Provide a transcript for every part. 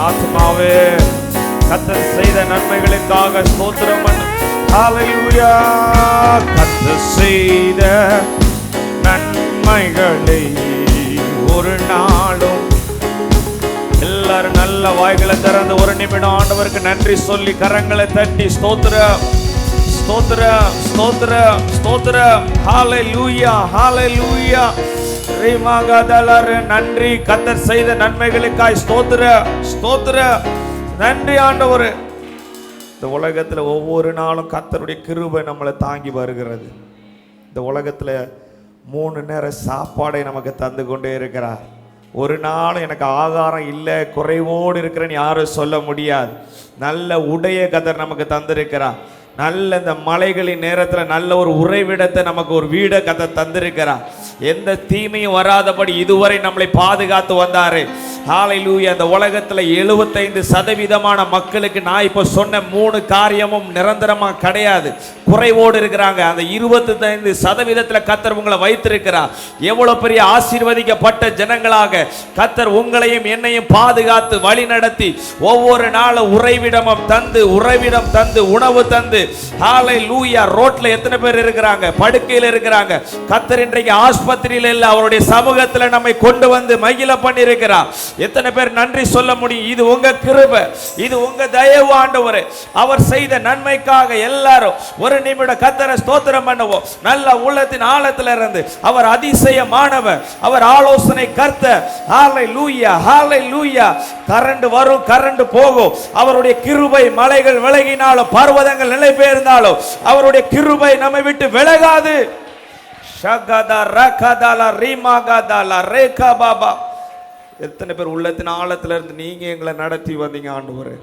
ஆத்மாவே கர்த்தர் செய்த நன்மைகளுக்காக ஸ்தோத்திரம் பண்ணு. ஹல்லேலூயா. கர்த்தர் செய்த நன்மைகளை ஒரு நாளும் எல்லாரும் நல்ல வாய்களை திறந்து ஒரு நிமிடம் ஆண்டவருக்கு நன்றி சொல்லி கரங்களை தட்டி ஸ்தோத்திரம் ஸ்தோத்திரம் ஸ்தோத்திரம் ஸ்தோத்திரம். ஹல்லேலூயா ஹல்லேலூயா. நன்றி கர்த்தர் செய்த நன்மைகளுக்காய் ஸ்தோத்திரம் ஸ்தோத்திரம். நன்றி ஆண்டவரே. இந்த உலகத்துல ஒவ்வொரு நாளும் கர்த்தருடைய கிருபை நம்மளை தாங்கி வருகிறது. இந்த உலகத்துல 3 நேர சாப்பாடை நமக்கு தந்து கொண்டே இருக்கிறார். ஒரு நாள் எனக்கு ஆகாரம் இல்லை, குறைவோடு இருக்கிறேன்னு யாரும் சொல்ல முடியாது. நல்ல உடைய கர்த்தர் நமக்கு தந்திருக்கிறார். நல்ல இந்த மலைகளின் நேரத்தில் நல்ல ஒரு உறைவிடத்தை நமக்கு ஒரு வீடை கர்த்தர் தந்திருக்கிறார். எந்த தீமையும் வராதபடி இதுவரை நம்மளை பாதுகாத்து வந்தாரு. ஹல்லேலூயா. இந்த உலகத்தில் 75% மக்களுக்கு நான் இப்போ சொன்ன 3 காரியமும் நிரந்தரமா கிடையாது, குறைவோடு இருக்கிறாங்க. அந்த 25% கர்த்தர் உங்களை வைத்திருக்கிறார். எவ்வளவு பெரிய ஆசீர்வதிக்கப்பட்ட ஜனங்களாக கர்த்தர் உங்களையும் என்னையும் பாதுகாத்து வழி நடத்தி ஒவ்வொரு நாளும் உறைவிடம் தந்து உணவு தந்து. ஹல்லேலூயா. ரோட்ல எத்தனை பேர் இருக்கிறாங்க, படுக்கையில் இருக்கிறாங்க. கர்த்தர் இன்றைக்கு ஆஸ்பத்திரியில் இல்ல, அவருடைய சமூகத்தில் நம்மை கொண்டு வந்து மகிழ பண்ணி இருக்கிறார். எத்தனை பேர் நன்றி சொல்ல முடியும்? இது உங்க கிருபை, இது உங்க தயவு ஆண்டவரே. அவர் செய்த நன்மைக்காக எல்லாரும் ஒரு நிமிடம் கர்த்தரை ஸ்தோத்திரம் பண்ணுவோம். நல்ல உள்ளத்தின் ஆழத்தில் இருந்து அவர் அதிசயமானவர், அவர் ஆலோசனை கர்த்தர். ஹல்லேலூயா ஹல்லேலூயா. கரண்ட் வரும், கரண்ட் போகும். அவருடைய கிருபை மலைகள் விலகினாலும் பர்வதங்கள் நிலை பெயர்ந்தாலும் அவருடைய கிருபை நம்மை விட்டு விலகாது. ஷகதா ரகதலா ரீமாகதலா ரேகா பாபா. எத்தனை பேர் உள்ளத்தின் ஆழத்துல இருந்து நீங்க எங்களை நடத்தி வந்தீங்க ஆண்டவரே.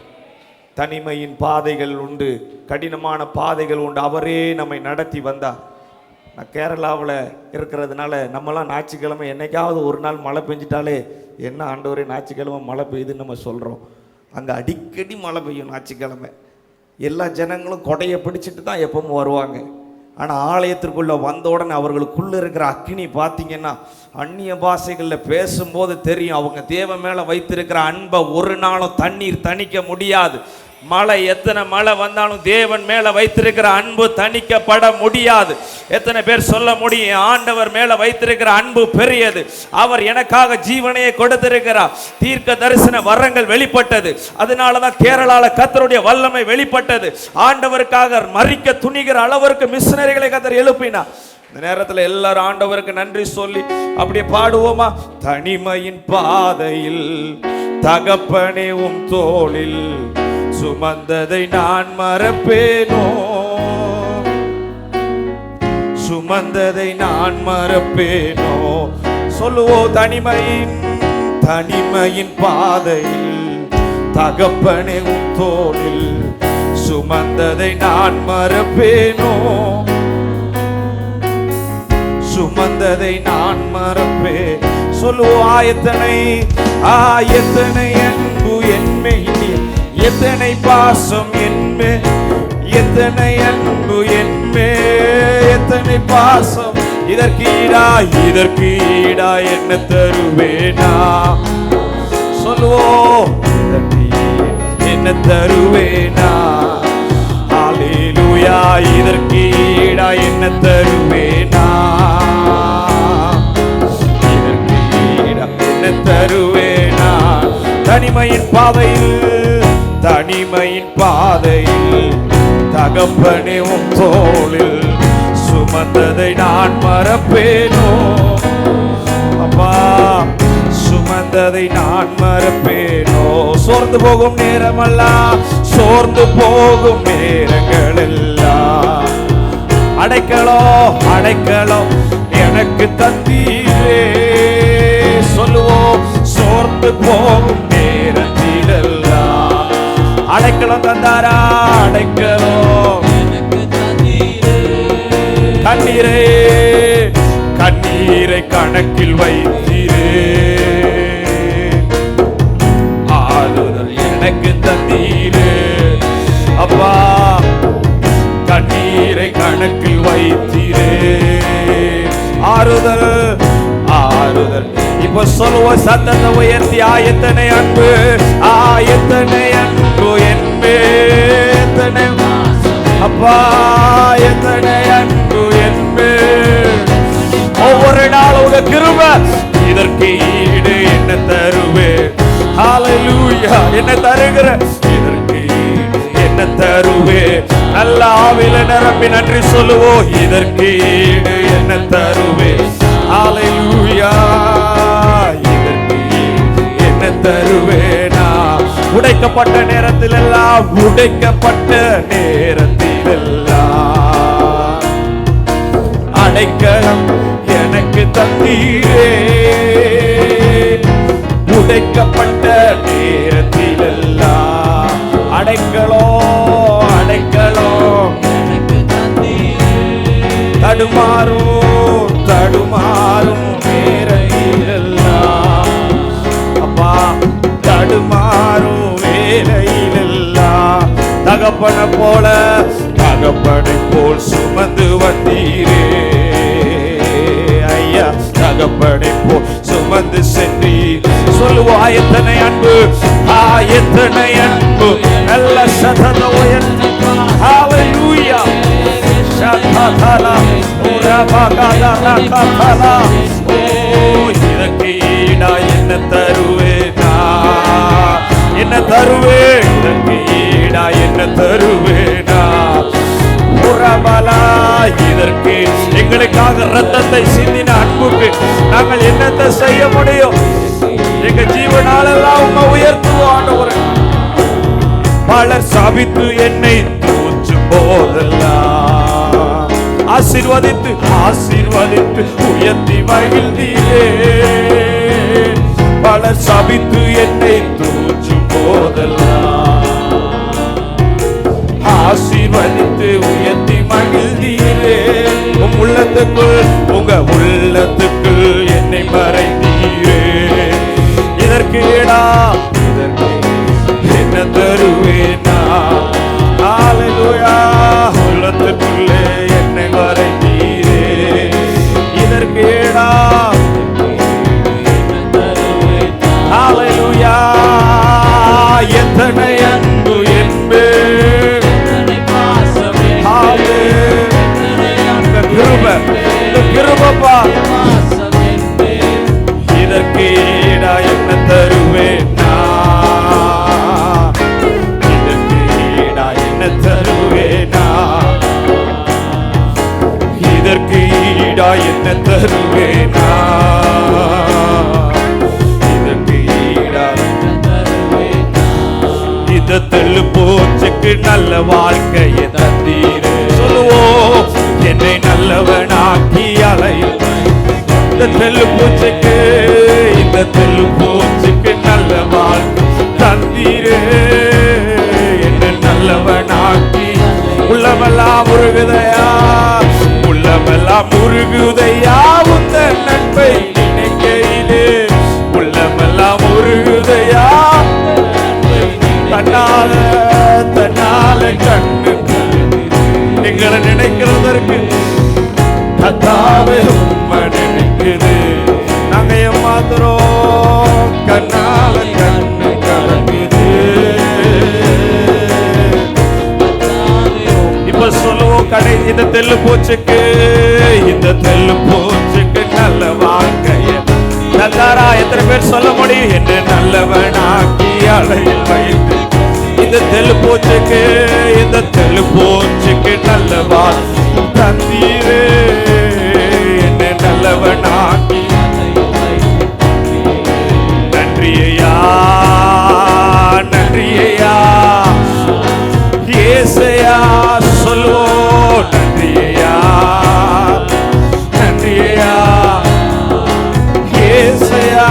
தனிமையின் பாதைகள் உண்டு, கடினமான பாதைகள் உண்டு, அவரே நம்மை நடத்தி வந்தார். நான் கேரளாவில் இருக்கிறதுனால நம்மலாம் ஞாயிற்றுக்கிழமை என்னைக்காவது ஒரு நாள் மழை பெஞ்சிட்டாலே என்ன ஆண்டவரே ஞாயிற்றுக்கிழமை மழை பெய்யுதுன்னு நம்ம சொல்கிறோம். அங்கே அடிக்கடி மழை பெய்யும் ஞாயிற்றுக்கிழமை. எல்லா ஜனங்களும் கொடையை பிடிச்சிட்டு தான் எப்பவும் வருவாங்க. ஆனால் ஆலயத்திற்குள்ளே வந்த உடனே அவர்களுக்குள்ளே இருக்கிற அக்கினி பார்த்தீங்கன்னா அந்நிய பாஷைகளில் பேசும்போது தெரியும். அவங்க தேவன் மேலே வைத்திருக்கிற அன்பை ஒரு நாளும் தண்ணீர் தணிக்க முடியாது. மழை எத்தனை மழை வந்தாலும் தேவன் மேல வைத்திருக்கிற அன்பு தணிக்கப்பட முடியாது. எத்தனை பேர் சொல்ல முடியும்? ஆண்டவர் மேல வைத்திருக்கிற அன்பு பெரியது. அவர் எனக்காக ஜீவனையை கொடுத்திருக்கிறார். தீர்க்க தரிசன வரங்கள் வெளிப்பட்டது. அதனாலதான் கேரளால கர்த்தருடைய வல்லமை வெளிப்பட்டது. ஆண்டவருக்காக மறிக்க துணிகிற அளவிற்கு மிஷனரிகளை கர்த்தர் எழுப்பினார். இந்த நேரத்தில் எல்லாரும் ஆண்டவருக்கு நன்றி சொல்லி அப்படியே பாடுவோமா? தனிமையின் பாதையில் தகப்பனே உம் தோளில் சுமந்ததை நான் மறப்பேனோ, சுமந்ததை நான் மறப்பேனோ. சொல்லுவோம், தனிமையின் பாதையில் தகப்பனே உம் தோளில் சுமந்ததை நான் மறப்பேனோ, சுமந்ததை நான் மறப்பேன். சொல்லுவோம், ஆயத்தனை அன்பு என்மே, எத்தனை பாசம் என்மே, எத்தனை அன்பு என்மே, எத்தனை பாசம். இதற்கு ஈடா என்ன தருவேனா? சொல்லுவோம், என்ன தருவேனா? ஹல்லேலூயா. இதற்கு ஈடா என்ன தருவேனா? இதற்கு ஈடா என்ன தருவேனா? தனிமையின் பாதையில் தகப்பனே உம் தோளில் சுமந்ததை நான் மறப்பேனோ. அப்பா, சுமந்ததை நான் மறப்பேனோ. சோர்ந்து போகும் நேரமெல்லாம், சோர்ந்து போகும் நேரங்கள் எல்லாம் அடைக்கலம் எனக்கு தந்தீரே. சொல்லுவோம், சோர்ந்து போகும் நேரத்திலெல்லாம் அடைக்கலம் தந்தாரா? அடைக்கலம் எனக்கு தந்தீரே. கண்ணீரை கணக்கில் வைத்தீரே. ஆறுதல் எனக்கு தந்தீரே. அப்பா, கண்ணீரை கணக்கில் வைத்தீரே. ஆறுதல் இப்ப சொல்லுவோம் சத்தத்தை உயர்த்தி, எத்தனை அன்பு, எத்தனை அன்பு என்பே, அப்பா எத்தனை அன்பு என்பே. ஒவ்வொரு நாள் உங்க கிருபை, இதற்கு ஈடு என்ன தருவே? ஹல்லேலூயா. என்ன தருகிற, இதற்கு ஈடு என்ன தருவே? நல்ல ஆவில நிரம்பி நன்றி சொல்லுவோம். இதற்கு ஈடு என்ன தருவே? ஹல்லேலூயா. இதற்கு ஈடு என்ன தருவேனா? உடைக்கப்பட்ட நேரத்தில் எல்லாம், உடைக்கப்பட்ட நேரத்தில் எல்லாம் அடைக்கலம் எனக்கு தந்தீரே. உடைக்கப்பட்ட நேரத்தில் எல்லாம் அடைக்கலம், அடைக்கலம் எனக்கு தந்தீரே. தடுமாறும் தடுமாறும் நேரத்தில் எல்லாம், அப்பா தடுமாறும் வேலையிலெல்லாம் தகப்பனை போல, தகப்பனை போல் சுமந்து வந்தீரே ஐயா. தகப்பனை போல் சுமந்து சென்றீர். சொல்லுவா எத்தனை அன்பு, எத்தனை அன்பு. நல்ல சதத உயர்த்தி, ஹல்லேலூயா. ஷததலா உரபகதலா கதலா. ஓ இதற்கு ஈடா என்ன தருவேனா? என்ன தருவே? இதற்கு ஈடா என்ன தருவேனா? உரபலா. இதற்கு எங்களுக்காக ரத்தத்தை சிந்தின அன்புக்கு நாங்கள் என்னத்தை செய்ய முடியும்? எங்க ஜீவனாலெல்லாம் உம்மை உயர்த்துவோம் ஆண்டவரே. பலர் சாபித்து என்னை தூற்றும் போதெல்லாம் ஆசீர்வதித்து ஆசீர்வதித்து உயர்த்தி மகிழ்ந்தீரே. பலர் சாபித்து என்னை தூற்றும் போதெல்லாம் ஆசீர்வதித்து உயர்த்தி மகிழ்ந்தீரே. உம் உள்ளத்துக்குள், உங்க உள்ளத்துக்குள் என்னை மறைந்தீரே. இதற்கு ஈடா, இதற்கு என்ன தருவேனா? ஹல்லேலூயா. உள்ளத்துக்குள்ளே என்னை மறைந்தீரே. இதற்கு ஈடா, ஹல்லேலூயா. எத்தனை அன்பு என்பே, கிருபப்பா. இதற்கு ஈடா என்ன தருவேனா? இதற்கு ஈடா என்ன தருவேனா? இதற்கு ஈடா என்ன தருவேனா? இதற்கு ஈடா என்ன தருவேனா? இத தெள்ளு போச்சுக்கு நல்ல வாழ்க்கையை தந்தீரே. சொல்லுவோம், என்னை நல்லவனாக்கி அலையும். இந்த தெள்ளு பூச்சிக்கு, இந்த தெள்ளு பூச்சிக்கு நல்ல வாழ்க்கை தந்தீரே. என்னை நல்லவனாக்கி. உள்ளமெல்லாம் முருகுதையா, உள்ளமெல்லாம் முருகுதையா உந்த நட்பை நினைக்கையிலே. உள்ளமெல்லாம் முருகுதையா தன்னால தன்னால கண்ணு எங்களை நினைக்கிறதற்கு கத்தாவே உம்மை நினைக்குது. நாங்க ஏமாத்துறோம், கண்ணால கண்ணு கலங்குது. இப்ப சொல்லுவோம் கடை, இந்த தெள்ளு பூச்சிக்கு, இந்த தெள்ளு பூச்சிக்கு நல்ல வாழ்க்கைய நல்லாரா. எத்தனை பேர் சொல்ல முடியும்? என்ன நல்லவனாக்கி அலையில் வைத்து. இந்த தெள்ளு பூச்சிக்கு, இந்த தெள்ளு பூச்சிக்கு நல்ல வாழ்க்கை தந்தீரே. என்ன நல்லவனாக்கி. நன்றியா, நன்றியா ஏசையா. சொல்லுவோம் நன்றியா, நன்றியா ஏசையா.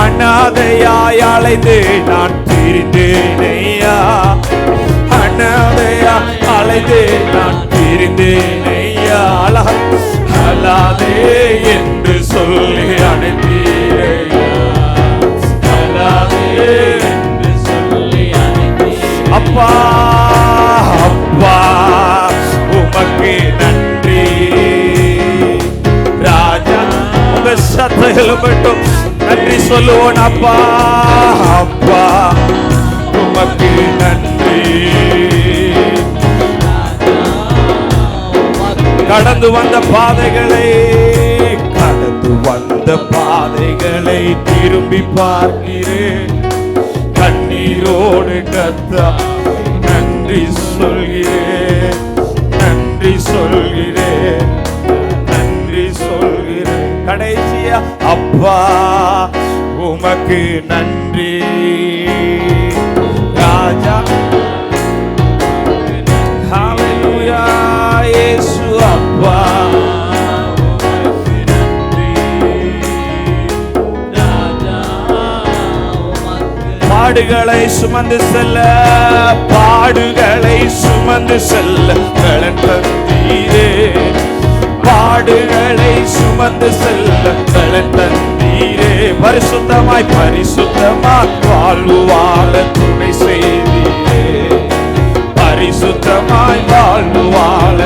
அனாதையாய் அலைந்து நான் பிரிந்தேனையா. அனாதையா அலைந்து நான் பிரிந்தேனையா. அழாதே என்று சொல்லி அழைத்தீரையா. அழாதே என்று சொல்லி அழைத்தீர். அப்பா அப்பா உமக்கு நன்றி ராஜா. உங்க சத்தம் சொல்லுவோம். அப்பா அப்பா உமக்கு நன்றி. கடந்து வந்த பாதைகளை திரும்பி பார்க்கிறேன். கண்ணீரோடு கத்தா நன்றி சொல்கிறேன், நன்றி சொல்கிறேன், நன்றி சொல்கிறேன். கடைசியா அப்பா உமக்கு நன்றி. ராஜா ஹல்லேலூயா. இயேசு அப்பா பாடுகளை சுமந்து செல்ல, பாடுகளை சுமந்து செல்ல பலன் தந்தீரே. பாடுகளை சுமந்து செல்ல பலன் தந்தீரே. பரிசுத்தமாய் பரிசுத்தமாய் வாழ்வு வாழ துணை செய்தீரே. பரிசுத்தமாய் வாழ்வு வாழ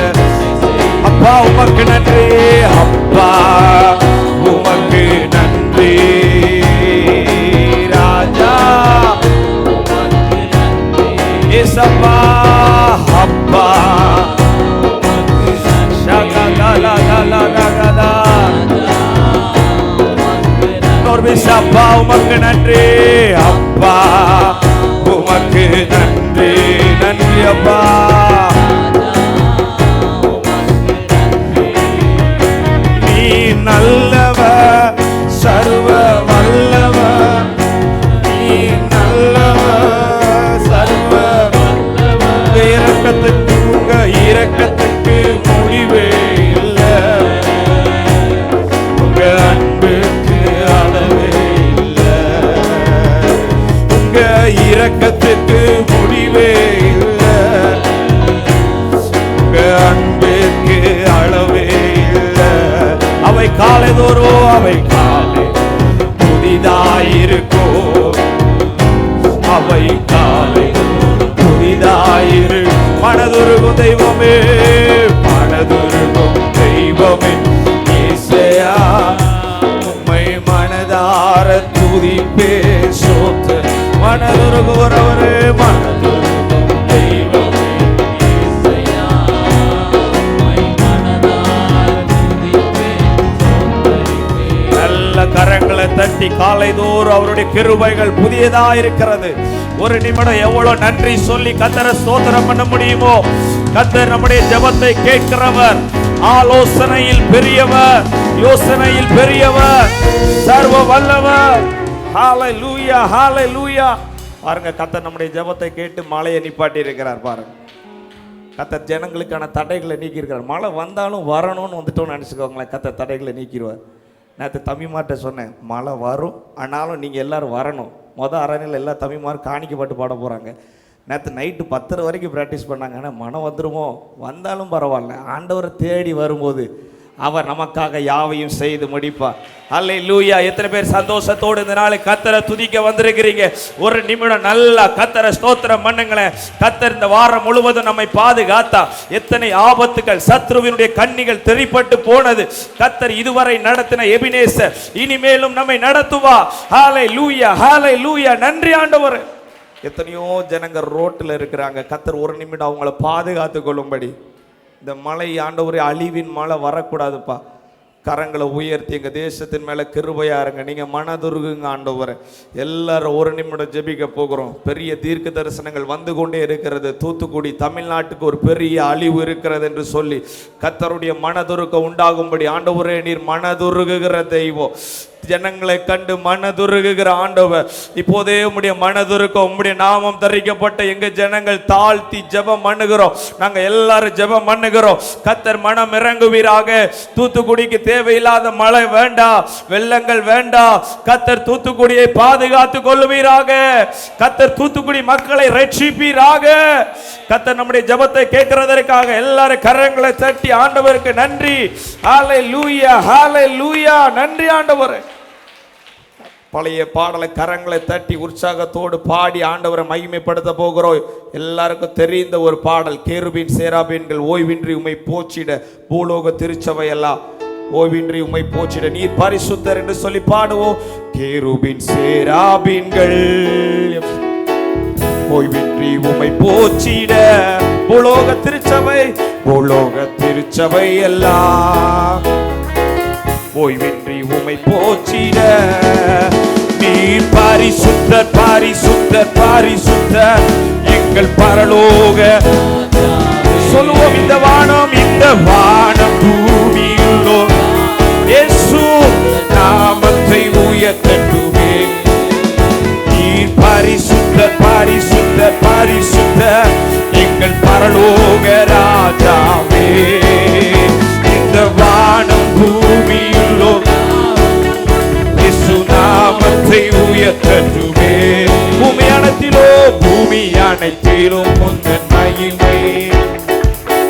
அப்பா உமக்கு நன்றி. அப்பா உமக்கு நன்றி. அப்பா அப்பா அப்பா உமக்கு நன்றி. அப்பா உமக்கு நன்றி. நன்றி அப்பா. நீ நல்லவர், சர்வ வல்லவர். நீ நல்லவர், சர்வ இரக்கத்துக்கு உங்க இரக்கத்துக்கு முடிவே இல்லை. உங்க அன்புக்கு அளவே இல்லை. உங்க இரக்கத்துக்கு முடிவே இல்லை. உங்க அன்புக்கு அளவே இல்லை. அவை காலைதோறும் அவை காலை புதிதாயிருக்கோ. அவை காலை புதிதாயிரு. மனதுருகும் தெய்வமே, மனதுருகும் தெய்வமே இயேசுயா. உம்மை மனதார துதிப்பே சோத்து. மனதுருகுவரவரே, மனதுருகும் தெய்வமே இயேசுயா. உம்மை மனதார துதிப்பே சோத்தரிப்பே. நல்ல கரங்களை தட்டி காலைதோறும் அவருடைய கிருபைகள் புதியதா இருக்கிறது. ஒரு நிமிடம் எவ்வளவு நன்றி சொல்லி கர்த்தரை ஸ்தோத்திரம் பண்ண முடியுமோ. கர்த்தர் நம்முடைய ஜெபத்தை கேட்கிறவர். ஆலோசனையில் பெரியவர், யோசனையில் பெரியவர், சர்வ வல்லவர். ஹல்லேலூயா, ஹல்லேலூயா. பாருங்க, கர்த்தர் நம்முடைய ஜெபத்தை கேட்டு மழையை நிப்பாட்டி இருக்கிறார். பாருங்க, கர்த்தர் ஜனங்களுக்கான தடைகளை நீக்கி இருக்கிறார். மழை வந்தாலும் வரணும்னு வந்துட்டோம்னு நினைச்சுக்கோங்களேன், கர்த்தர் தடைகளை நீக்கிடுவார். நேற்று தம்பிமார்ட்ட சொன்னேன், மழை வரும் ஆனாலும் நீங்கள் எல்லோரும் வரணும். அரணையில் எல்லா தம்பிமாரும் காணிக்கப்பட்டு பாட போகிறாங்க. நேற்று நைட்டு 10 வரைக்கும் ப்ராக்டிஸ் பண்ணாங்க. ஆனால் மனம் வந்துடுமோ, வந்தாலும் பரவாயில்ல, ஆண்டவரை தேடி வரும்போது அவர் நமக்காக யாவையும் செய்து முடிப்பார். அல்லேலூயா. எத்தனை பேர் சந்தோஷத்தோடு இந்த நாளை கர்த்தரை துதிக்க வந்திருக்கிறீங்க? ஒரு நிமிடம் நல்லா கர்த்தரை ஸ்தோத்திரம் பண்ணுங்களேன். கர்த்தர் இந்த வாரம் முழுவதும் நம்மை பாதுகாத்தா. எத்தனை ஆபத்துகள், சத்ருவினுடைய கண்ணிகள் தெரிப்பட்டு போனது. கர்த்தர் இதுவரை நடத்தின எபினேசர் இனிமேலும் நம்மை நடத்துவா. ஹல்லேலூயா, ஹல்லேலூயா. நன்றி ஆண்டவரே. எத்தனையோ ஜனங்க ரோட்டில் இருக்கிறாங்க. கர்த்தர் ஒரு நிமிடம் அவங்கள பாதுகாத்து கொள்ளும்படி. இந்த மழை ஆண்டவரே, அழிவின் மழை வரக்கூடாதுப்பா. கரங்களை உயர்த்தி எங்கள் தேசத்தின் மேலே கிருபையா இருங்க. நீங்கள் மனதுருகுங்க ஆண்டவரே. எல்லாரும் ஒரு நிமிடம் ஜெபிக்க போகிறோம். பெரிய தீர்க்க தரிசனங்கள் வந்து கொண்டே இருக்கிறது. தூத்துக்குடி தமிழ்நாட்டுக்கு ஒரு பெரிய அழிவு இருக்கிறது என்று சொல்லி கர்த்தருடைய மனதுருக்க உண்டாகும்படி ஆண்டவரே, நீர் மனதுருகுகிற தெய்வம். ஜனங்களை கண்டு மனதுருகுகிற ஆண்டவர், இப்போதே உம்முடைய மனதுருக்க உம்முடைய நாமம் தரிக்கப்பட்ட எங்க ஜனங்கள் தாழ்த்தி ஜெபம் பண்ணுகிறோம். நாங்க எல்லாரும் ஜெபம் பண்ணுகிறோம். கர்த்தர் மனம் இறங்குவீராக. தூத்துக்குடிக்கு தேவையில்லாத மழை வேண்டாம், வெள்ளங்கள் வேண்டாம். கர்த்தர் தூத்துக்குடியை பாதுகாத்து கொள்ளுவீராக. கர்த்தர் தூத்துக்குடி மக்களை ரட்சிப்பீராக. கர்த்தர் நம்முடைய ஜெபத்தை கேட்கிறதற்காக எல்லாரும் கரங்களை தட்டி ஆண்டவருக்கு நன்றி. ஹல்லேலூயா, ஹல்லேலூயா. நன்றி ஆண்டவரே. பழைய பாடலை கரங்களை தட்டி உற்சாகத்தோடு பாடி ஆண்டவரை மகிமைப்படுத்த போகிறோம். எல்லாருக்கும் தெரிந்த ஒரு பாடல், கேருபீன் சேராபீன்கள் ஓய்வின்றி உம்மை போற்றிட பூலோக திருச்சபை எல்லாம் ஓய்வின்றி உம்மை போற்றிட நீர் பரிசுத்தர் என்று சொல்லி பாடுவோம். கேருபின் சேராபீன்கள் ஓய்வின்றி உம்மை போற்றிட பூலோக திருச்சபை எல்லாம் ஓய்வின்றி உம்மை போற்றிட நீர் பரிசுத்தர் பரிசுத்தர் பரிசுத்தர் எங்கள் பரலோக. சொல்லுவோம், இந்த வானம் பூமியிலோ இயேசு நாமத்தை உயர்த்தட்டுமே. நீர் பரிசுத்தர் பரிசுத்தர் பரிசுத்தர் எங்கள் பரலோக ராஜாவே. இந்த வானம் பூமியிலோ இயேசு நாமத்தை உயர்த்தட்டுமே. பூமி அனைத்திலும் முந்தன் மகிமை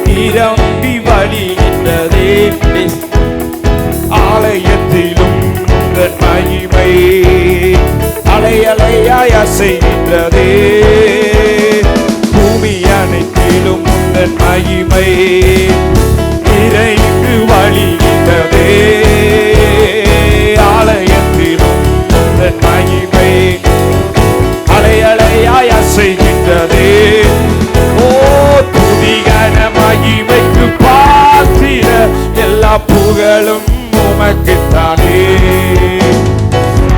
நிரம்பி வழிகின்றதே. ஆலயத்திலும் முந்தன் மகிமை அலை அலையாய் அசைகின்றதே. பூமி அனைத்திலும் முந்தன் மகிமை நிறைந்து வழிகின்றதே. ஆலயத்திலும் முந்தன் மகிமை அலை அலையாய் அசைகின்றதே. ஓ துதிகன மகிமைக்கு பாத்திர எல்லா புகழும் உமக்குத்தானே.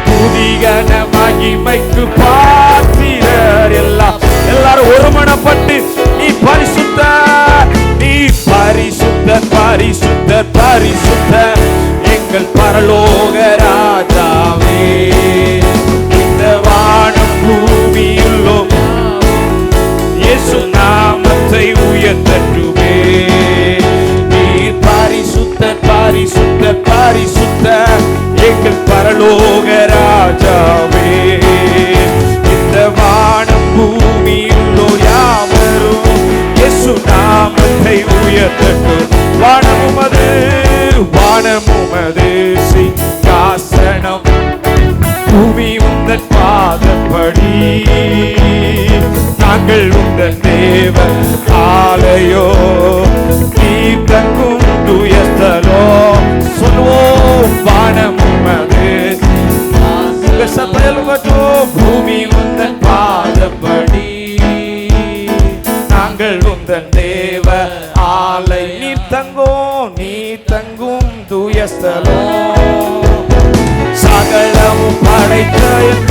துதிகன மகிமைக்கு பாத்திரர் எல்லாரும் ஒருமனப்பட்டு நீ பரிசுத்தர் நீ பரிசுத்தர் பரிசுத்தர் பரிசுத்தர் எங்கள் பரலோக ராஜாவே. இந்த வானம் பூமியிலோ இயேசு நாமத்தை உயர்த்தட்டுமே. நீர் பரிசுத்தர் பரிசுத்தர் பரிசுத்தர் எங்கள் பரலோக ராஜாவே. இந்த வானம் பூமியிலோ யாவரும் இயேசு நாமத்தை உயர்த்தட்டும். வானமுமது சிங்காசனம் பூமி உந்தன் பாதப்படி. நாங்கள் உந்தன் தேவ ஆலயோ நீ தங்கும் துயஸ்தலோ. சொல்லுவோம், வானமுமது பூமி உந்தன் பாதப்படி. நாங்கள் உந்தன் தேவ ஆலை நீ தங்கும் துயஸ்தலோ. சகலமும் படைத்த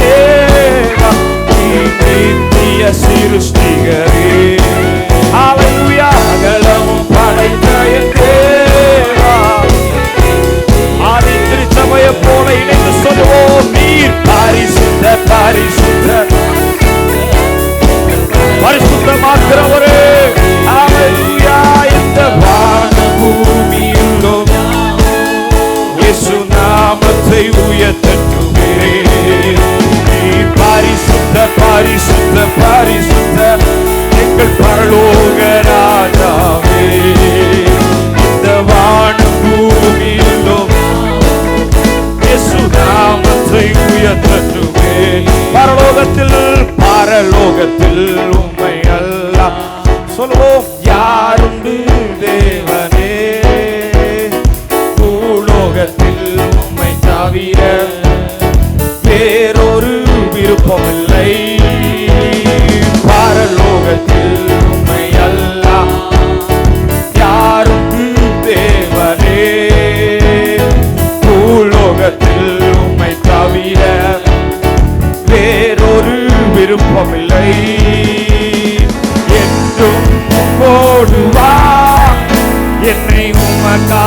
தேவா நீ நித்திய சிருஷ்டிகரே. ஹல்லேலூயா. சகலமும் படைத்த தேவா ஆதி திருச்சபையை போல இணைந்து சொல்லுவோம், நீர் பரிசுத்தர் பரிசுத்தர் பரிசுத்தமாக்குறவரே. ஹல்லேலூயா. இந்த வான பூமியிலோ இயேசு நாமத்தை உயர்த்தட்டுமே. நீ பரிசுத்தர் பரிசுத்தர் பரிசுத்தர் எங்கள் பரலோக ராஜாவே. இந்த வானம் பூமியிலோ இயேசு நாமத்தை உயர்த்தட்டுமே. பரலோகத்தில் உம்மை அல்லாஹ் சொல்லுவோம், யாருண்டு தேவனே. பூலோகத்தில் உம்மை தவிர வேறொரு விருப்பமில்லை. பரலோகத்தில் உம்மை அல்லாஹ் யாருண்டு தேவனே. பூலோகத்தில் உம்மை தவிர வேறொரு விருப்பமில்லை. என்றும் போடுவா என்னை உமக்கா.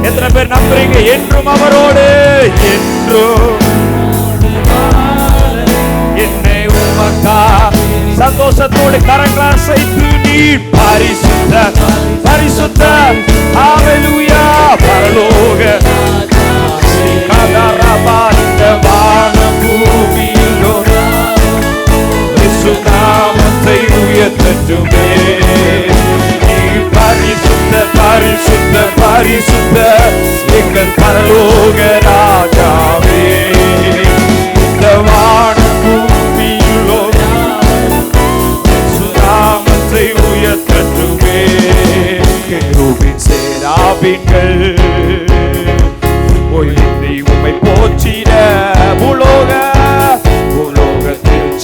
எத்தனை பேர் நம்புறீங்க? என்றும் அவரோடு, என்றும் என்னை உமக்கா. சந்தோஷத்தோடு கரங்களால் செய்து நீர் பரிசுத்தர் பரிசுத்தர். ஹல்லேலூயா. பரலோக இந்த வானம் பூமியிலோ இயேசு நாமத்தை உயர்த்தட்டுமே. நீர் பரிசுத்தர் பரிசுத்தர் பரிசுத்தர் எங்கள் பரலோக ராஜாவே. இந்த வானம் பூமியிலோ இயேசு நாமத்தை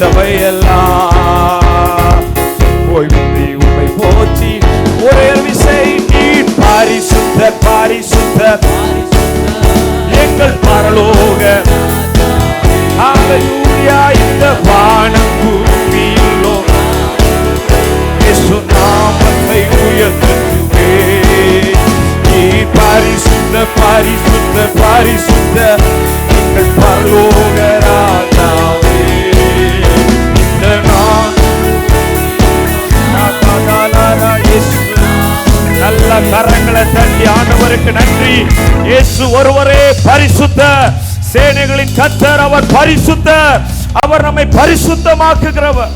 திருச்சபையெல்லாம் ஓய்வின்றி உம்மை போற்றி ஒரே விசை நீர் பரிசுத்தர் பரிசுத்தர் எங்கள் பரலோக ஹல்லேலூயா. இந்த வானம் பூமியிலோ இயேசு நாமத்தை உயர்த்துவே. நீர் பரிசுத்தர் பரிசுத்தர் பரிசுத்தர் எங்கள் பரலோக ராஜாவே. இந்த நல்ல கரங்களை தட்டி ஆண்டவருக்கு நன்றி. இயேசு ஒருவரே பரிசுத்தர், சேனைகளின் கர்த்தர் அவர் பரிசுத்தர், அவர் நம்மை பரிசுத்தமாக்குகிறவர்.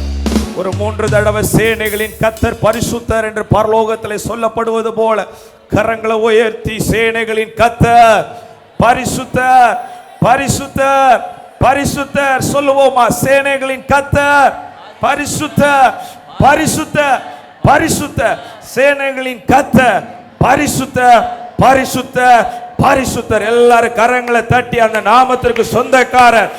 ஒரு 3 தடவை சேனைகளின் கர்த்தர் பரிசுத்தர் என்று பரலோகத்திலே சொல்லப்படுவது போல கரங்களை உயர்த்தி சேனைகளின் கர்த்தர் பரிசுத்தர் பரிசுத்தர் பரிசுத்தர் சொல்லுவோமா? சேனைகளின் கர்த்தர் பரிசுத்தர் பரிசுத்தர் பரிசுத்தர் சேனைகளின் கர்த்தர் பரிசுத்தர் பரிசுத்தர் பரிசுத்தர். எல்லாரும் கரங்களை தட்டி அந்த நாமத்திற்கு சொந்தக்காரர்.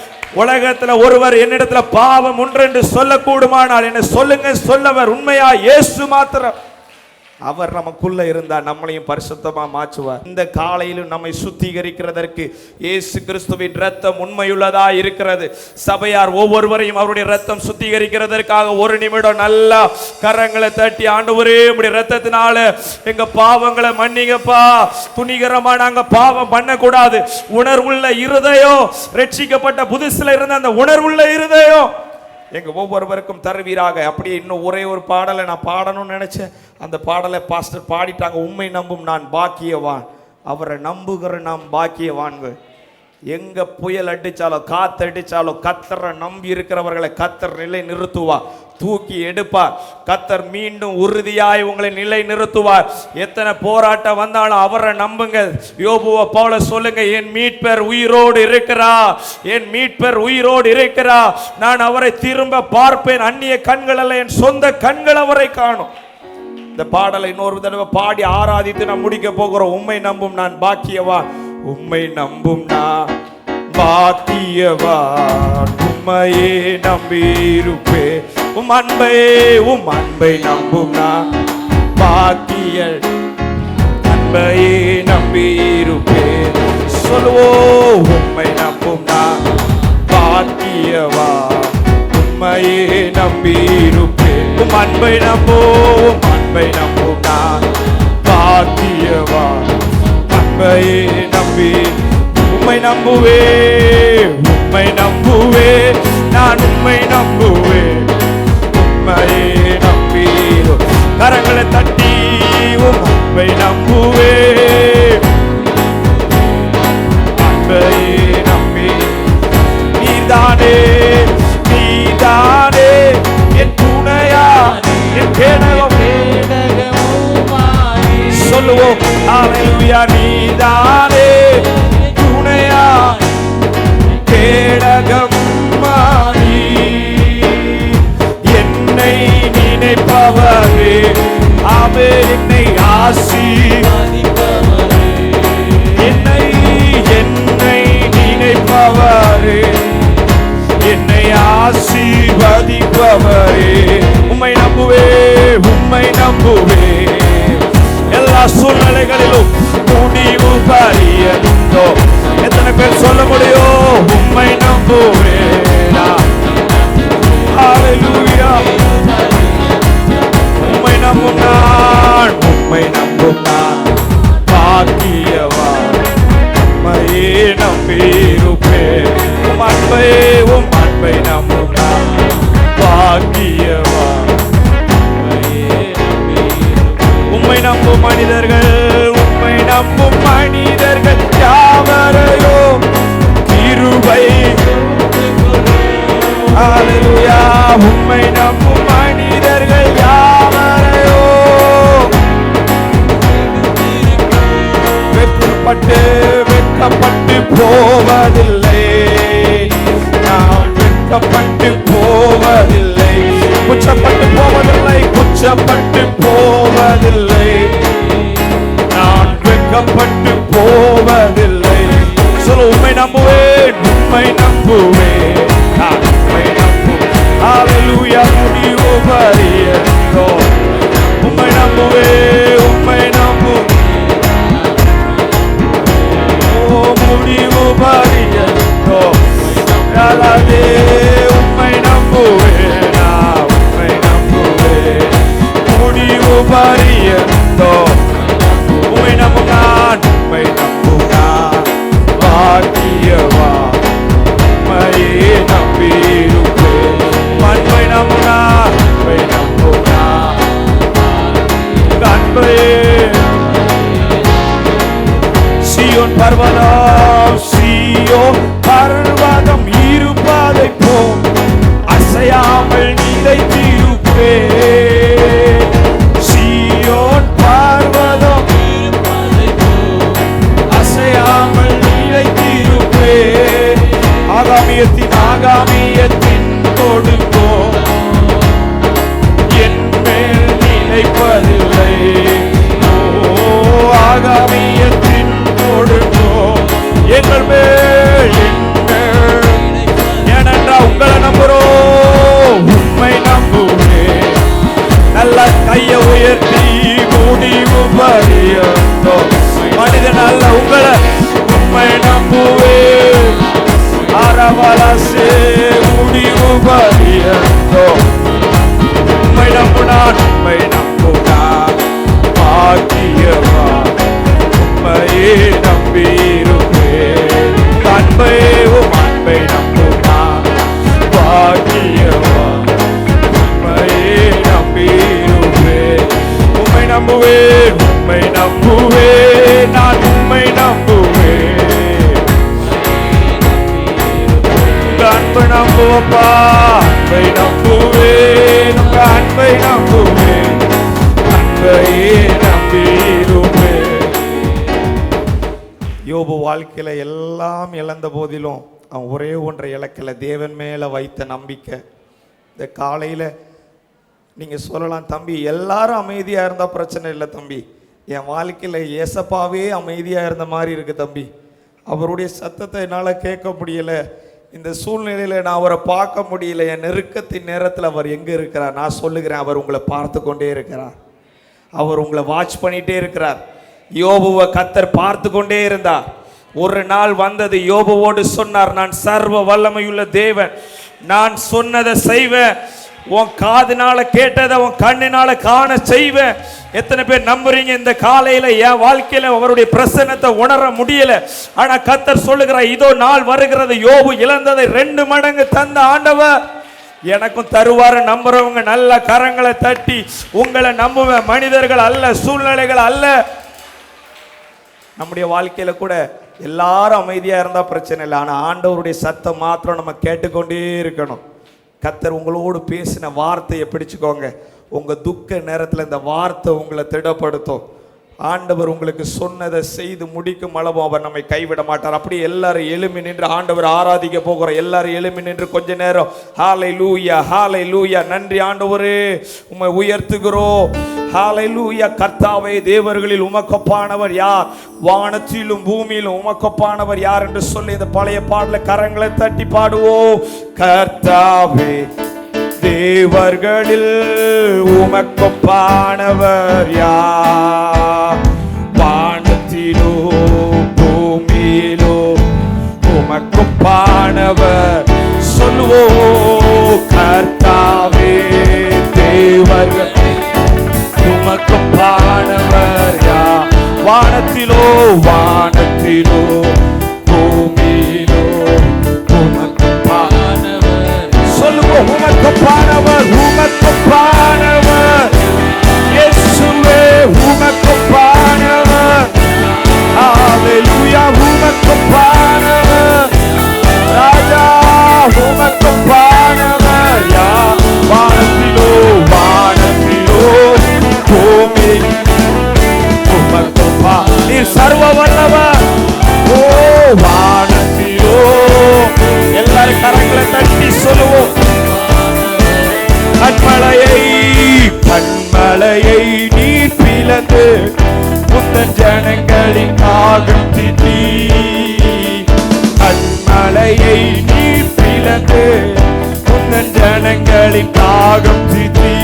உலகத்துல ஒருவர் என்னிடத்துல பாவம் ஒன்று என்று சொல்லக்கூடுமானால் என்ன சொல்லுங்க, சொல்லவர் உண்மையா இயேசு மாத்திரம். அவர் நமக்குள்ள இருந்தா நம்மளையும் பரிசுத்தமா மாற்றுவார். இந்த காலையிலும் நம்மை சுத்திகரிக்கிறதற்கு இயேசு கிறிஸ்துவின் ரத்தம் உண்மையுள்ளதா இருக்கிறது. சபையார் ஒவ்வொருவரையும் அவருடைய ரத்தம் சுத்திகரிக்கிறதற்காக ஒரு நிமிடம் நல்லா கரங்களை தட்டி ஆண்டவரே உம்முடைய ரத்தத்தினால எங்க பாவங்களை மன்னிங்கப்பா. துணிகரமா நாங்க பாவம் பண்ணக்கூடாது. உணர்வுள்ள இருதயம், ரட்சிக்கப்பட்ட புதுசுல இருந்த அந்த உணர்வுள்ள இருதயம் எங்க ஒவ்வொருவருக்கும் தருவீராக. அப்படியே இன்னும் ஒரே ஒரு பாடலை நான் பாடணும்னு நினைச்சேன். அந்த பாடலை பாஸ்டர் பாடிட்டாங்க. உம்மை நம்பும் நான் பாக்கியவான், அவரை நம்புகிற நாம் பாக்கியவான்கள். எங்க புயல் அடிச்சாலோ காத்தடிச்சாலோ கத்தரை நம்பி இருக்கிறவர்களை கத்தர் நிலை நிறுத்துவார், தூக்கி எடுப்பார். கத்தர் மீண்டும் உறுதியாய் உங்களை நிலை நிறுத்துவார். எத்தனை போராட்டம் வந்தாலும் அவரை நம்புங்க. யோபுவை போல சொல்லுங்க, என் மீட்பர் உயிரோடு இருக்கிறார், என் மீட்பர் உயிரோடு இருக்கிறார், நான் அவரை திரும்ப பார்ப்பேன், அந்நிய கண்கள் அல்ல என் சொந்த கண்கள் அவரை காணும். இந்த பாடலை இன்னொரு தடவை பாடி ஆராதித்து நாம் முடிக்க போகிறோம். உம்மை நம்பும் நான் பாக்கியவான், உம்மை நம்பும் நான் பாக்கியவான், உம்மையே நம்பியிருப்பே. உம் அன்பை நம்பும் நான் பாக்கிய அன்பையே நம்பியிருப்பே. சொல்லுவோ உம்மை நம்பும் நான் பாக்கியவான், உம்மையே நம்பியிருப்பே. உம் அன்பை நம்பும் நான் பாக்கியவான், அன்பையே நம்பி உம்மை நம்புவே. உம்மை நம்புவே நான் உம்மை நம்புவே, உம்மையே நம்பி. கரங்களை தட்டி உம் அன்பை நம்புவே, அன்பையே நம்பி. நீதானே நீதானே என் துணையா என் கேடகம். சொல்லுவோம் ஹல்லேலூயா. நீதானே துணையா கேடகம் மாறி என்னை நினைப்பவரே, அவர் என்னை ஆசீர்வதிப்பவரே. என்னை நினைப்பவரே, என்னை ஆசீர்வதிப்பவரே. உம்மை நம்புவே, உம்மை நம்புவே. எல்லா சூழ்நிலைகளிலும் முடிவு பரியதுண்டோ. எத்தனை பேர் சொல்ல முடியும்? உம்மை நம்புவே. ஹல்லேலூயா. உம்மை நம்பும் நான், உம்மை நம்பும் நான் பாக்கியவான், உம்மையே நம்பியிருப்பே. உம் அன்பை நம்பும் நான் பாக்கியவான். உம்மை நம்பும் மனிதர்கள், உம்மை நம்பும் மனிதர்கள் யாவரையோ கிருபை. ஹல்லேலூயா. உம்மை நம்பும் மனிதர்கள் யாவரையோ வெட்கப்பட்டு போவதில்லை, நாம் வெட்கப்பட்டு போவதில்லை, குச்சப்பட்டு போவதில்லை, குச்சப்பட்டு போவதில்லை, நான் வெட்கப்பட்டு போவதில்லை. சொல்ல உம்மை நம்புவேன், உம்மை நம்புவேன், நான் உம்மை நம்புவேன். ஆகாமியத்தின் கொடுங்கோ என் மேல் நினைப்பதில்லை. ஓ ஆகாமியத்தின் கொடுங்கோ எங்கள் மேல் ஏனென்றா உங்களை நம்புறோம், உண்மை நம்புவேன். நல்ல கைய உயர்த்தி முடிவு பரியந்தோ மனிதன் அல்ல உங்களை உண்மை நம்புவேன். அரவலசே முடிவு பரியந்தோ உண்மை நம்புனான், உண்மை நம்புனான் பாக்கியவா உண்மையே நம்பியிருப்பேன். அன்பையும் அன்பை நம்புனான் பாக்கியவா உண்மையே நம்பியிருப்பேன். உண்மை நம்புவேன், உண்மை நம்புவேன், நான் உண்மை நம்புவேன். அன்பை நம்புவப்பா, அன்பை நம்புவேன், உங்க அன்பை நம்புவேன், அன்பையே நம்பியிருப்பேன். யோபு வாழ்க்கையில எல்லாம் இழந்த போதிலும் அவன் ஒரே ஒன்றை இழக்கல, தேவன் மேல வைத்த நம்பிக்கை. இந்த காலையில நீங்க சொல்லலாம், தம்பி எல்லாரும் அமைதியா இருந்தா பிரச்சனை இல்லை தம்பி, என் வாழ்க்கையில ஏசப்பாவே அமைதியா இருந்த மாதிரி இருக்கு தம்பி. அவருடைய சத்தத்தை என்னால கேட்க முடியல, இந்த சூழ்நிலையில நான் அவரை பார்க்க முடியல. என் நெருக்கத்தின் நேரத்தில் அவர் எங்க இருக்கிறார்? நான் சொல்லுகிறேன், அவர் உங்களை பார்த்து கொண்டே இருக்கிறார். அவர் உங்களை வாட்ச் பண்ணிட்டே இருக்கிறார். யோபுவை கர்த்தர் பார்த்து கொண்டே இருந்தார். ஒரு நாள் வந்தது, யோபுவோடு சொன்னார், நான் சர்வ வல்லமையுள்ள தேவன், நான் சொன்னதை செய்வேன், உன் காதுனால கேட்டதை உன் கண்ணினால காண செய்வேன். எத்தனை பேர் நம்புறீங்க? இந்த காலையில என் வாழ்க்கையில அவருடைய பிரசன்னத்தை உணர முடியல, ஆனா கர்த்தர் சொல்லுகிறார், இதோ நாள் வருகிறது, யோபு இழந்ததை 2 மடங்கு தந்த ஆண்டவர் எனக்கும் தருவாரு. நம்புறவங்க நல்ல கரங்களை தட்டி உங்களை நம்புவேன், மனிதர்கள் அல்ல, சூழ்நிலைகள் அல்ல. நம்முடைய வாழ்க்கையில கூட எல்லாரும் அமைதியா இருந்தா பிரச்சனை இல்லை, ஆனா ஆண்டவருடைய சத்தம் மாத்திரம் நம்ம கேட்டுக்கொண்டே இருக்கணும். கர்த்தர் உங்களோடு பேசின வார்த்தையை பிடிச்சுக்கோங்க. உங்க துக்க நேரத்தில் இந்த வார்த்தை உங்களை திடப்படுத்தும். ஆண்டவர் உங்களுக்கு சொன்னதை செய்து முடிக்கும் அளவும் அவர் நம்மை கைவிட மாட்டார். அப்படியே எல்லாரும் எழும்பி நின்று ஆண்டவர் ஆராதிக்க போகிறோம். எல்லாரும் எழும்பி நின்று கொஞ்ச நேரம் ஹல்லேலூயா ஹல்லேலூயா, நன்றி ஆண்டவரே, உம்மை உயர்த்துகிறோம். ஹல்லேலூயா. கர்த்தாவே, தேவர்களில் உமக்கொப்பானவர் யார்? வானத்திலும் பூமியிலும் உமக்கொப்பானவர் யார் என்று சொல்லி இந்த பழைய பாடல கரங்களை தட்டி பாடுவோம். கர்த்தாவே, தேவர்களில் உமக்கொப்பானவர் யார்? வானத்திலோ பூமியிலோ உமக்கொப்பானவர் சொல்லுவோம். கர்த்தாவே, தேவர்கள் உமக்கொப்பானவர் யார்? வானத்திலோ வானத்திலோ பூமியிலோ உமக்கொப்பானவர் சொல்லுவோம். உமக்கொப்பானவர் உமக்கொப்பானவர் இயேசுவே, உமக்கொப்பானவர். ஹல்லேலூயா. உமக்கொப்பானவர் ராஜா, உமக்கொப்பானவர் யார்? வானத்திலோ வானத்திலோ பூமியிலோ உமக்கொப்பா. நீர் சர்வ வல்லவர். ஓ வானத்திலோ. எல்லாரும் கரங்களை தட்டி சொல்லுவோம். கண்மலையை நீர் பிளந்து புத்தன் ஜனங்களின் காகம் திட்டி. கண்மலையை நீர் பிளந்து புத்தன் ஜனங்களின் காகம் திட்டி.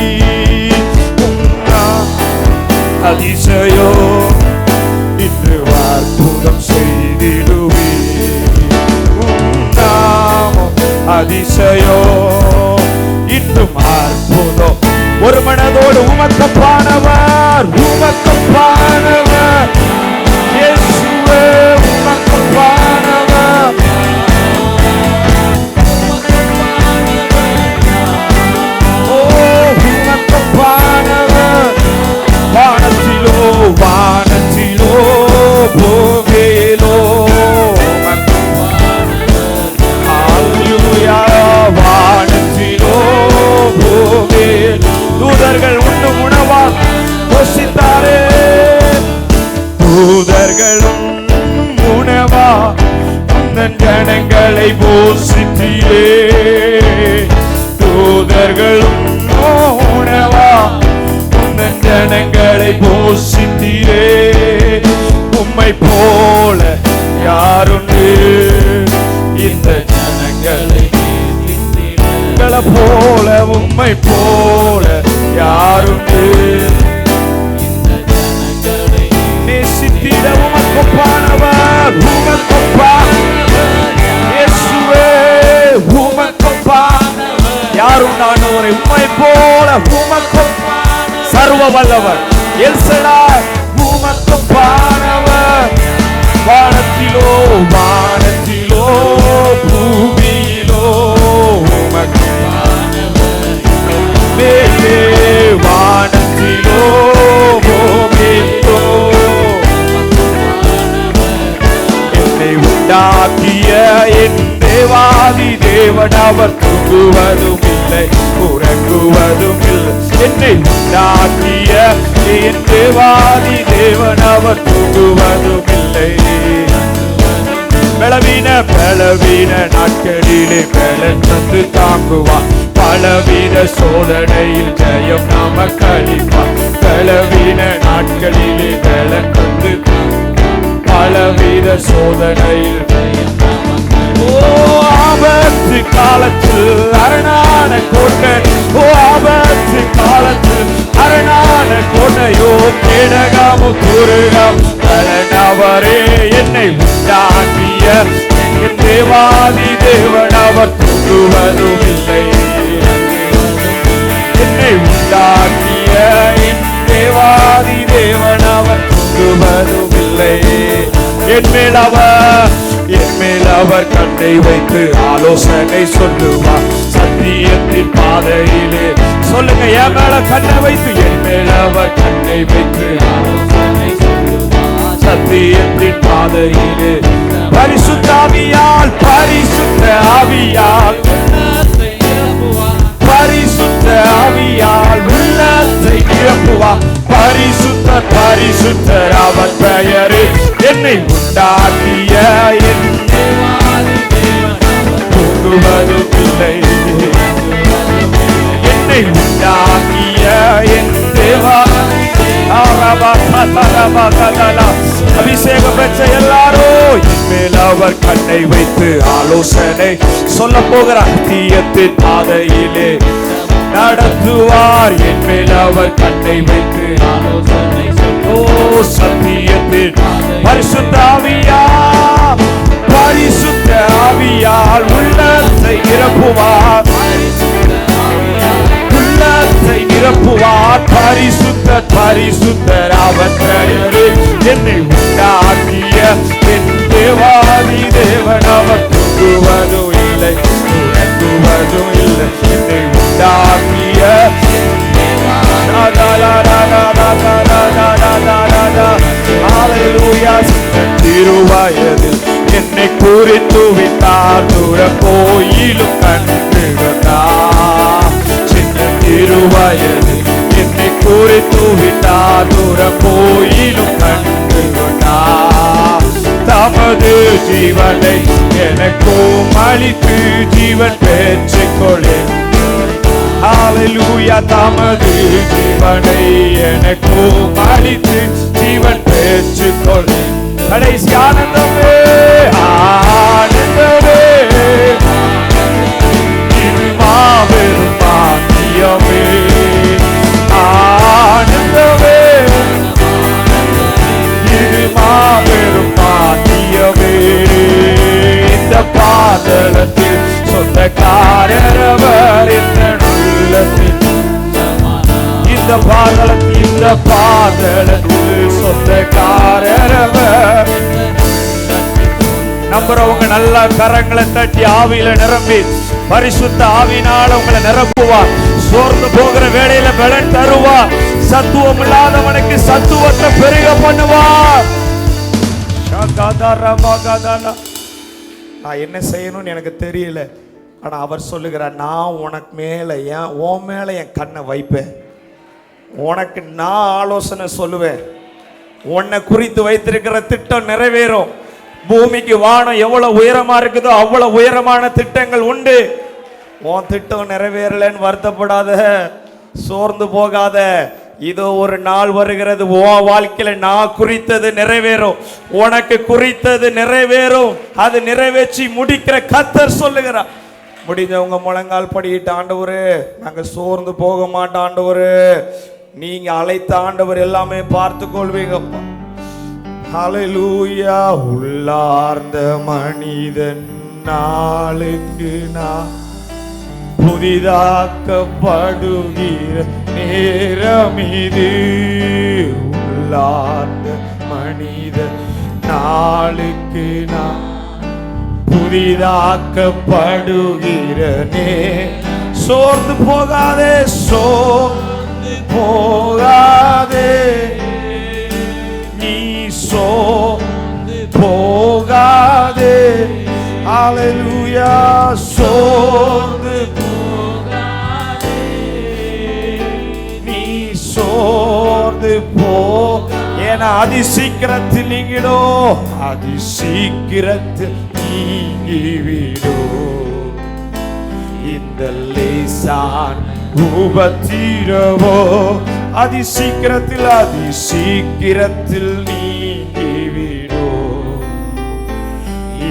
அதிசயோ இன்று அற்புதம் செய்திடுவே. அதிசயோ இன்னும் அற்புதம். ஒரு மனதோடு உமக்கொப்பானவர் உமக்கொப்பானவர் இயேசுவே, உமக்கொப்பானவர். ஓ உமக்கொப்பானவர். வானத்திலோ வானத்திலோ பூமியிலோ ஹல்லேலூயா. வானத்திலோ பூமியில் தூதர்கள் உண்ணும் உணவா போஷித்தாரே. தூதர்களும் உணவா உந்தன் ஜனங்களை போஷித்தீரே. போல உம்மை போல யாருண்டு நேசித்திட உமக்கொப்பானவர் இயேசுவே யாருண்டானவரை உம்மை போல சர்வ வல்லவர் எல்சடாய் உமக்கொப்பானவர் வானத்திலோ வானத்திலோ பூமியிலோ மேலே வானத்திலோ பூமியிலோ என்னை உண்டாக்கிய என் தேவாதி தேவன் அவர் தூங்குவதும் இல்லை உறங்குவதும் இல்லை என்னை உண்டாக்கிய என் தேவாதி தேவன் அவர் தூங்குவதும் இல்லை பலவீன நாட்களிலே பலன் தந்து தாங்குவார் பலவீன சோதனையில் ஜெயம் நமக்கு அளிப்பார் பலவீன நாட்களிலே பலன் தந்து பலவீன சோதனையில் ஆபத்து காலத்தில் அரணான கோட்டை ஆபத்து காலத்தில் அரணான கோட்டையோ கேடகமோ குருகம் அவரே என்னை உண்டாக்கிய என் தேவாதி தேவன் அவர் தூங்குவதும் இல்லை என்னை உண்டாக்கிய என் தேவாதி தேவன் அவர் தூங்குவதும் இல்லை என் மேல் அவர் கண்ணை வைத்து ஆலோசனை சொல்லுவார் சத்தியத்தின் பாதையிலே சொல்லுங்க என் மேல கண்ணை வைத்து என் மேல் அவர் கண்ணை வைத்து ஆலோசனை சொல்லுவார் சத்தியத்தின் பாதையிலே பரிசுத்த ஆவியால் பரிசுத்த ஆவியால் உள்ளத்தை நிரப்புவார் பரிசுத்தர் அவர் பெயரே என்னை உண்டாக்கிய என் தூங்குவதும் இல்லை என்னை உண்டாக்கிய என் தேவா அபிஷேகம் பெற்ற எல்லாரோ என் மேல் அவர் கண்ணை வைத்து ஆலோசனை சொல்ல போகிறார் தீயத்தின் பாதையிலே நடத்துவார் என் மேல் அவர் கண்ணை வைத்து ஆலோசனை ஓ சத்தியத்தின் பரிசுத்த ஆவியால் உள்ளத்தை நிரப்புவார் பரிசுத்தர் அவர் பெயரே என்னை உண்டாக்கிய என் தேவாதி தேவன் அவர் தூங்குவதும் இல்லை உறங்குவதும் இல்லை என்னை உண்டாக்கிய திருவயதில் என்னை குறித்து விட்டார் தூர கோயிலும் கண்டு வந்தார் சின்ன திருவயதில் என்னை குறித்து விட்டார் தூர கோயிலும் கண்டு வந்தார் தமது ஜீவனை எனக்கும் அளித்து ஜீவன் பெற்றுக்கொள்ளேன் ஹalleluya தமது ஜீவனை எனக்கும் அளித்து ஜீவன் பெற்றுக்கொள்ளேன் கடைசி ஆனந்தமே ஆனந்தமே இது மாபெரும் பாக்கியமே ஆனந்தமே இது மாபெரும் பாக்கியமே இந்த பாதலத்தில் சொந்தக்காரவர் என்னுள்ளத்தில் இந்த பாதலத்தில் சொந்தக்காரவர் நம்புறவங்க நல்ல கரங்களை தட்டி ஆவியில நிரம்பி பரிசுத்த ஆவியினால உங்களை நிரப்புவார் சோர்ந்து போகிற வேளையில பலன் தருவார் சத்துவம் இல்லாதவனுக்கு சத்துவத்தை பெருக பண்ணுவார் நான் என்ன செய்யணும்னு எனக்கு தெரியல ஆனா அவர் சொல்லுகிறார் நான் உனக்கு மேல உன் மேல என் கண்ணை வைப்பேன் உனக்கு நான் ஆலோசனை சொல்லுவேன் உன்னை குறித்து வைத்திருக்கிற திட்டம் நிறைவேறும் பூமிக்கு வானம் எவ்வளவு உயரமா இருக்குதோ அவ்வளவு உயரமான திட்டங்கள் உண்டு உன் திட்டம் நிறைவேறலன்னு வருத்தப்படாத சோர்ந்து போகாத இதோ ஒரு நாள் வருகிறது உன் வாழ்க்கையில நான் குறித்தது நிறைவேறும் உனக்கு குறித்தது நிறைவேறும் அது நிறைவேற்றி முடிக்கிற கர்த்தர் சொல்லுகிறார் முடிஞ்சவங்க முழங்கால் படியிட்டு, ஆண்டவரே நாங்க சோர்ந்து போக மாட்டோம் ஆண்டவரே, நீங்க அழைத்த ஆண்டவர் எல்லாமே பார்த்து கொள்வீங்கப்பா. ஹல்லேலூயா. உள்ளார்ந்த மனிதன் நாளுக்கு நான் புதிதாக்கப்படுகிற நேரம் இது. உள்ளார்ந்த மனிதன் நாளுக்கு நான் புதிதாக்கப்படுகிறனே. சோர்ந்து போகாதே, சோர்ந்து போகாதே, நீ சோர்ந்து போகாதே. ஹல்லேலூயா. சோர்ந்து போகாதே, நீ சோர்ந்து போ. ஏன்னா அதி சீக்கிரத்தில் நீங்கிடோ, அதி சீக்கிரத்தில் நீங்கிவிடோ. இந்த லேசான் உபத்திரவோ அதி சீக்கிரத்தில் நீங்கிவிடோ.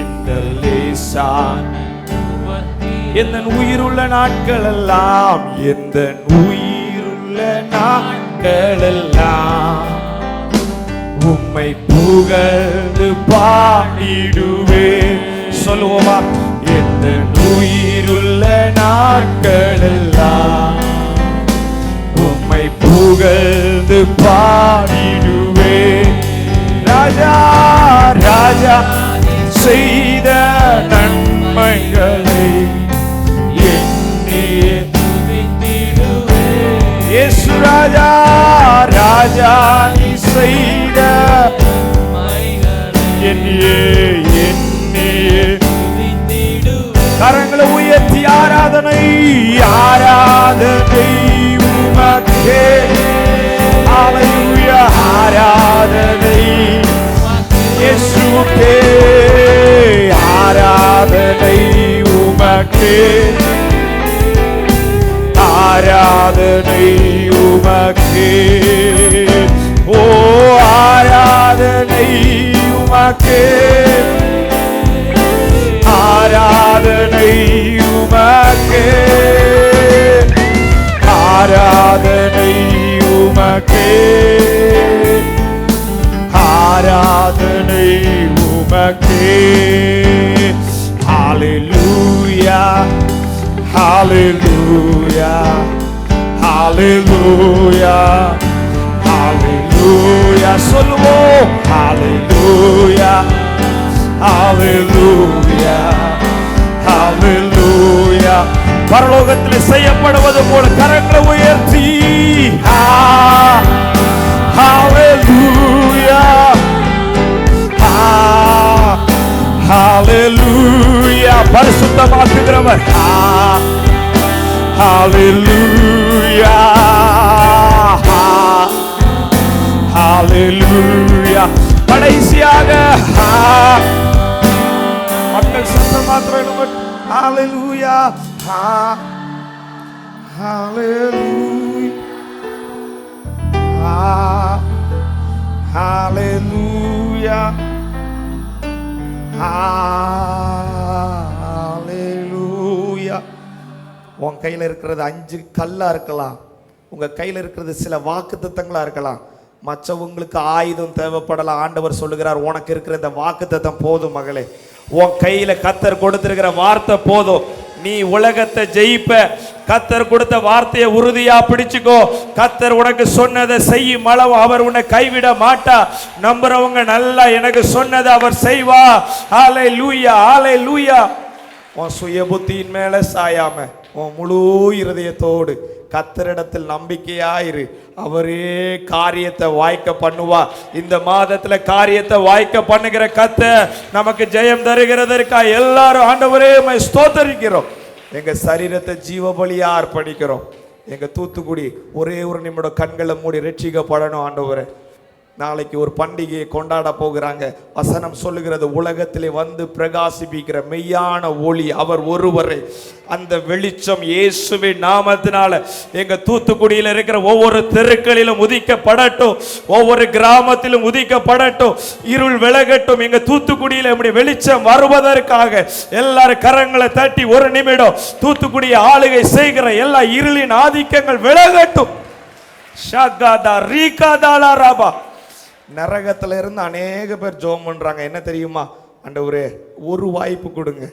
இந்த லேசான் எந்த உயிருள்ள நாட்கள் எல்லாம், எந்த உயிருள்ள நாட்கள் எல்லாம் உம்மை புகழ்ந்து பாடிடுவே. சொல்லுவோமா? எந்த உயிருள்ள நாட்கள் எல்லாம் உம்மை புகழ்ந்து பாடிடுவே. ராஜா ராஜா செய்த நன்மைகளை எண்ணியே துதித்திடுவே. இயேசு ராஜா ராஜா நீ செய்த எண்ணியே எண்ணியே துதித்திடுவே. கரங்களை உயர்த்தி ஆராதனை ஆராதனை உமக்கே. ஹல்லேலூயா. ஆராதனை இயேசுவுக்கே, ஆராதனை உமக்கே, ஆராதனை உமக்கே. ஓ ஆராதனை உமக்கே, ஆராதனை உமக்கே, ஆராதனை உமக்கே, ஆராதனை உமக்கே. ஹல்லேலூயா. ஹல்லேலூயா. ஹல்லேலூயா. ஹல்லேலூயா. சொல்லுவோம். ஹல்லேலூயா. ஹல்லேலூயா. ஹல்லேலூயா. பரலோகத்தில் செய்யப்படுவது போல கரங்களை உயர்த்தி ஹல்லேலூயா. ஹல்லேலூயா. பரிசுத்தமாக்குகிறவர். ஹல்லேலூயா. ஹல்லேலூயா. கடைசியாக மக்கள் சத்தம் மாத்திரம். ஹல்லேலூயா. ஹல்லேலூயா. ஹல்லேலூயா. ஹல்லேலூயா. உன் கையில் இருக்கிறது 5 கல்லா இருக்கலாம், உங்க கையில் இருக்கிறது சில வாக்குத்தத்தங்களா இருக்கலாம், மற்றவங்களுக்கு ஆயுதம் தேவைப்படலாம். ஆண்டவர் சொல்லுகிறார், உனக்கு இருக்கிற இந்த வாக்குத்தத்தம் போதும் மகளே. உன் கையில கர்த்தர் கொடுத்திருக்கிற வார்த்தை போதும், நீ உலகத்தை ஜெயிப்ப. கர்த்தர் கொடுத்த வார்த்தையை உறுதியா பிடிச்சுக்கோ. கர்த்தர் உனக்கு சொன்னதை செய்யும் அளவு அவர் உன்னை கைவிட மாட்டா. நம்புறவங்க நல்லா எனக்கு சொன்னதை அவர் செய்வா. ஹல்லேலூயா. ஹல்லேலூயா. உன் சுய புத்தியின் மேல சாயாம உன் முழு இருதயத்தோடு கர்த்தரிடத்தில் நம்பிக்கையாயிரு. அவரே காரியத்தை வாய்க்க பண்ணுவா. இந்த மாதத்துல காரியத்தை வாய்க்க பண்ணுகிற கர்த்தர் நமக்கு ஜெயம் தருகிறதற்கா எல்லாரும் ஆண்டவரே உம்மை ஸ்தோத்திரிக்கிறோம். எங்க சரீரத்தை ஜீவ பலியா அர்ப்பணிக்கிறோம். எங்க தூத்துக்குடி ஒரே ஒரு நிமிடம் கண்களை மூடி ரட்சிக்கப்படணும் ஆண்டவரே. நாளைக்கு ஒரு பண்டிகையை கொண்டாட போகிறாங்க. வசனம் சொல்லுகிறது, உலகத்திலே வந்து பிரகாசிப்பிக்கிற மெய்யான ஒளி அவர் ஒருவரே. அந்த வெளிச்சம் இயேசுவின் நாமத்தினால எங்க தூத்துக்குடியில் இருக்கிற ஒவ்வொரு தெருக்களிலும் உதிக்கப்படட்டும், ஒவ்வொரு கிராமத்திலும் உதிக்கப்படட்டும், இருள் விலகட்டும். எங்க தூத்துக்குடியில் நம்முடைய வெளிச்சம் வருவதற்காக எல்லாரும் கரங்களை தட்டி ஒரு நிமிடம் தூத்துக்குடியை ஆளுகை செய்கிற எல்லா இருளின் ஆதிக்கங்கள் விலகட்டும். நரகத்துல இருந்து அநேக பேர் ஜெபம் பண்றாங்க. என்ன தெரியுமா? ஆண்டவரே ஒரு வாய்ப்பு கொடுங்க,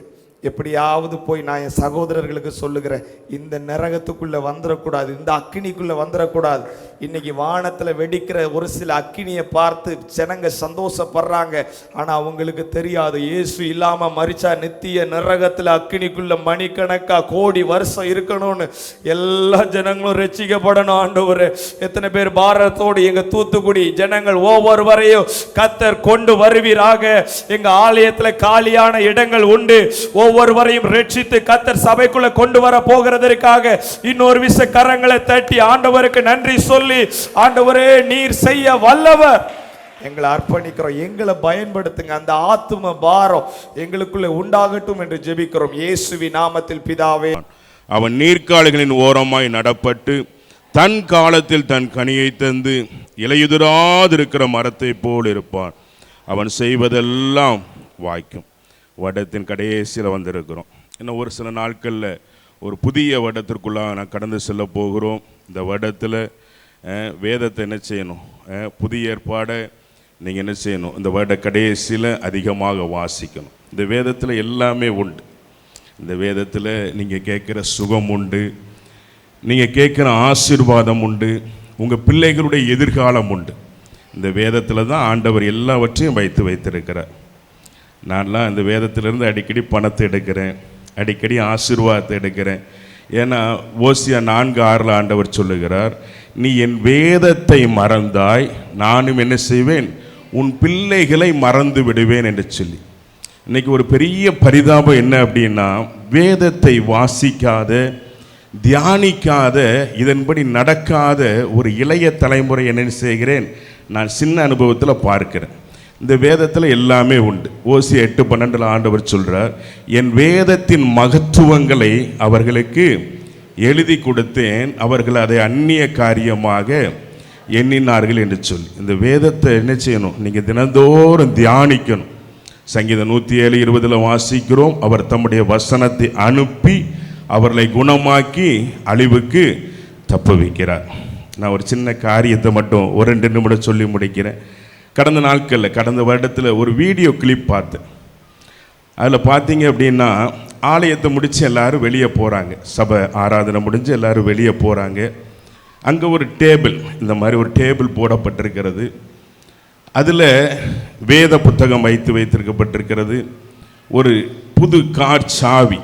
எப்படியாவது போய் நான் என் சகோதரர்களுக்கு சொல்லுகிறேன், இந்த நரகத்துக்குள்ள வந்துடக்கூடாது, இந்த அக்கினிக்குள்ள வந்துடக்கூடாது. இன்னைக்கு வானத்துல வெடிக்கிற ஒரு சில அக்கினியை பார்த்து ஜனங்க சந்தோஷப்படுறாங்க. ஆனா அவங்களுக்கு தெரியாது, இயேசு இல்லாம மரிச்சா நித்திய நரகத்துல அக்கினிக்குள்ள மணிக்கணக்கா கோடி வருஷம் இருக்கணும்னு. எல்லா ஜனங்களும் ரட்சிக்கப்படணும். ஆண்டவரே, எத்தனை பேர் பாரத்தோடு எங்க தூத்துக்குடி ஜனங்கள் ஒவ்வொருவரையும் கர்த்தர் கொண்டு வருவீராக. எங்க ஆலயத்துல காலியான இடங்கள் உண்டு, ஒவ்வொருவரையும் ரட்சித்து கர்த்தர் சபைக்குள்ள கொண்டு வர போகிறதற்காக இன்னொரு விச கரங்களை தட்டி ஆண்டவருக்கு நன்றி சொல்லி, ஆண்டவரே நீர் செய்ய வல்லவர், எங்களை அர்ப்பணிக்கிறோம், எங்களை பயன்படுத்துங்க. அந்த ஆத்தும பாரம் எங்களுக்குள்ள உண்டாகட்டும் என்று ஜெபிக்கிறோம் இயேசுவின் நாமத்தில் பிதாவே. அவன் நீர்க்கால்களின் ஓரமாய் நடப்பட்டு தன் காலத்தில் தன் கனியை தந்து இலையுதிராதிருக்கிற மரத்தை போல் இருப்பான். அவன் செய்வதெல்லாம் வாய்க்கும். வருடத்தின் கடைசியில் வந்திருக்கிறோம். இன்னும் ஒரு சில நாட்களில் ஒரு புதிய வருடத்திற்குள்ளாக நான் கடந்து செல்ல போகிறோம். இந்த வருடத்தில் வேதத்தை என்ன செய்யணும்? புதிய ஏற்பாடை நீங்கள் என்ன செய்யணும்? இந்த வருட கடைசியில் அதிகமாக வாசிக்கணும். இந்த வேதத்தில் எல்லாமே உண்டு. இந்த வேதத்தில் நீங்கள் கேட்குற சுகம் உண்டு, நீங்கள் கேட்குற ஆசீர்வாதம் உண்டு, உங்கள் பிள்ளைகளுடைய எதிர்காலம் உண்டு. இந்த வேதத்தில் தான் ஆண்டவர் எல்லாவற்றையும் வைத்திருக்கிறார். நான்லாம் இந்த வேதத்திலிருந்து அடிக்கடி பணத்தை எடுக்கிறேன், அடிக்கடி ஆசீர்வாதத்தை எடுக்கிறேன். ஏன்னா ஓசியா 4:6 ஆண்டவர் சொல்லுகிறார், நீ என் வேதத்தை மறந்தாய், நானும் என்ன செய்வேன்? உன் பிள்ளைகளை மறந்து விடுவேன் என்று சொல்லி. இன்னைக்கு ஒரு பெரிய பரிதாபம் என்ன அப்படின்னா, வேதத்தை வாசிக்காத, தியானிக்காத, இதன்படி நடக்காத ஒரு இளைய தலைமுறை என்ன செய்கிறேன் நான் சின்ன அனுபவத்தில் பார்க்கிறேன். இந்த வேதத்தில் எல்லாமே உண்டு. ஓசியா 8:12 ஆண்டவர் சொல்றார், என் வேதத்தின் மகத்துவங்களை அவர்களுக்கு எழுதி கொடுத்தேன், அவர்கள் அதை அந்நிய காரியமாக எண்ணினார்கள் என்று சொல்லி. இந்த வேதத்தை என்ன செய்யணும்? நீங்கள் தினந்தோறும் தியானிக்கணும். சங்கீதம் 107:20 வாசிக்கிறோம், அவர் தம்முடைய வசனத்தை அனுப்பி அவர்களை குணமாக்கி அழிவுக்கு தப்புவிக்கிறார். நான் ஒரு சின்ன காரியத்தை மட்டும் ஒரு 2 நிமிடம் சொல்லி முடிக்கிறேன். கடந்த நாட்களில், கடந்த வருடத்தில் ஒரு வீடியோ கிளிப் பார்த்தேன். அதில் பார்த்தீங்க அப்படின்னா, ஆலயத்தை முடித்து எல்லோரும் வெளியே போகிறாங்க, சபை ஆராதனை முடிஞ்சு எல்லோரும் வெளியே போகிறாங்க. அங்கே ஒரு டேபிள், இந்த மாதிரி ஒரு டேபிள் போடப்பட்டிருக்கிறது. அதில் வேத புத்தகம் வைத்திருக்கப்பட்டிருக்கிறது, ஒரு புது கார் சாவி,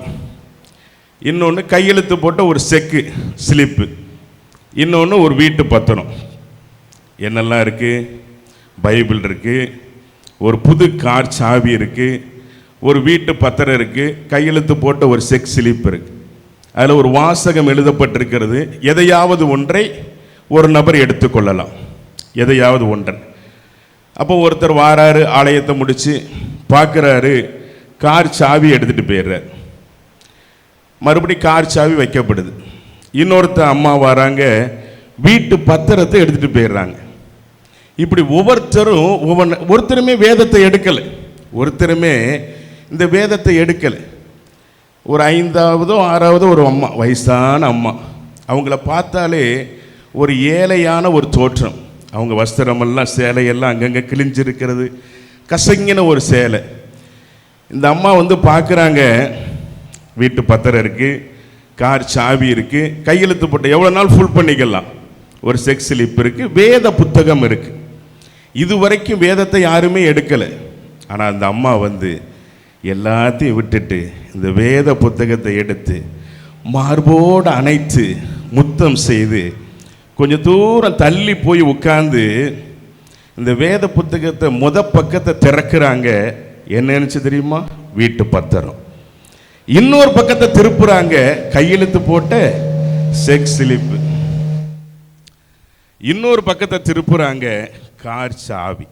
இன்னொன்று கையெழுத்து போட்ட ஒரு செக்கு ஸ்லிப்பு, இன்னொன்று ஒரு வீட்டு பத்திரம். என்னெல்லாம் இருக்குது? பைபிள் இருக்குது, ஒரு புது கார் சாவி இருக்குது, ஒரு வீட்டு பத்திரம் இருக்குது, கையெழுத்து போட்ட ஒரு செக் ஸ்லிப் இருக்குது. அதில் ஒரு வாசகம் எழுதப்பட்டிருக்கிறது, எதையாவது ஒன்றை ஒரு நபர் எடுத்துக்கொள்ளலாம், எதையாவது ஒன்றை. அப்போ ஒருத்தர் வாராரு, ஆலயத்தை முடித்து பார்க்குறாரு, கார் சாவி எடுத்துகிட்டு போயிடுறார். மறுபடியும் கார் சாவி வைக்கப்படுது. இன்னொருத்தர் அம்மா வராங்க, வீட்டு பத்திரத்தை எடுத்துகிட்டு போயிடுறாங்க. இப்படி ஒருத்தருமே வேதத்தை எடுக்கலை, ஒருத்தருமே இந்த வேதத்தை எடுக்கலை. ஒரு 5ஆவதோ 6ஆவதோ ஒரு அம்மா, வயசான அம்மா, அவங்கள பார்த்தாலே ஒரு ஏழையான ஒரு தோற்றம். அவங்க வஸ்திரமெல்லாம், சேலையெல்லாம் அங்கங்கே கிழிஞ்சிருக்கிறது, கசங்கின ஒரு சேலை. இந்த அம்மா பார்க்குறாங்க, வீட்டு பத்திரம் இருக்குது, கார் சாவி இருக்குது, கையெழுத்து போட்டு எவ்வளோ நாள் ஃபுல் பண்ணிக்கலாம், ஒரு செக் ஸ்லிப் இருக்குது, வேத புத்தகம் இருக்குது. இதுவரைக்கும் வேதத்தை யாருமே எடுக்கலை. ஆனால் அந்த அம்மா எல்லாத்தையும் விட்டுட்டு இந்த வேத புத்தகத்தை எடுத்து மார்போடு அணைத்து முத்தம் செய்து கொஞ்சம் தூரம் தள்ளி போய் உட்கார்ந்து இந்த வேத புத்தகத்தை பக்கத்தை திறக்கிறாங்க. என்ன நினைச்சு தெரியுமா? வீட்டு பத்திரம். இன்னொரு பக்கத்தை திருப்புறாங்க, கையெழுத்து போட்ட செக் ஸ்லிப். இன்னொரு பக்கத்தை திருப்புறாங்க, கார் சாவி.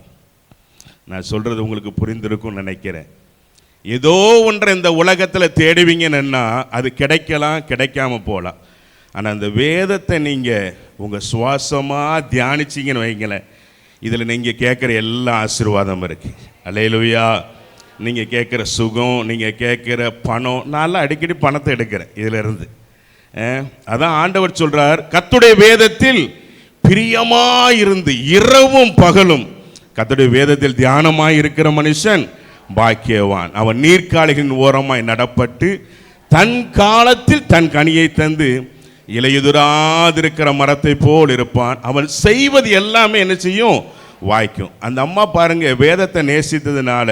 நான் சொல்கிறது உங்களுக்கு புரிந்திருக்கும்னு நினைக்கிறேன். ஏதோ ஒன்றை இந்த உலகத்தில் தேடுவீங்கன்னா அது கிடைக்கலாம், கிடைக்காம போகலாம். ஆனால் அந்த வேதத்தை நீங்கள் உங்கள் சுவாசமாக தியானிச்சிங்கன்னு வைங்களேன், இதில் நீங்கள் கேட்குற எல்லா ஆசீர்வாதம் இருக்குது. அல்லேலூயா. நீங்கள் கேட்குற சுகம், நீங்கள் கேட்குற பணம், நான்லாம் அடிக்கடி பணத்தை எடுக்கிறேன் இதிலிருந்து. அதான் ஆண்டவர் சொல்கிறார், கர்த்தருடைய வேதத்தில் பிரியமாயிருந்து இரவும் பகலும் கர்த்தருடைய வேதத்தில் தியானமாய் இருக்கிற மனுஷன் பாக்கியவான். அவன் நீர்க்காலிகளின் ஓரமாய் நடப்பட்டு தன் காலத்தில் தன் கனியை தந்து இலையுதிராதிருக்கிற மரத்தை போல் இருப்பான். அவன் செய்வது எல்லாமே என்ன செய்யும்? வாய்க்கும். அந்த அம்மா பாருங்க, வேதத்தை நேசித்ததுனால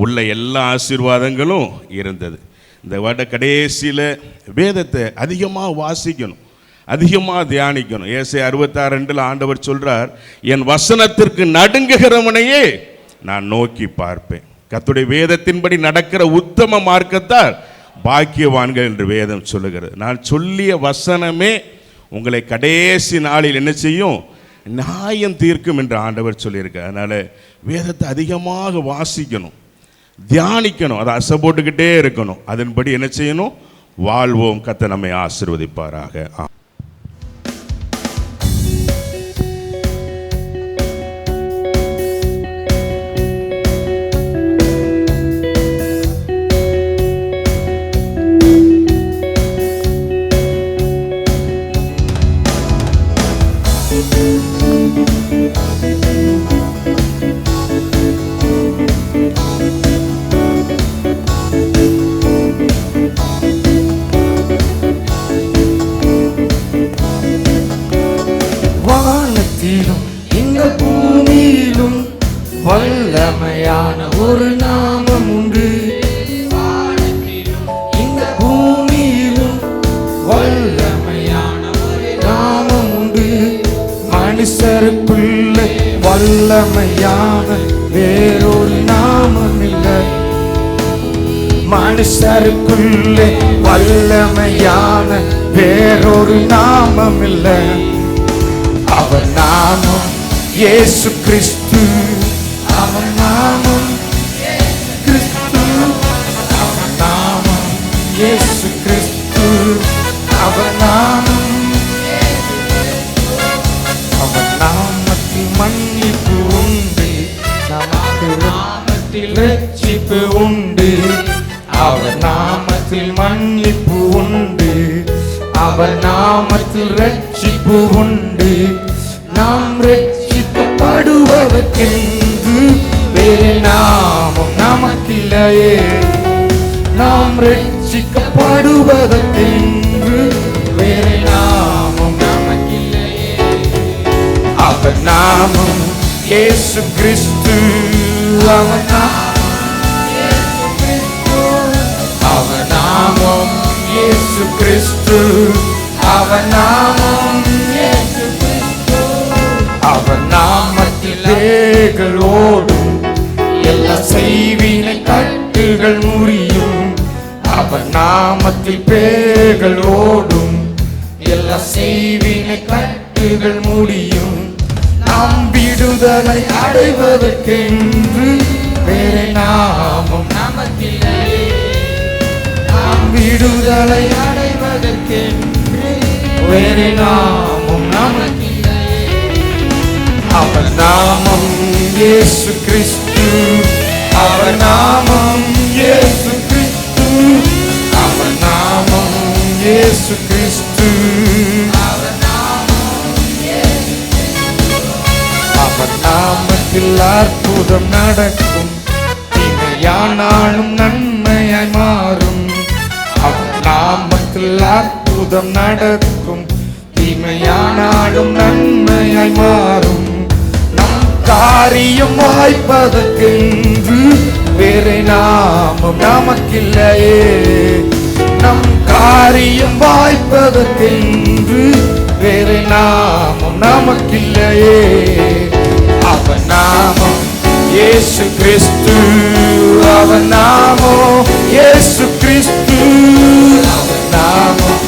உள்ள எல்லா ஆசீர்வாதங்களும் இருந்தது. இந்த வருட கடைசியில் வேதத்தை அதிகமாக வாசிக்கணும், அதிகமாக தியானிக்கணும். ஏசாயா 66:2 ஆண்டவர் சொல்றார், என் வசனத்திற்கு நடுங்குகிறவனையே நான் நோக்கி பார்ப்பேன். கர்த்தருடைய வேதத்தின்படி நடக்கிற உத்தம மார்க்கத்தால் பாக்கியவான்கள் என்று வேதம் சொல்லுகிறது. நான் சொல்லிய வசனமே உங்களை கடைசி நாளில் என்ன செய்யும்? நியாயம் தீர்க்கும் என்று ஆண்டவர் சொல்லியிருக்கார். அதனால் வேதத்தை அதிகமாக வாசிக்கணும், தியானிக்கணும், அதை அசை போட்டுக்கிட்டே இருக்கணும். அதன்படி என்ன செய்யணும்? வாழ்வோம். கர்த்தர் நம்மை ஆசீர்வதிப்பாராக. இந்த பூமியிலும் வல்லமையான ஒரு நாமம் உண்டு. இந்த பூமியிலும் வல்லமையான ஒரு நாமம் உண்டு. மனுஷருக்குள்ள வல்லமையான வேறொரு நாமம் இல்லை. மனுஷருக்குள்ள வல்லமையான வேறொரு நாமம் இல்லை. அவர் நாமம் இயேசு கிறிஸ்து. அவர் நாமம் கிறிஸ்து. அவர் நாமம் இயேசு கிறிஸ்து. அவர் நாமம். அவர் நாமத்தில் மன்னிப்பு உண்டு. நமக்கு நாமத்தில் ரட்சிப்பு உண்டு. அவர் நாமத்தில் மன்னிப்பு உண்டு. அவர் நாமத்தில் ரட்சிப்பு உண்டு. நாம் ரட்சிக்கப்படுவதற்கென்று வேறு நாமம் நமக்கில்லையே. நாம் ரட்சிக்கப்படுவதற்கென்று வேறு நாமம் நமக்கில்லையே. அவர் நாமம் இயேசு கிறிஸ்து. அவர் நாமம் இயேசு கிறிஸ்து. அவர் நாமம் இயேசு கிறிஸ்து. அவர் நாமம் இயேசு கிறிஸ்து. அவர் நாமத்தில் பேய்கள் ஓடும். எல்லா செய்வினை கட்டுகள் முறியும். அவர் நாமத்தில் பேய்கள் ஓடும். எல்லா செய்வினை கட்டுகள் முடியும். நாம் விடுதலை அடைவதற்கென்று வேறு நாமம் நமக்கில்லையே. நாம் விடுதலை அடைவதற்கென்று வேறு நாமம் நமக்கில்லையே. அவர் நாமம் இயேசு கிறிஸ்து. அவர் நாமம் இயேசு கிறிஸ்து. அவர் நாமம் இயேசு கிறிஸ்து. அவர் நாமம் இயேசு கிறிஸ்து. அவர் நாமத்தில் அற்புதம் நடக்கும். தீமையானாலும் நன்மையாய் மாறும். அவர் நாமத்தில் அற்புதம் நடக்கும். தீமையானாலும் நன்மையாய் மாறும். நம் காரியம் வாய்ப்பதற்கென்று வேறு நாமம் நமக்கில்லையே. நம் காரியம் வாய்ப்பதற்கென்று வேறு நாமம் நமக்கில்லையே. அவர் நாமம் இயேசு கிறிஸ்து. அவர் நாமம் இயேசு கிறிஸ்து. அவர் நாமம்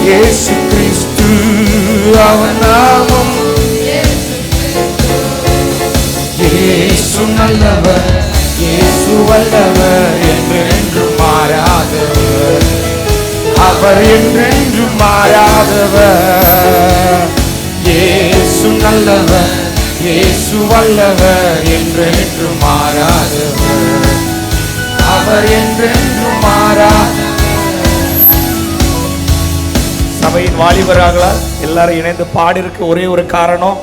இயேசு கிறிஸ்து. அவர் நாமம் இயேசு கிறிஸ்து. இயேசு நல்லவர், இயேசு வல்லவர், என்றென்றும் மாறாதவர். அவர் என்றென்றும் மாறாதவர். இயேசு நல்லவர், இயேசு வல்லவர், என்றென்றும் மாறாதவர். அவர் என்றென்றும் மாறாதவர். சபையின் வாலிபராகலா எல்லாரும் இணைந்து பாடிருக்கு ஒரே ஒரு காரணம்,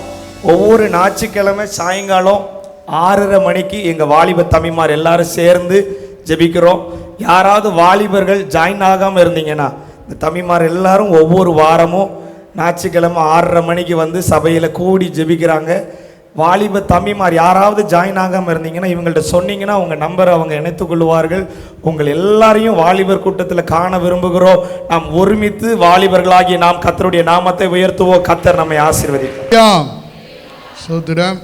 ஒவ்வொரு ஞாயிற்றுக்கிழமை சாயங்காலம் 6:30 மணிக்கு எங்கள் வாலிப தம்பிமார் எல்லாரும் சேர்ந்து ஜெபிக்கிறோம். யாராவது வாலிபர்கள் ஜாயின் ஆகாமல் இருந்தீங்கன்னா இந்த தம்பிமார் எல்லாரும் ஒவ்வொரு வாரமும் ஞாயிற்றுக்கிழமை 6:30 மணிக்கு வந்து சபையில் கூடி ஜெபிக்கிறாங்க. வாலிப தம்பிமார் யாராவது ஜாயின் ஆகாமல் இருந்தீங்கன்னா இவங்கள்ட்ட சொன்னீங்கன்னா உங்கள் நம்பரை அவங்க இணைத்துக் கொள்வார்கள். உங்கள் எல்லாரையும் வாலிபர் கூட்டத்தில் காண விரும்புகிறோம். நாம் ஒருமித்து வாலிபர்களாகிய நாம் கர்த்தருடைய நாமத்தை உயர்த்துவோம். கர்த்தர் நம்மை ஆசீர்வதிப்பார். சோத்திரம்.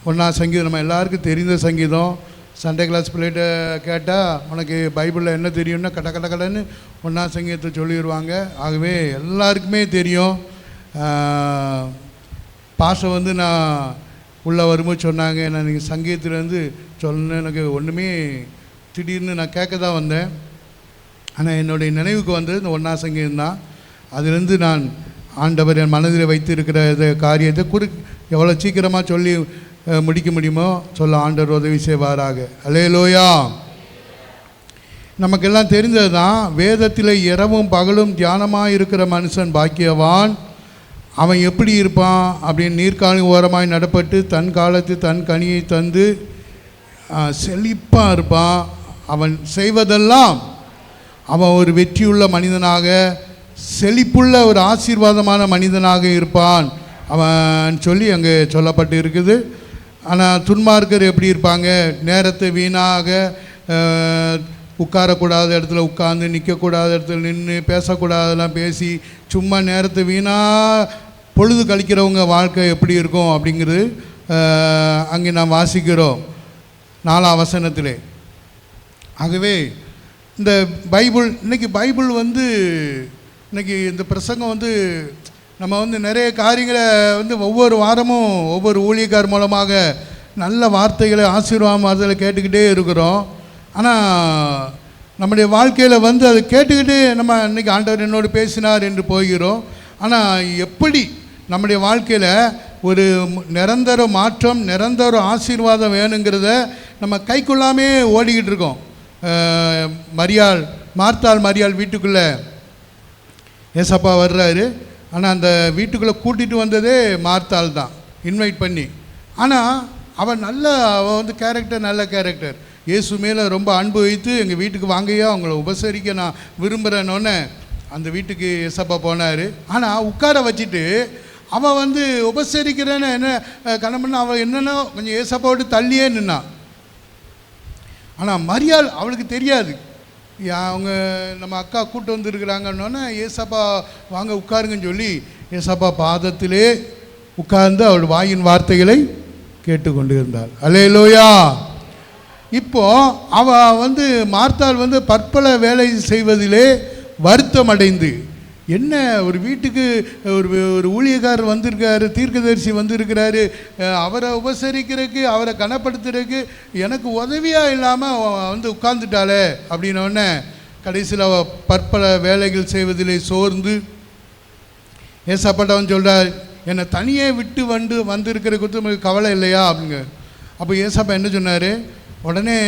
1ஆம் சங்கீதம் நம்ம எல்லாருக்கும் தெரிந்த சங்கீதம். சண்டே கிளாஸ் பிள்ளைகிட்ட கேட்டால் உனக்கு பைபிளில் என்ன தெரியும்னா கடன்னு 1ஆம் சங்கீதத்தை சொல்லிடுவாங்க. ஆகவே எல்லாருக்குமே தெரியும். பாஷை வந்து நான் உள்ளே வரும்போது சொன்னாங்க, நான் நீங்கள் சங்கீதத்துலேருந்து சொன்ன எனக்கு ஒன்றுமே திடீர்னு நான் கேட்க தான் வந்தேன். ஆனால் என்னுடைய நினைவுக்கு வந்தது இந்த 1ஆம் சங்கீதம் தான். அதிலிருந்து நான் ஆண்டவர் என் மனதில் வைத்திருக்கிற காரியத்தை எவ்வளோ சீக்கிரமாக சொல்லி முடிக்க முடியுமோ சொல்ல ஆண்டவர் உதவி செய்வாராக. அல்லேலூயா. நமக்கெல்லாம் தெரிந்தது தான், வேதத்தில் இரவும் பகலும் தியானமாக இருக்கிற மனுஷன் பாக்கியவான். அவன் எப்படி இருப்பான் அப்படின்னு, நீர்க்காலின் ஓரமாய் நடப்பட்டு தன் காலத்து தன் கனியை தந்து செழிப்பாக இருப்பான். அவன் செய்வதெல்லாம் அவன் ஒரு வெற்றியுள்ள மனிதனாக, செழிப்புள்ள ஒரு ஆசீர்வாதமான மனிதனாக இருப்பான் அவன் சொல்லி அங்கே சொல்லப்பட்டு இருக்குது. ஆனால் துன்மார்க்கர் எப்படி இருப்பாங்க? நேரத்தை வீணாக உட்காரக்கூடாத இடத்துல உட்கார்ந்து, நிற்கக்கூடாத இடத்துல நின்று, பேசக்கூடாதெல்லாம் பேசி சும்மா நேரத்தை வீணாக பொழுது கழிக்கிறவங்க வாழ்க்கை எப்படி இருக்கும் அப்படிங்கிறது அங்கே நாம் வாசிக்கிறோம் 4ஆம் வசனத்திலே. ஆகவே இந்த பைபிள் இன்றைக்கி வந்து இன்றைக்கி இந்த பிரசங்கம் வந்து நம்ம வந்து நிறைய காரியங்களை வந்து ஒவ்வொரு வாரமும் ஒவ்வொரு ஊழியக்கார் மூலமாக நல்ல வார்த்தைகளை ஆசீர்வாதம் வார்த்தைகளை கேட்டுக்கிட்டே இருக்கிறோம். ஆனால் நம்முடைய வாழ்க்கையில் வந்து அதை கேட்டுக்கிட்டு நம்ம இன்றைக்கி ஆண்டவர் என்னோடு பேசினார் என்று போகிறோம். ஆனால் எப்படி நம்முடைய வாழ்க்கையில் ஒரு நிரந்தர மாற்றம், நிரந்தர ஆசீர்வாதம் வேணுங்கிறத நம்ம கைக்குள்ளாமே ஓடிக்கிட்டு இருக்கோம். மார்த்தாள் வீட்டுக்குள்ளே ஏசப்பா வர்றாரு. ஆனால் அந்த வீட்டுக்குள்ளே கூட்டிகிட்டு வந்ததே மார்த்தாள் தான், இன்வைட் பண்ணி. ஆனால் அவள் வந்து கேரக்டர், நல்ல கேரக்டர். இயேசு மேலே ரொம்ப அன்பு வைத்து எங்கள் வீட்டுக்கு வாங்கையா, அவங்கள உபசரிக்க நான் விரும்புகிறேன்னொன்னே அந்த வீட்டுக்கு ஏசப்பா போனார். ஆனால் உட்கார வச்சுட்டு அவன் வந்து உபசரிக்கிறேன்னு என்ன கணவன் அவள் என்னென்னா கொஞ்சம் ஏசப்பாவோடு தள்ளியே நின்னான். ஆனால் மரியாள் அவளுக்கு தெரியாது, அவங்க நம்ம அக்கா கூட்டு வந்துருக்குறாங்கன்னொன்னே ஏசப்பா வாங்க உட்காருங்கன்னு சொல்லி ஏசப்பா பாதத்திலே உட்கார்ந்து அவள் வாயின் வார்த்தைகளை கேட்டுக்கொண்டு இருந்தாள். அல்லேலூயா. இப்போ அவள் வந்து மார்த்தாள் வந்து பற்பல வேலை செய்வதிலே வருத்தம் அடைந்து, என்ன ஒரு வீட்டுக்கு ஒரு ஊழியக்காரர் வந்திருக்காரு, தீர்க்கதரிசி வந்திருக்கிறாரு, அவரை உபசரிக்கிறதுக்கு, அவரை கனப்படுத்துறதுக்கு எனக்கு உதவியாக இல்லாமல் வந்து உட்கார்ந்துட்டாளே அப்படின்னோடனே கடைசியில் அவள் பற்பல வேலைகள் செய்வதிலே சோர்ந்து ஏசப்பாட்டவன் சொல்கிறார், என்னை தனியே விட்டு வந்திருக்கிற குறித்து உங்களுக்கு கவலை இல்லையா அப்படிங்க. அப்போ ஏசப்பா என்ன சொன்னார்? உடனே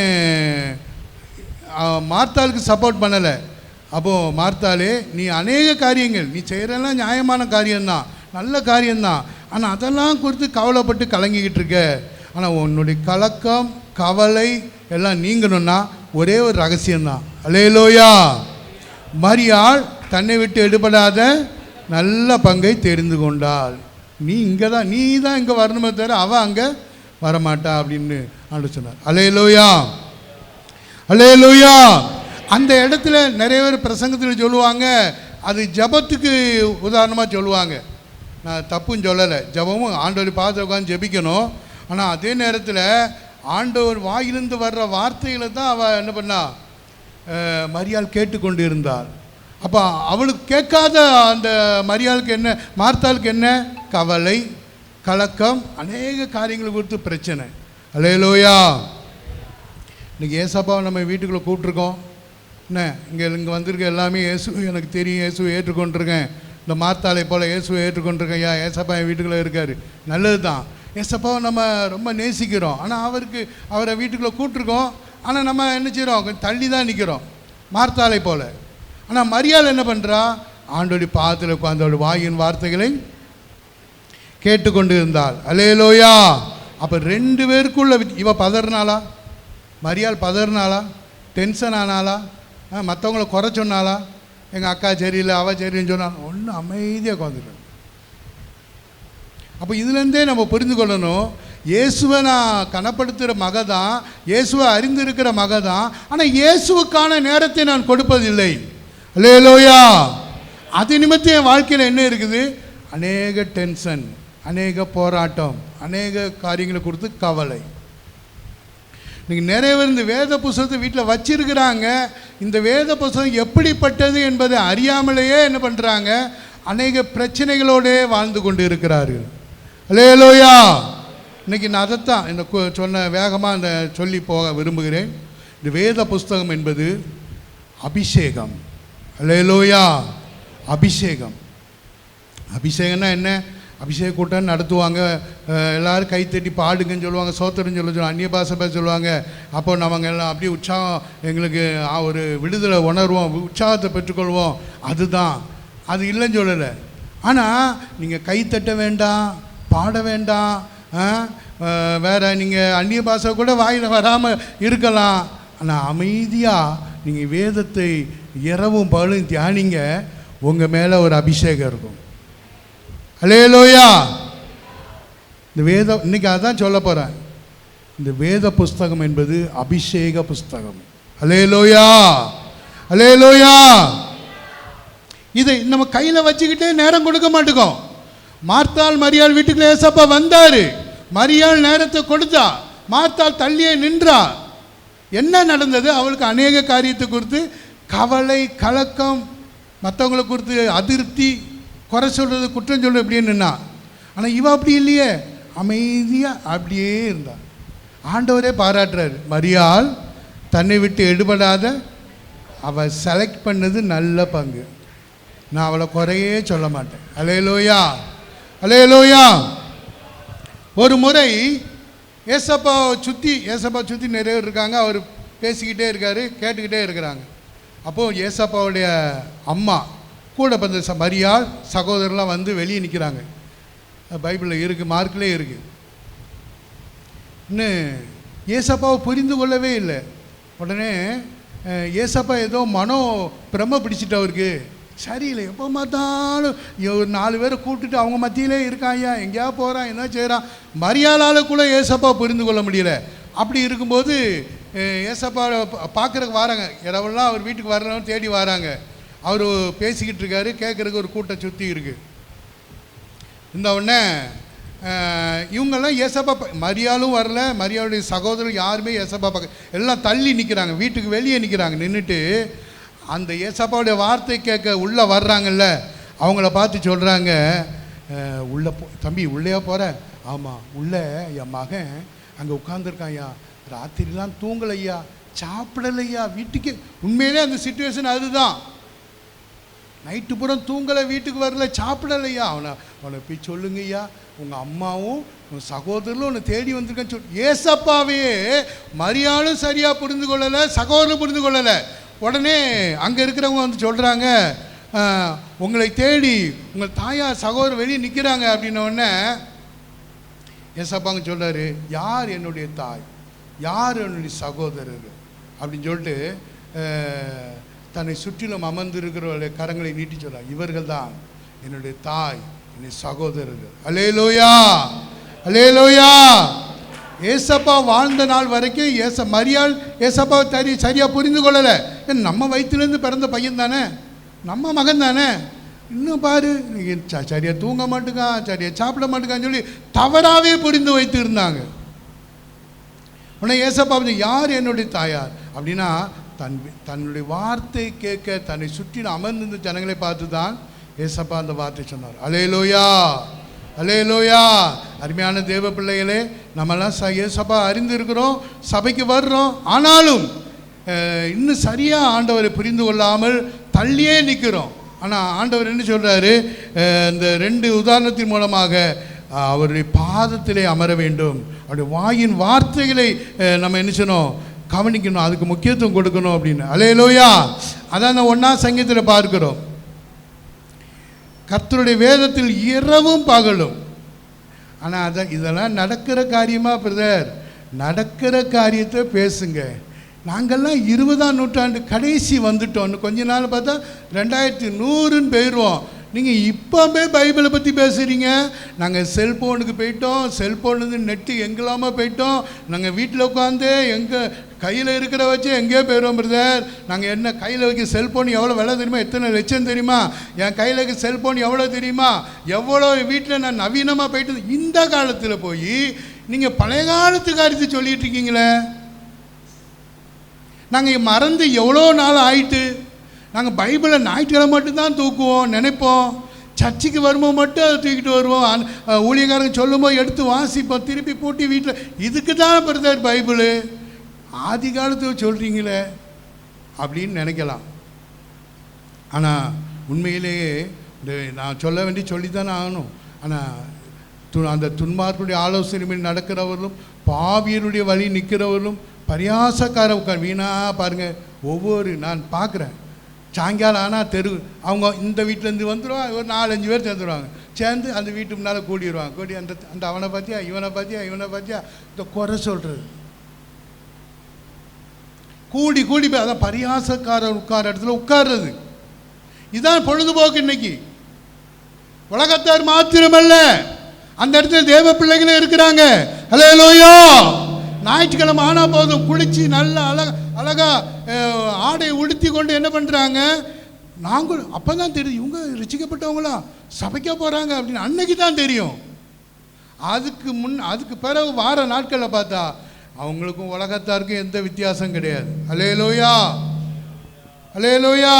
மார்த்தாளுக்கு சப்போர்ட் பண்ணலை. அப்போது மார்த்தாளே, நீ அநேக காரியங்கள் நீ செய்கிறதெல்லாம் நியாயமான காரியம்தான், நல்ல காரியம்தான். ஆனால் அதெல்லாம் குறித்து கவலைப்பட்டு கலங்கிக்கிட்டு இருக்க. ஆனால் உன்னுடைய கலக்கம், கவலை எல்லாம் நீங்கணும்னா ஒரே ஒரு ரகசியம்தான். அல்லேலூயா. மரியாள் தன்னை விட்டு எடுபடாத நல்ல பங்கை தெரிந்து கொண்டாள். நீ தான் இங்கே வரணுமே தவிர அவள் அங்கே வரமாட்டா அப்படின்னு ஆண்டு சொன்னார். அல்லேலூயா, அல்லேலூயா. அந்த இடத்துல நிறைய பேர் பிரசங்கத்தில் சொல்லுவாங்க, அது ஜபத்துக்கு உதாரணமாக சொல்லுவாங்க. நான் தப்புன்னு சொல்லலை, ஜபமும் ஆண்டவர் பார்த்து உட்காந்து ஜபிக்கணும். ஆனால் அதே நேரத்தில் ஆண்டவர் வாயிலிருந்து வர்ற வார்த்தைகளை தான் அவள் என்ன பண்ணா, மரியாள் கேட்டுக்கொண்டு இருந்தாள். அப்போ அவளுக்கு கேட்காத அந்த மரியாளுக்கு என்ன, மார்த்தாளுக்கு என்ன கவலை, கலக்கம், அநேக காரியங்களை குறித்து பிரச்சனை. அல்லேலூயா. இன்றைக்கி ஏசப்பாவை நம்ம வீட்டுக்குள்ளே கூப்பிட்ருக்கோம். என்ன இங்கே வந்திருக்க எல்லாமே இயேசு எனக்கு தெரியும், இயேசுவை ஏற்றுக்கொண்டிருக்கேன், இந்த மார்த்தாளை போல் இயேசுவை ஏற்றுக்கொண்டிருக்கேன், ஐயா ஏசப்பா என் வீட்டுக்குள்ளே இருக்கார், நல்லது தான். ஏசப்பாவை நம்ம ரொம்ப நேசிக்கிறோம். ஆனால் அவரை வீட்டுக்குள்ளே கூப்பிட்ருக்கோம். ஆனால் நம்ம என்ன செய்கிறோம், கொஞ்சம் தள்ளி தான் நிற்கிறோம், மார்த்தாளை போல். ஆனால் மரியாள் என்ன பண்ணுறா, ஆண்டோடைய பாதத்தில் உட்கார்ந்தோட வாயின் வார்த்தைகளை கேட்டுக்கொண்டு இருந்தாள். அல்லேலூயா. அப்போ 2 பேருக்குள்ள இவ பதறினாளா, மரியாள் பதறினாளா, டென்ஷன் ஆனாளா, மற்றவங்கள குறை சொன்னாளா, எங்கள் அக்கா சரியில்லை அவள் சரியில்லைன்னு சொன்னாலும் ஒன்றும் அமைதியாக உட்காந்துருக்காங்க. அப்போ இதுலேருந்தே நம்ம புரிந்து கொள்ளணும், இயேசுவை நான் கனப்படுத்துகிற மக தான், இயேசுவை அறிந்திருக்கிற மக தான், ஆனால் இயேசுவுக்கான நேரத்தை நான் கொடுப்பதில்லை. அல்லேலூயா. அது நிமித்தம் என் வாழ்க்கையில் என்ன இருக்குது, அநேக டென்ஷன், அநேக போராட்டம், அநேக காரியங்களை கொடுத்து கவலை. நீங்கள் நிறைய பேர் இந்த வேத புஸ்தகத்தை வீட்டில் வச்சிருக்கிறாங்க. இந்த வேத புஸ்தகம் எப்படிப்பட்டது என்பதை அறியாமலேயே என்ன பண்ணுறாங்க, அநேக பிரச்சனைகளோடே வாழ்ந்து கொண்டு இருக்கிறார்கள். அல்லேலூயா. இன்றைக்கி நான் அதைத்தான் இந்த சொன்ன வேகமாக இந்த சொல்லி போக விரும்புகிறேன். இந்த வேத புஸ்தகம் என்பது அபிஷேகம். அல்லேலூயா. அபிஷேகம். அபிஷேகம்னா என்ன, அபிஷேக கூட்டம் நடத்துவாங்க, எல்லோரும் கைத்தட்டி பாடுங்கன்னு சொல்லுவாங்க, சோத்திரன்னு சொல்லுவாங்க, அந்நிய பாஷை பேச சொல்லுவாங்க. அப்போ நம்ம எல்லாம் அப்படியே உற்சாகம், எங்களுக்கு ஒரு விடுதலை உணர்வோம், உற்சாகத்தை பெற்றுக்கொள்வோம். அதுதான், அது இல்லைன்னு சொல்லலை. ஆனால் நீங்கள் கைத்தட்ட வேண்டாம், பாட வேண்டாம், வேறு நீங்கள் அந்நிய பாஷை கூட வாயில் வராமல் இருக்கலாம். ஆனால் அமைதியாக நீங்கள் வேதத்தை இரவும் பகலும் தியானிங்க, உங்கள் மேலே ஒரு அபிஷேகம் இருக்கும். அல்லேலூயா. இந்த வேதம் இன்னைக்கு அதான் சொல்ல போகிறேன். இந்த வேத புஸ்தகம் என்பது அபிஷேக புஸ்தகம். அல்லேலூயா. அல்லேலூயா. இதை நம்ம கையில் வச்சுக்கிட்டே நேரம் கொடுக்க மாட்டோம். மார்த்தாள் மரியாள் வீட்டுக்குள்ள ஏசப்பா வந்தார், மரியாள் நேரத்தை கொடுத்தா, மார்த்தாள் தள்ளியே நின்றா. என்ன நடந்தது, அவளுக்கு அநேக காரியத்தை குறித்து கவலை, கலக்கம், மற்றவங்களை குறித்து அதிருப்தி, குறை சொல்கிறது, குற்றம் சொல்கிறது இப்படியே நின்னா. ஆனால் இவ அப்படி இல்லையே, அமைதியாக அப்படியே இருந்தா. ஆண்டவரே பாராட்டுறாரு, மரியாள் தன்னை விட்டு எடுபடாத அவள் செலக்ட் பண்ணது நல்ல பங்கு, நான் அவளை குறையே சொல்ல மாட்டேன். அல்லேலூயா. அல்லேலூயா. ஒரு முறை ஏசப்பாவை சுற்றி நிறைய பேர் இருக்காங்க, அவர் பேசிக்கிட்டே இருக்கார், கேட்டுக்கிட்டே இருக்கிறாங்க. அப்போது ஏசப்பாவுடைய அம்மா கூட பிறந்த மரியாள் சகோதரர்லாம் வந்து வெளியே நிற்கிறாங்க. பைபிளில் இருக்குது, மார்க்கிலே இருக்குது. இன்னும் ஏசப்பாவை புரிந்து கொள்ளவே இல்லை. உடனே ஏசப்பா ஏதோ பிரம பிடிச்சிட்டு அவருக்கு சரியில்லை, எப்போ பார்த்தாலும் ஒரு 4 பேரை கூப்பிட்டுட்டு அவங்க மத்தியிலே இருக்காயா, எங்கேயா போகிறான், என்ன செய்கிறான். மரியாளால் கூட ஏசப்பா புரிந்து கொள்ள முடியல. அப்படி இருக்கும்போது ஏசப்பா பார்க்குறதுக்கு வராங்க, இரவெல்லாம் அவர் வீட்டுக்கு வரலன்னு தேடி வராங்க. அவர் பேசிக்கிட்டு இருக்காரு, கேட்குறதுக்கு ஒரு கூட்டம் சுற்றி இருக்குது. இந்த உடனே இவங்கெல்லாம் ஏசப்பா மரியாளும் வரல, மரியாளுடைய சகோதரர் யாருமே ஏசப்பா பார்க்க எல்லாம் தள்ளி நிற்கிறாங்க, வீட்டுக்கு வெளியே நிற்கிறாங்க. நின்றுட்டு அந்த ஏசப்பாவுடைய வார்த்தை கேட்க உள்ளே வர்றாங்கல்ல, அவங்கள பார்த்து சொல்கிறாங்க, உள்ளே தம்பி உள்ளேயா போகிற? ஆமாம், உள்ளே என் மகன் அங்கே உட்காந்துருக்கான் ஐயா, ராத்திரிலாம் தூங்கலையா, சாப்பிடலையா, வீட்டுக்கு. உண்மையிலே அந்த சிச்சுவேஷன் அதுதான். நைட்டு புறம் தூங்கலை, வீட்டுக்கு வரல, சாப்பிடலையா. அவனை போய் சொல்லுங்கய்யா, உங்கள் அம்மாவும் உங்கள் சகோதரரும் உன்னை தேடி வந்திருக்கேன்னு சொல்லி. ஏசப்பாவையே மரியாளும் சரியாக புரிந்து கொள்ளலை, சகோதரரும் புரிந்து கொள்ளலை. உடனே அங்கே இருக்கிறவங்க வந்து சொல்கிறாங்க, உங்களை தேடி உங்கள் தாயார் சகோதரர் வெளியே நிற்கிறாங்க. அப்படின்னோடனே ஏசப்பாங்க சொல்கிறாரு, யார் என்னுடைய தாய், யார் என்னுடைய சகோதரர் அப்படின்னு சொல்லிட்டு தன்னை சுற்றிலும் அமர்ந்திருக்கிறவருடைய கரங்களை நீட்டி சொல்கிறார், இவர்கள் தான் என்னுடைய தாய், என்னுடைய சகோதரர்கள். அல்லேலூயா. அல்லேலூயா. ஏசப்பா வாழ்ந்த நாள் வரைக்கும் மரியாள் ஏசப்பாவை சரியாக புரிந்து கொள்ளலை. நம்ம வயிற்றுலேருந்து பிறந்த பையன் தானே, நம்ம மகன் தானே, இன்னும் பாரு சரியாக தூங்க மாட்டேங்கான், சரியாக சாப்பிட மாட்டேங்கான்னு சொல்லி தவறாகவே புரிந்து வைத்து இருந்தாங்க. உடனே ஏசப்பா யார் என்னுடைய தாயார் அப்படின்னா, தன்னுடைய வார்த்தை கேட்க தன்னை சுற்றி அமர்ந்திருந்த ஜனங்களை பார்த்து தான் ஏசப்பா அந்த வார்த்தை சொன்னார். அல்லேலூயா. அல்லேலூயா. அருமையான தேவ பிள்ளைகளே, நம்மெல்லாம் சபை அறிந்திருக்கிறோம், சபைக்கு வர்றோம். ஆனாலும் இன்னும் சரியாக ஆண்டவரை புரிந்து கொள்ளாமல் தள்ளியே நிற்கிறோம். ஆனால் ஆண்டவர் என்ன சொல்கிறாரு? இந்த 2 உதாரணத்தின் மூலமாக அவருடைய பாதத்திலே அமர வேண்டும். அவருடைய வாயின் வார்த்தைகளை நம்ம என்ன செய்யணும்? கவனிக்கணும், அதுக்கு முக்கியத்துவம் கொடுக்கணும் அப்படின்னு. அல்லேலூயா. அதான் 1ஆம் சங்கீதத்தில் பார்க்கிறோம், கர்த்தருடைய வேதத்தில் இரவும் பகலும். ஆனால் இதெல்லாம் நடக்கிற காரியமா பிரதர்? நடக்கிற காரியத்தை பேசுங்க. நாங்கள்லாம் 20ஆம் நூற்றாண்டு கடைசி வந்துட்டோம்னு கொஞ்ச நாள் பார்த்தா 2100ன்னு போயிடுவோம். நீங்கள் இப்போவே பைபிளை பற்றி பேசுகிறீங்க. நாங்கள் செல்ஃபோனுக்கு போயிட்டோம், செல்ஃபோன்லேருந்து நெட்டு எங்கெல்லாமோ போயிட்டோம். நாங்கள் வீட்டில் உட்காந்து எங்கள் கையில் இருக்கிற வச்சு எங்கேயோ போயிடுவோம் பிரதர். நாங்கள் என்ன கையில் வைக்க செல்ஃபோன் எவ்வளோ விலை தெரியுமா? எத்தனை லட்சம் தெரியுமா? என் கையில் இருக்க செல்ஃபோன் எவ்வளோ தெரியுமா? எவ்வளோ வீட்டில் நான் நவீனமாக போயிட்டு இந்த காலத்தில் போய் நீங்கள் பழைய காலத்து காரியத்தை சொல்லிட்டு இருக்கீங்களே. நாங்கள் மறந்து எவ்வளோ நாள் ஆயிட்டு. நாங்கள் பைபிளை ஞாயிற்றுக்கிழமை மட்டும்தான் தூக்குவோம், நினைப்போம். சர்ச்சுக்கு வரும்போது மட்டும் அதை தூக்கிட்டு வருவோம். ஊழியக்காரங்க சொல்லும்போது எடுத்து வாசிப்போம், திருப்பி பூட்டி வீட்டில். இதுக்கு தான் பிரதர் பைபிளு ஆதி காலத்தில் சொல்கிறீங்களே அப்படின்னு நினைக்கலாம். ஆனால் உண்மையிலேயே நான் சொல்ல வேண்டி சொல்லித்தானே ஆகணும். ஆனால் அந்த துன்மார்க்குடைய ஆலோசனை நடக்கிறவர்களும் பாவியனுடைய வழி நிற்கிறவர்களும் பரியாசக்கார வீணாக பாருங்கள். நான் பார்க்குறேன், சாயங்காலம் ஆனால் அவங்க இந்த வீட்டிலேருந்து வந்துடுவாங்க, ஒரு 4-5 பேர் சேர்ந்துருவாங்க. சேர்ந்து அந்த வீட்டு முன்னால் கூடிடுவாங்க. கூடி அந்த அவனை பார்த்தியா, இவனை பார்த்தியா இந்த குறை சொல்கிறது. கூடி போய் அதான் பரியாசக்காரர் உட்கார இடத்துல உட்கார்றது. இதுதான் பொழுதுபோக்கு இன்னைக்கு. உலகத்தார் மாத்திரமல்ல, அந்த இடத்துல தேவ பிள்ளைகளே இருக்கிறாங்க. அல்லேலூயா. ஞாயிற்றுக்கிழமை ஆனால் போதும், குளிச்சு நல்ல அழகா ஆடையை உடுத்தி கொண்டு என்ன பண்ணுறாங்க? நாங்கள் அப்போ தான் தெரியும் இவங்க ரசிக்கப்பட்டவங்களா சபைக்க போகிறாங்க அப்படின்னு அன்னைக்கு தான் தெரியும். அதுக்கு பிறகு வார நாட்களில் பார்த்தா அவங்களுக்கும் உலகத்தாருக்கும் எந்த வித்தியாசம் கிடையாது. அல்லேலூயா, அல்லேலூயா.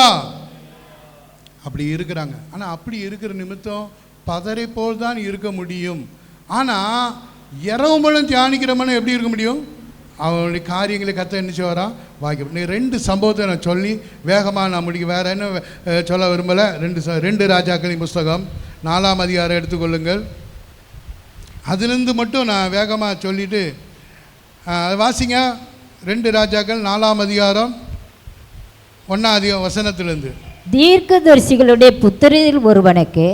அப்படி இருக்கிறாங்க. ஆனால் அப்படி இருக்கிற நிமித்தம் பதரை போல் தான் இருக்க முடியும். ஆனால் இரவும்பளும் தியானிக்கிறவனும் எப்படி இருக்க முடியும்? அவனுடைய காரியங்களை கத்த என்ன செய்வாரா? வாய்க்க. நீ 2 சம்பவத்தை நான் சொல்லி வேகமாக நான் முடிக்க, வேறு என்ன சொல்ல விரும்பலை. 2 ராஜாக்களின் புஸ்தகம் 4ஆம் அதிகாரம் எடுத்துக்கொள்ளுங்கள். அதுலேருந்து மட்டும் நான் வேகமாக சொல்லிவிட்டு வாசிங்க. 2 ராஜாக்கள் 4ஆம் அதிகாரம் 1ஆம் வசனத்திலிருந்து. தீர்க்கதரிசிகளுடைய புத்திரில் ஒருவனுக்கு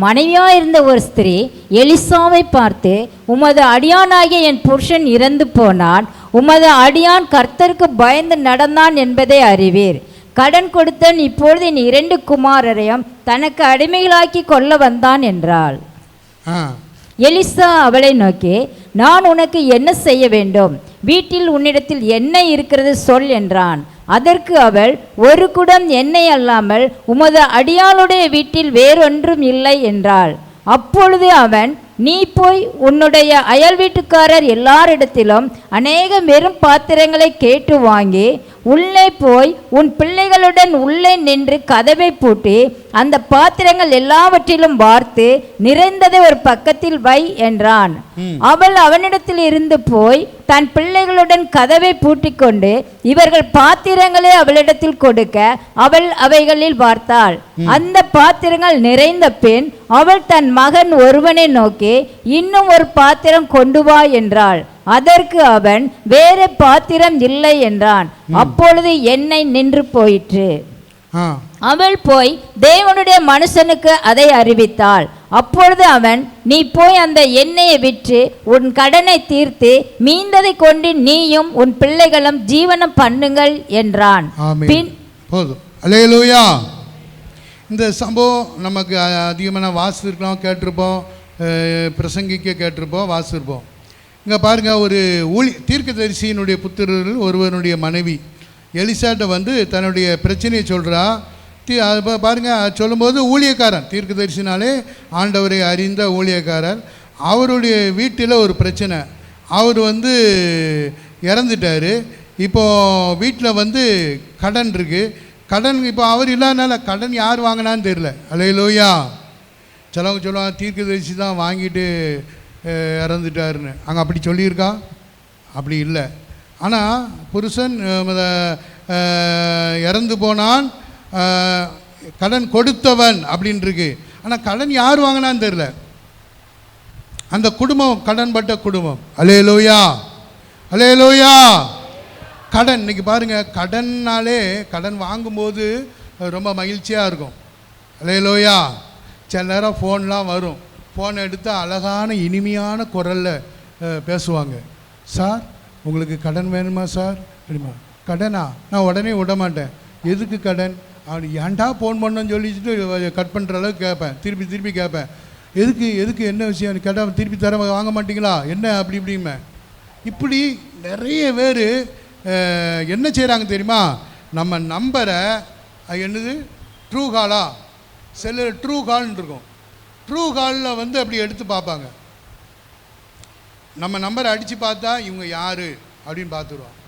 மனைவியாயிருந்த ஒரு ஸ்திரீ எலிசாவை பார்த்து, உமது அடியானாகிய என் புருஷன் இறந்து போனான், உமது அடியான் கர்த்தருக்கு பயந்து நடந்தான் என்பதை அறிவீர். கடன் கொடுத்தன், இப்பொழுது என் 2 குமாரரையும் தனக்கு அடிமைகளாக்கி கொள்ள வந்தான் என்றாள். எலிசா அவளை நோக்கி, நான் உனக்கு என்ன செய்ய வேண்டும்? வீட்டில் உன்னிடத்தில் எண்ணெய் இருக்கிறது சொல் என்றான். அதற்கு அவள், ஒரு குடம் எண்ணெய் அல்லாமல் உமது அடியாளுடைய வீட்டில் வேறொன்றும் இல்லை என்றாள். அப்பொழுது அவன், நீ போய் உன்னுடைய அயல் வீட்டுக்காரர் எல்லாரிடத்திலும் அநேக வெறும் பாத்திரங்களை கேட்டு வாங்கி உள்ளே போய் உன் பிள்ளைகளுடன் உள்ளே நின்று கதவை பூட்டி அந்த பாத்திரங்கள் எல்லாவற்றிலும் வார்த்து நிறைந்ததை ஒரு பக்கத்தில் வை என்றான். அவள் அவனிடத்தில் இருந்து போய் தன் பிள்ளைகளுடன் கதவை பூட்டிக்கொண்டு இவர்கள் பாத்திரங்களை அவளிடத்தில் கொடுக்க அவள் அவைகளில் பார்த்தாள். அந்த பாத்திரங்கள் நிறைந்த பின் அவள் தன் மகன் ஒருவனை நோக்கி, இன்னும் ஒரு பாத்திரம் கொண்டு வா என்றாள். அதற்கு அவன், வேறு பாத்திரம் இல்லை என்றான். அப்பொழுது எண்ணெய் நின்று போயிற்று. அவள் போய் தேவனுடைய மனுஷனுக்கு அதை அறிவித்தாள். அப்பொழுது அவன், நீ போய் அந்த எண்ணெயை விற்று உன் கடனை தீர்த்து மீந்ததை கொண்டு நீயும் உன் பிள்ளைகளும் ஜீவனம் பண்ணுங்கள் என்றான். அல்லேலூயா. இந்த சம்பவம் நமக்கு அதிகமாக வாசிச்சிருக்கோம், கேட்டிருப்போம், பிரசங்கிக்க கேட்டிருப்போம், வாசிச்சிருப்போம். இங்கே பாருங்கள், ஒரு தீர்க்கதரிசியினுடைய புத்திரர்கள் ஒருவனுடைய மனைவி எலிசாட்ட வந்து தன்னுடைய பிரச்சனையை சொல்கிறா. பாருங்கள், சொல்லும்போது ஊழியக்காரன், தீர்க்கதரிசினாலே ஆண்டவரை அறிந்த ஊழியக்காரர், அவருடைய வீட்டில் ஒரு பிரச்சனை. அவர் வந்து இறந்துட்டார். இப்போது வீட்டில் வந்து கடன் இருக்குது. கடன் இப்போ அவர் இல்லாதனால கடன் யார் வாங்கினான்னு தெரியல. அல்லேலூயா. சிலவங்க சொல்லுவாங்க தீர்க்கதரிசி தான் வாங்கிட்டு இறந்துட்டாருன்னு. அங்கே அப்படி சொல்லியிருக்கா? அப்படி இல்லை. ஆனால் புருஷன் இறந்து போனான், கடன் கொடுத்தவன் அப்படின்னு இருக்கு. ஆனால் கடன் யார் வாங்கினான்னு தெரியல. அந்த குடும்பம் கடன் பட்ட குடும்பம். அல்லேலூயா, அல்லேலூயா. கடன் இன்னைக்கு பாருங்கள், கடன்னாலே கடன் வாங்கும்போது ரொம்ப மகிழ்ச்சியாக இருக்கும். அல்லேலூயா. சில நேரம் ஃபோன்லாம் வரும். ஃபோனை எடுத்தால் அழகான இனிமையான குரலில் பேசுவாங்க. சார் உங்களுக்கு கடன் வேணுமா சார்? அப்படிமா கடனா? நான் உடனே விட மாட்டேன். எதுக்கு கடன்? அவன் ஏன்டா ஃபோன் பண்ணன்னு சொல்லிச்சுட்டு கட் பண்ணுற அளவுக்கு கேட்பேன். திருப்பி கேட்பேன். எதுக்கு என்ன விஷயம் கேட்டால் திருப்பி தர வாங்க மாட்டிங்களா என்ன அப்படி இப்படிமே. இப்படி நிறைய பேர் என்ன செய்கிறாங்க தெரியுமா? நம்ம நம்பரை என்னது ட்ரூ காலா, செல்லில் ட்ரூ கால்னு இருக்கும். ட்ரூ காலில் வந்து அப்படி எடுத்து பார்ப்பாங்க. நம்ம நம்பரை அடித்து பார்த்தா இவங்க யார் அப்படின்னு பார்த்துருவோம்.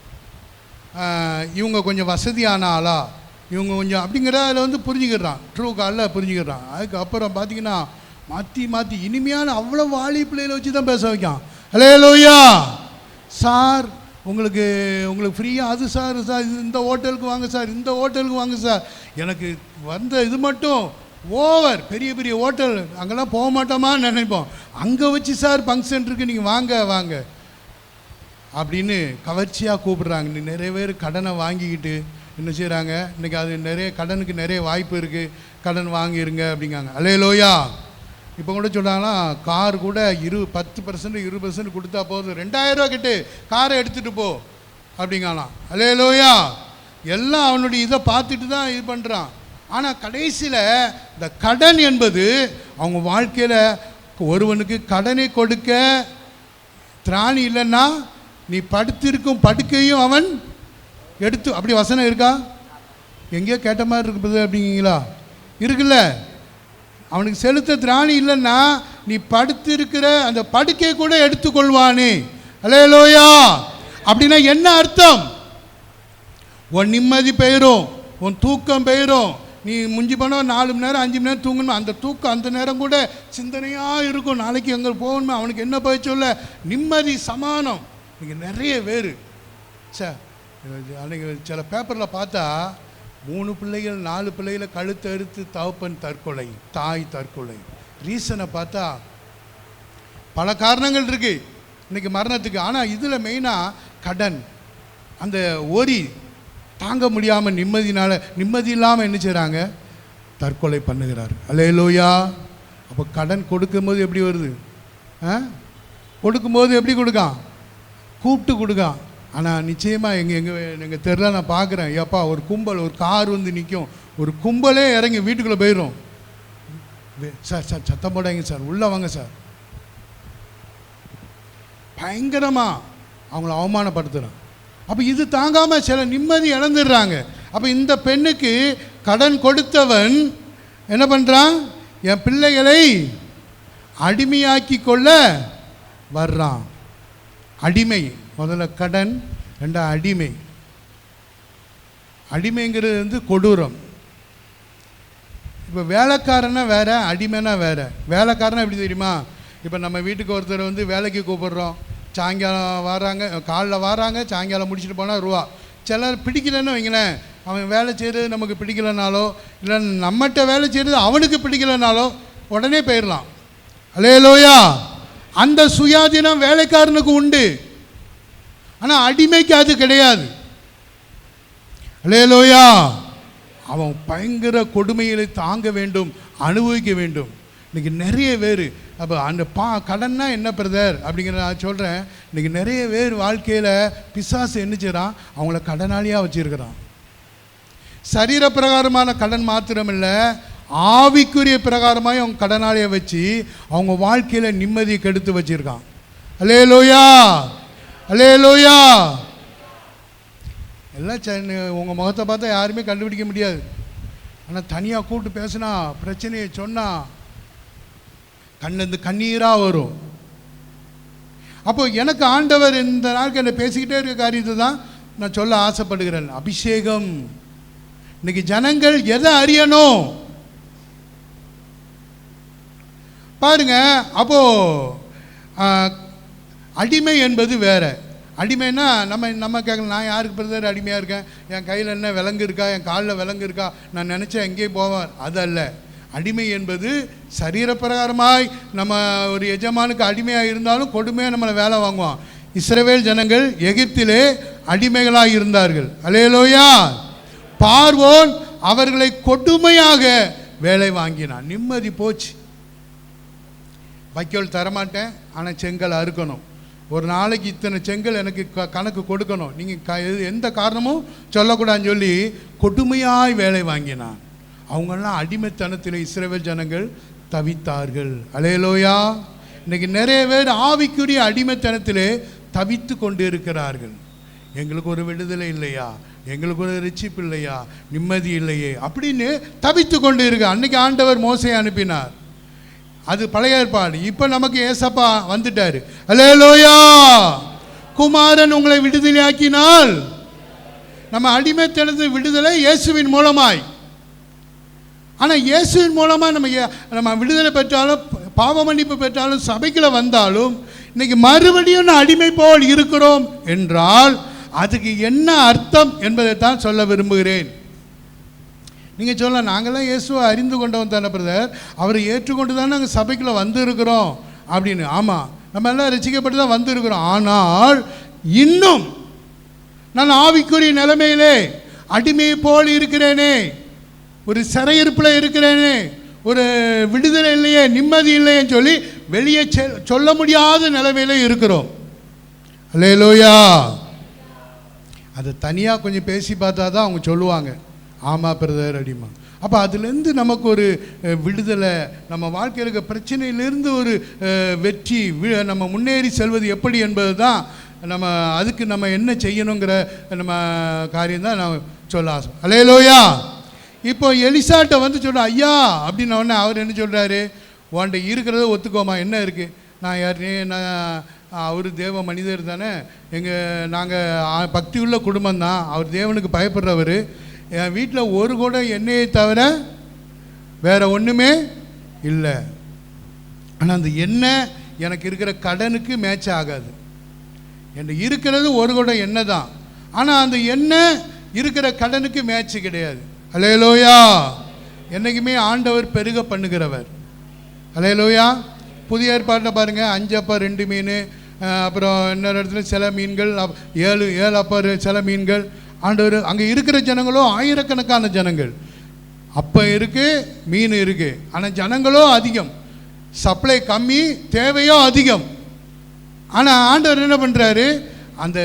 இவங்க கொஞ்சம் வசதியான ஆளா, இவங்க கொஞ்சம் அப்படிங்கிற அதில் வந்து புரிஞ்சுக்கிறான். ட்ரூ காலில் புரிஞ்சுக்கிறான். அதுக்கப்புறம் பார்த்தீங்கன்னா மாற்றி இனிமையான அவ்வளோ வாலி பிள்ளைகளை வச்சு தான் பேச வைக்கான். அல்லேலூயா. சார் உங்களுக்கு ஃப்ரீயாக அது சார் இந்த ஹோட்டலுக்கு வாங்க சார், இந்த ஹோட்டலுக்கு வாங்க சார். எனக்கு வந்த இது மட்டும் ஓவர் பெரிய ஹோட்டல், அங்கெல்லாம் போக மாட்டோமான்னு நினைப்போம். அங்கே வச்சு சார் ஃபங்க்ஷன் இருக்குது, நீங்கள் வாங்க அப்படின்னு கவர்ச்சியாக கூப்பிடுறாங்க. நிறைய பேர் கடனை வாங்கிக்கிட்டு என்ன செய்கிறாங்க, இன்றைக்கி அது நிறைய கடனுக்கு நிறைய வாய்ப்பு இருக்குது, கடன் வாங்கிருங்க அப்படிங்காங்க. அல்லேலூயா. இப்போ கூட சொல்கிறாங்கன்னா கார் கூட 10% 20% கொடுத்தா போதும், 2000 ரூபா கட்டு காரை எடுத்துகிட்டு போ அப்படிங்கலாம். அல்லேலூயா. எல்லாம் அவனுடைய இதை பார்த்துட்டு தான் இது பண்ணுறான். ஆனால் கடைசியில் இந்த கடன் என்பது அவங்க வாழ்க்கையில், ஒருவனுக்கு கடனை கொடுக்க திராணி இல்லைன்னா நீ படுத்திருக்கும் படுக்கையும் அவன் எடுத்து, அப்படி வசனம் இருக்கா? எங்கேயோ கேட்ட மாதிரி இருக்குது அப்படிங்களா? இருக்குல்ல. அவனுக்கு செலுத்த திராணி இல்லைன்னா நீ படுத்திருக்கிற அந்த படுக்கை கூட எடுத்துக்கொள்வானே. அல்லேலூயா. அப்படின்னா என்ன அர்த்தம்? உன் நிம்மதி போயிடும், உன் தூக்கம் போயிடும். நீ முஞ்சி போனால் 4 மணி நேரம் 5 மணி நேரம் தூங்கணும். அந்த தூக்கம் அந்த நேரம் கூட சிந்தனையாக இருக்கும். நாளைக்கு எங்கே போகணுமே, அவனுக்கு என்ன போய் சொல்ல, நிம்மதி சமானம். இங்கே நிறைய பேர் சார் அன்றைக்கி சில பேப்பரில் பார்த்தா 3 பிள்ளைகள் 4 பிள்ளைகளை கழுத்து அறுத்து தகப்பன் தற்கொலை, தாய் தற்கொலை. ரீசனை பார்த்தா பல காரணங்கள் இருக்குது இன்றைக்கி மரணத்துக்கு. ஆனால் இதில் மெயினாக கடன், அந்த ஒரி தாங்க முடியாமல் நிம்மதி இல்லாமல் என்ன செய்கிறாங்க, தற்கொலை பண்ணுகிறார். அல்லேலூயா. அப்போ கடன் கொடுக்கும்போது எப்படி வருது? கொடுக்கும்போது எப்படி கொடுக்கான்? கூப்பிட்டு கொடுக்கான். ஆனால் நிச்சயமாக எங்கள் தெருவில் நான் பார்க்குறேன், ஏப்பா ஒரு கும்பல், ஒரு கார் வந்து நிற்கும், ஒரு கும்பலே இறங்கி வீட்டுக்குள்ளே போயிடும். சார் சத்தம் போடாங்க சார், உள்ளே வாங்க சார். பயங்கரமாக அவங்கள அவமானப்படுத்துகிறான். அப்போ இது தாங்காமல் சில நிம்மதி இழந்துடுறாங்க. அப்போ இந்த பெண்ணுக்கு கடன் கொடுத்தவன் என்ன பண்ணுறான்? என் பிள்ளைகளை அடிமையாக்கி கொள்ள வர்றான். அடிமை, முதல்ல கடன், 2 அடிமை. அடிமைங்கிறது வந்து கொடூரம். இப்போ வேலைக்காரனா வேற, அடிமைனா வேற. வேலைக்காரனா எப்படி தெரியுமா? இப்போ நம்ம வீட்டுக்கு ஒருத்தர் வந்து வேலைக்கு கூப்பிடுறோம், சாயங்காலம் வராங்க, காலைல வராங்க, சாயங்காலம் முடிச்சுட்டு போனால் ரூபா. சிலர் பிடிக்கலன்னு வைங்களேன், அவன் வேலை செய்கிறது நமக்கு பிடிக்கலனாலோ, இல்லை நம்மகிட்ட வேலை செய்கிறது அவனுக்கு பிடிக்கலனாலோ உடனே போயிடலாம். அல்லேலூயா. அந்த சுயாதீனம் வேலைக்காரனுக்கு உண்டு, ஆனால் அடிமைக்கு அது கிடையாது. அல்லேலூயா. அவன் பயங்கர கொடுமைகளை தாங்க வேண்டும், அனுபவிக்க வேண்டும். இன்றைக்கி நிறைய பேர் அப்போ அந்த கடன்னா என்ன பிரதர் அப்படிங்கிற நான் சொல்கிறேன். இன்றைக்கி நிறைய பேர் வாழ்க்கையில் பிசாசு என்ன செய்கிறான், அவங்கள கடனாளியாக வச்சுருக்கிறான். சரீர பிரகாரமான கடன் மாத்திரமில்லை, ஆவிக்குரிய பிரகாரமாக அவங்க கடனாளியை வச்சு அவங்க வாழ்க்கையில் நிம்மதியை கெடுத்து வச்சுருக்கான். அல்லேலூயா, அல்லேலூயா. எல்லாம் உங்கள் முகத்தை பார்த்தா யாருமே கண்டுபிடிக்க முடியாது. ஆனால் தனியாக கூப்பிட்டு பேசுனா, பிரச்சனையை சொன்னால் கண்ணிருந்து கண்ணீராக வரும். அப்போ எனக்கு ஆண்டவர் இந்த நாளுக்கு என்னை பேசிக்கிட்டே இருக்க காரியத்தை தான் நான் சொல்ல ஆசைப்படுகிறேன். அபிஷேகம். இன்னைக்கு ஜனங்கள் எதை அறியணும்? பாருங்க. அப்போது அடிமை என்பது வேற. அடிமைன்னா நம்ம கேட்கலாம், நான் யாருக்கு பிரதர் அடிமையாக இருக்கேன்? என் கையில் என்ன விலங்கு இருக்கா, என் காலில் விலங்கு இருக்கா, நான் நினச்சேன் எங்கேயும் போவேன், அது அல்ல. அடிமை என்பது சரீரப்பிரகாரமாய் நம்ம ஒரு எஜமானுக்கு அடிமையாக இருந்தாலும் கொடுமையாக நம்மளை வேலை வாங்குவான். இஸ்ரவேல் ஜனங்கள் எகிப்திலே அடிமைகளாக இருந்தார்கள். அல்லேலூயா. பார்வோன் அவர்களை கொடுமையாக வேலை வாங்கினான். நிம்மதி போச்சு. வைக்கோல் தரமாட்டேன், ஆனால் செங்கல் அறுக்கணும். ஒரு நாளைக்கு இத்தனை செங்கல் எனக்கு கணக்கு கொடுக்கணும், நீங்கள் எந்த காரணமும் சொல்லக்கூடாதுன்னு சொல்லி கொடுமையாய் வேலை வாங்கினான். அவங்கெல்லாம் அடிமைத்தனத்தில் இஸ்ரவேல் ஜனங்கள் தவித்தார்கள். அல்லேலூயா. இன்னைக்கு நிறைய பேர் ஆவிக்குரிய அடிமைத்தனத்திலே தவித்து கொண்டு இருக்கிறார்கள். எங்களுக்கு ஒரு விடுதலை இல்லையா, எங்களுக்கு ஒரு ரட்சிப்பு இல்லையா, நிம்மதி இல்லையே அப்படின்னு தவித்து கொண்டு இருக்கு. அன்னைக்கு ஆண்டவர் மோசேயை அனுப்பினார், அது பழைய ஏற்பாடு. இப்போ நமக்கு ஏசப்பா வந்துட்டாரு. அல்லேலூயா. குமாரன் உங்களை விடுதலையாக்கினால், நம்ம அடிமைத்தனது விடுதலை இயேசுவின் மூலமாய். ஆனால் இயேசுவின் மூலமாக நம்ம விடுதலை பெற்றாலும், பாவ மன்னிப்பு பெற்றாலும், சபைக்குள்ள வந்தாலும் இன்னைக்கு மறுபடியும் நான் அடிமை போல் இருக்கிறோம் என்றால் அதுக்கு என்ன அர்த்தம் என்பதை தான் சொல்ல விரும்புகிறேன். நீங்கள் சொல்லலாம், நாங்களாம் இயேசுவை அறிந்து கொண்டவன் தானே பிரதர், அவரை ஏற்றுக்கொண்டு தான் நாங்கள் சபைக்குள்ளே வந்திருக்கிறோம் அப்படின்னு. ஆமாம், நம்ம எல்லாம் ரசிக்கப்பட்டு தான் வந்திருக்கிறோம். ஆனால் இன்னும் நான் ஆவிக்குரிய நிலைமையிலே அடிமையை போல் இருக்கிறேனே, ஒரு சிறையிருப்பில் இருக்கிறேனே, ஒரு விடுதலை இல்லையே, நிம்மதி இல்லையேன்னு சொல்லி வெளியே சொல்ல முடியாத நிலைமையிலே இருக்கிறோம். அல்லேலூயா. அதை தனியாக கொஞ்சம் பேசி பார்த்தா தான் அவங்க சொல்லுவாங்க, ஆமாம் பிரதர் அடிமா. அப்போ அதுலேருந்து நமக்கு ஒரு விடுதலை, நம்ம வாழ்க்கையில் இருக்க பிரச்சனையிலேருந்து ஒரு வெற்றி, நம்ம முன்னேறி செல்வது எப்படி என்பது தான் நம்ம அதுக்கு நம்ம என்ன செய்யணுங்கிற நம்ம காரியம் தான் நான் சொல்ல ஆசை. அல்லேலூயா. இப்போ எலிசாட்ட வந்து சொல்கிறேன் ஐயா அப்படின்னு உடனே அவர் என்ன சொல்கிறாரு, உன்ட்ட இருக்கிறத ஒத்துக்கோமா, என்ன இருக்குது, நான் நான் அவர் தேவ மனிதர் தானே, நாங்கள் பக்தி உள்ள குடும்பம் தான், அவர் தேவனுக்கு பயப்படுறவர், என் வீட்டில் ஒரு கூட எண்ணெயை தவிர வேறு ஒன்றுமே இல்லை. ஆனால் அந்த எண்ணெய் எனக்கு இருக்கிற கடனுக்கு மேட்ச் ஆகாது. என்கிட்ட இருக்கிறது ஒரு கூட எண்ணெய் தான், ஆனால் அந்த எண்ணெய் இருக்கிற கடனுக்கு மேட்ச் கிடையாது. அல்லேலூயா. என்றைக்குமே ஆண்டவர் பெருக பண்ணுகிறவர். அல்லேலூயா. புதிய ஏற்பாட்டில் பாருங்கள், 5 அப்பா 2 மீன், அப்புறம் இன்னொரு இடத்துல சில மீன்கள், 7 அப்பா சில மீன்கள். ஆண்டவர் அங்கே இருக்கிற ஜனங்களோ ஆயிரக்கணக்கான ஜனங்கள். அப்போ இருக்குது, மீன் இருக்குது, ஆனால் ஜனங்களோ அதிகம், சப்ளை கம்மி, தேவையோ அதிகம். ஆனால் ஆண்டவர் என்ன பண்ணுறாரு, அந்த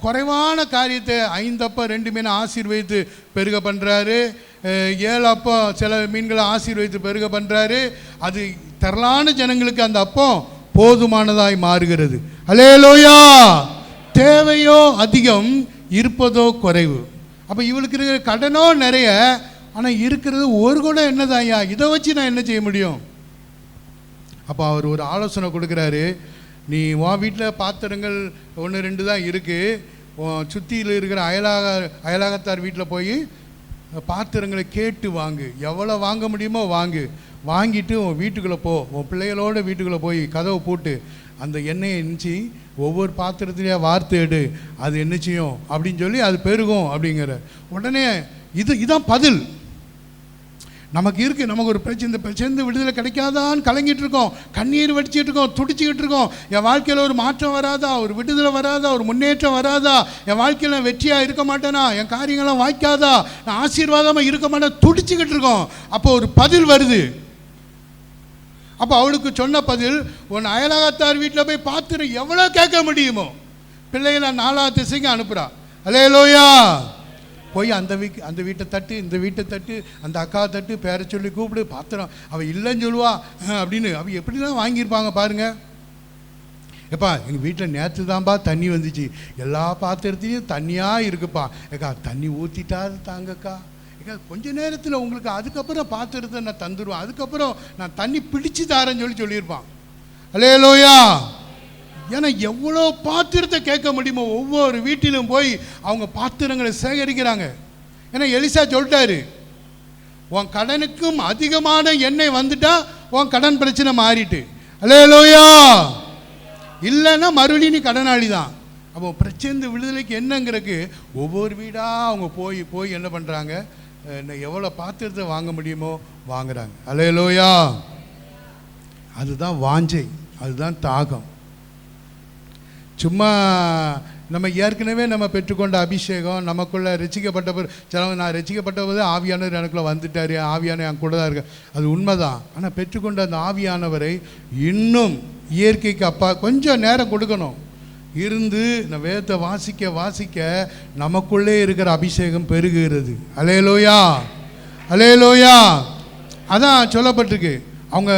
குறைவான காரியத்தை 5 அப்பா 2 மீனை ஆசீர்வதித்து பெருக பண்ணுறாரு. 7 அப்பா சில மீன்களை ஆசீர்வதித்து பெருக பண்ணுறாரு. அது திரளான ஜனங்களுக்கு அந்த அப்பம் போதுமானதாய் மாறுகிறது. அல்லேலூயா. தேவையோ அதிகம், இருப்பதோ குறைவு. அப்போ இவளுக்கு இருக்கிற கடனோ நிறைய, ஆனால் இருக்கிறது ஒரு கூட என்னதாயா, இதை வச்சு நான் என்ன செய்ய முடியும்? அப்போ அவர் ஒரு ஆலோசனை கொடுக்குறாரு, நீ உன் வீட்டில் பாத்திரங்கள் 1 2 தான் இருக்குது, சுற்றியில் இருக்கிற அயலாகத்தார் வீட்டில் போய் பாத்திரங்களை கேட்டு வாங்கு, எவ்வளோ வாங்க முடியுமோ வாங்கிட்டு உன் வீட்டுக்குள்ளே போ, உன் பிள்ளைகளோட வீட்டுக்குள்ளே போய் கதவை போட்டு அந்த எண்ணெயை எண்ணிச்சு ஒவ்வொரு பாத்திரத்திலேயே வார்த்து எடு, அது என்ன செய்யும் அப்படின்னு சொல்லி அது பெருகும் அப்படிங்கிற. உடனே இதுதான் பதில் நமக்கு இருக்குது. நமக்கு ஒரு பிரச்சனை, இந்த பிரச்சனை விடுதலை கிடைக்காதான்னு கலங்கிட்டு இருக்கோம், கண்ணீர் வடிச்சிட்டு இருக்கோம், துடிச்சிக்கிட்டு இருக்கோம். என் வாழ்க்கையில் ஒரு மாற்றம் வராதா, ஒரு விடுதலை வராதா, ஒரு முன்னேற்றம் வராதா, என் வாழ்க்கையில் வெற்றியாக இருக்க மாட்டேனா, என் காரியங்கள்லாம் வாய்க்காதா, நான் ஆசீர்வாதமாக இருக்க மாட்டேன், துடிச்சிக்கிட்டு இருக்கோம். அப்போ ஒரு பதில் வருது. அப்போ அவளுக்கு சொன்ன பதில், உன் அயலகத்தார் வீட்டில் போய் பார்த்துரு, எவ்வளோ கேட்க முடியுமோ, பிள்ளைகளை 4 திசைக்கு அனுப்புகிறா. அல்லேலூயா. போய் அந்த வீட்டை தட்டு, இந்த வீட்டை தட்டு, அந்த அக்கா தட்டு, பேரை சொல்லி கூப்பிடு, பாத்திரம் அவள் இல்லைன்னு சொல்லுவா அப்படின்னு. அவள் எப்படிலாம் வாங்கியிருப்பாங்க பாருங்க. எப்பா எங்கள் வீட்டில் நேற்று தான்ப்பா தண்ணி வந்துச்சு, எல்லா பாத்திரத்தையும் தண்ணியாக இருக்குப்பா, ஏக்கா தண்ணி ஊற்றிட்டாரு தாங்கக்கா, ஏக்கா கொஞ்ச நேரத்தில் உங்களுக்கு அதுக்கப்புறம் பாத்திரத்தை நான் தந்துடுவேன், அதுக்கப்புறம் நான் தண்ணி பிடிச்சி தாரேன்னு சொல்லியிருப்பான். அல்லேலூயா. ஏன்னா எவ்வளோ பாத்திரத்தை கேட்க முடியுமோ ஒவ்வொரு வீட்டிலும் போய் அவங்க பாத்திரங்களை சேகரிக்கிறாங்க. ஏன்னா எலிசா சொல்லிட்டாரு, உன் கடனுக்கும் அதிகமான எண்ணெய் வந்துட்டா உன் கடன் பிரச்சனை மாறிட்டு. அல்லேலூயா. இல்லைன்னா மறுபடியும் நீ கடனாளி தான். அப்போ பிரச்சனை விடுதலைக்கு என்னங்கிறதுக்கு ஒவ்வொரு வீடாக அவங்க போய் போய் என்ன பண்ணுறாங்க, எவ்வளோ பாத்திரத்தை வாங்க முடியுமோ வாங்குறாங்க. அல்லேலூயா. அதுதான் வாஞ்சை, அதுதான் தாகம். சும்மா நம்ம ஏற்கனவே நம்ம பெற்றுக்கொண்ட அபிஷேகம் நமக்குள்ளே ரசிக்கப்பட்ட சிலவங்க நான் ரசிக்கப்பட்ட போது ஆவியானவர் எனக்குள்ளே வந்துட்டார், ஆவியானவர் என் கூட தான் இருக்கு, அது உண்மைதான். ஆனால் பெற்றுக்கொண்ட அந்த ஆவியானவரை இன்னும் இயற்கைக்கு அப்பா கொஞ்சம் நேரம் கொடுக்கணும். இருந்து இந்த வேதத்தை வாசிக்க வாசிக்க நமக்குள்ளே இருக்கிற அபிஷேகம் பெருகுகிறது. அல்லேலூயா, அல்லேலூயா. அதான் சொல்லப்பட்டிருக்கு. அவங்க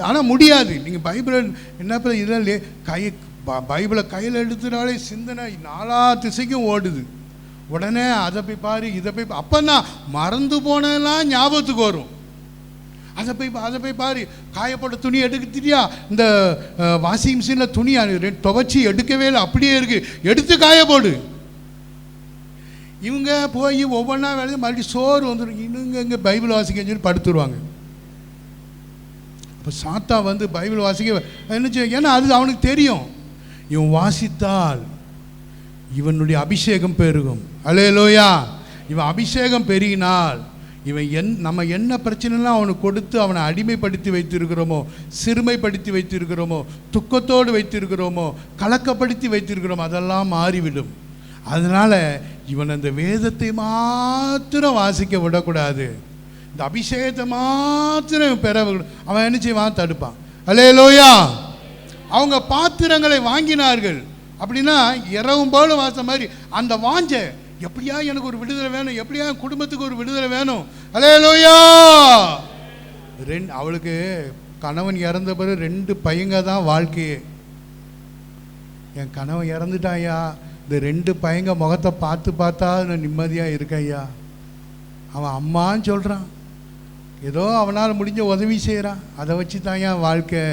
ஆனால் முடியாது. நீங்கள் பைபிளை என்ன இதெல்லாம் பைபிளை கையில் எடுத்துனாலே சிந்தனை நாலா திசைக்கும் ஓடுது. உடனே அதை போய் பாரு, இதை போய் அப்போ தான் மறந்து போனதெல்லாம் ஞாபகத்துக்கு வரும். அதை போய் பாரு, காயப்பட்ட துணி எடுத்துட்டியா, இந்த வாஷிங் மிஷினில் துணி துவைச்சி எடுக்கவே இல்லை, அப்படியே இருக்கு, எடுத்து காய போடு. இவங்க போய் ஒவ்வொன்றா வேலையும் மறுபடியும் சோறு வந்துடும். இன்னுங்க இங்கே பைபிள் வாசிக்கன்னு சொல்லி படுத்துருவாங்க. இப்போ சாத்தா வந்து பைபிள் வாசிக்க என்ன செய்ய, ஏன்னா அது அவனுக்கு தெரியும், இவன் வாசித்தால் இவனுடைய அபிஷேகம் பெருகும். அல்லேலூயா. இவன் அபிஷேகம் பெருகினால் இவன் நம்ம என்ன பிரச்சனைலாம் அவனுக்கு கொடுத்து அவனை அடிமைப்படுத்தி வைத்திருக்கிறோமோ, சிறுமைப்படுத்தி வைத்திருக்கிறோமோ, துக்கத்தோடு வைத்திருக்கிறோமோ, கலக்கப்படுத்தி வைத்திருக்கிறோமோ, அதெல்லாம் மாறிவிடும். அதனால் இவன் அந்த வேதத்தை மாத்திரம் வாசிக்க விடக்கூடாது, இந்த அபிஷேகத்தை மாத்திரம் பெற அவன் என்ன செய்வான், தடுப்பான். அல்லேலூயா. அவங்க பாத்திரங்களை வாங்கினார்கள் அப்படின்னா இரவும் போல வாச மாதிரி அந்த வாஞ்ச, எப்படியா எனக்கு ஒரு விடுதலை வேணும், எப்படியா குடும்பத்துக்கு ஒரு விடுதலை வேணும். அல்லேலூயா. அவளுக்கு கணவன் இறந்த பிறகு 2 பையங்க தான் வாழ்க்கையே. என் கணவன் இறந்துட்டாயா, இந்த 2 பையங்க முகத்தை பார்த்தா நான் நிம்மதியாக இருக்கேன் ஐயா. அவன் அம்மான்னு சொல்கிறான், ஏதோ அவனால் முடிஞ்ச உதவி செய்கிறான், அதை வச்சு தான் என் வாழ்க்கை.